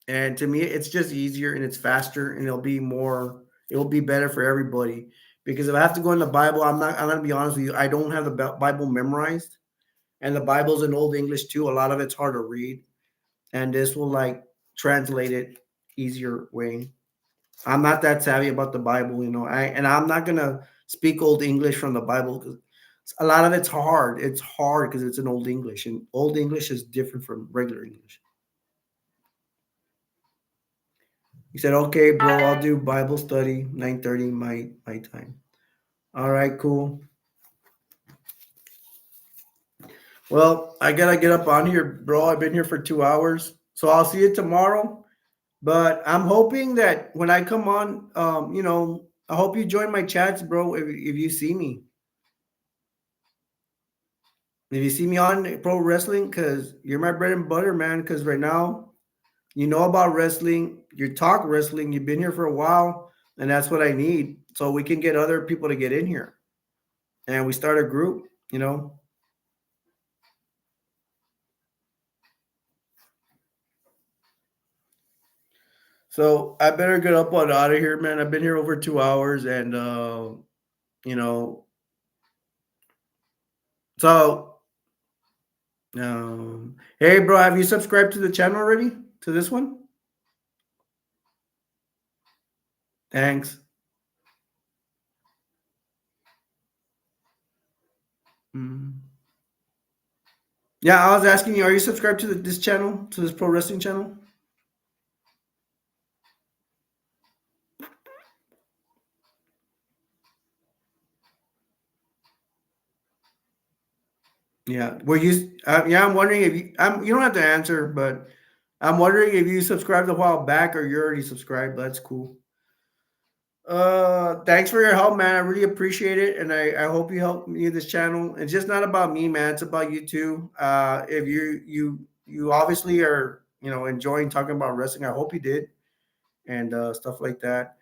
And to me, it's just easier and it's faster, and it will be better for everybody. Because if I have to go in the Bible, I'm gonna be honest with you, I don't have the Bible memorized, and the Bible's in Old English too. A lot of it's hard to read, and this will like translate it easier way. I'm not that savvy about the Bible, you know. I'm not gonna speak Old English from the Bible because a lot of it's hard. It's hard because it's in Old English, and Old English is different from regular English. He said, "Okay, bro, I'll do Bible study 9:30 my time." All right, cool. Well, I gotta get up on here, bro. I've been here for 2 hours, so I'll see you tomorrow. But I'm hoping that when I come on, I hope you join my chats, bro. If you see me, if you see me on pro wrestling, because you're my bread and butter, man. Because right now, you know about wrestling, you talk wrestling, you've been here for a while, and that's what I need. So we can get other people to get in here, and we start a group. You know. So I better get up on out of here, man. I've been here over 2 hours, and you know, so hey, bro, have you subscribed to the channel already? To this one? Thanks. Mm. Yeah, I was asking you, are you subscribed to this channel, to this pro wrestling channel? Yeah. Were you? Yeah, I'm wondering if you. You don't have to answer, but I'm wondering if you subscribed a while back or you're already subscribed. That's cool. Thanks for your help, man. I really appreciate it, and I hope you help me with this channel. It's just not about me, man. It's about you too. If you obviously are, enjoying talking about wrestling. I hope you did, and stuff like that.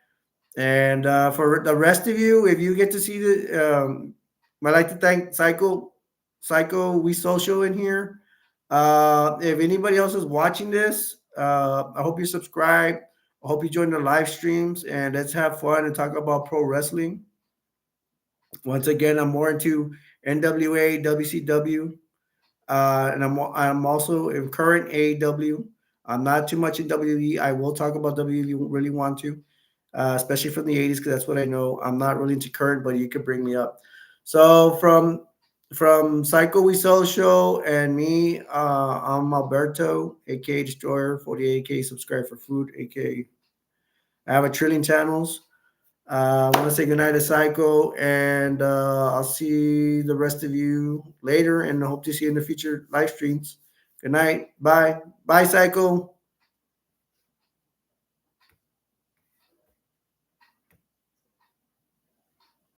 And for the rest of you, if you get to see I'd like to thank Psycho We Social in here. If anybody else is watching this, I hope you subscribe. I hope you join the live streams and let's have fun and talk about pro wrestling. Once again, I'm more into NWA, WCW, and I'm also in current AEW. I'm not too much in WWE. I will talk about WWE if you really want to. especially from the 80s, because that's what I know. I'm not really into current, but you could bring me up. So from Psycho We Sell Show and me, I'm Alberto, aka Destroyer 48, aka Subscribe for Food, aka I have a trillion channels. I want to say goodnight to Psycho, and I'll see the rest of you later, and I hope to see you in the future live streams. Good night. Bye. Bye, Psycho.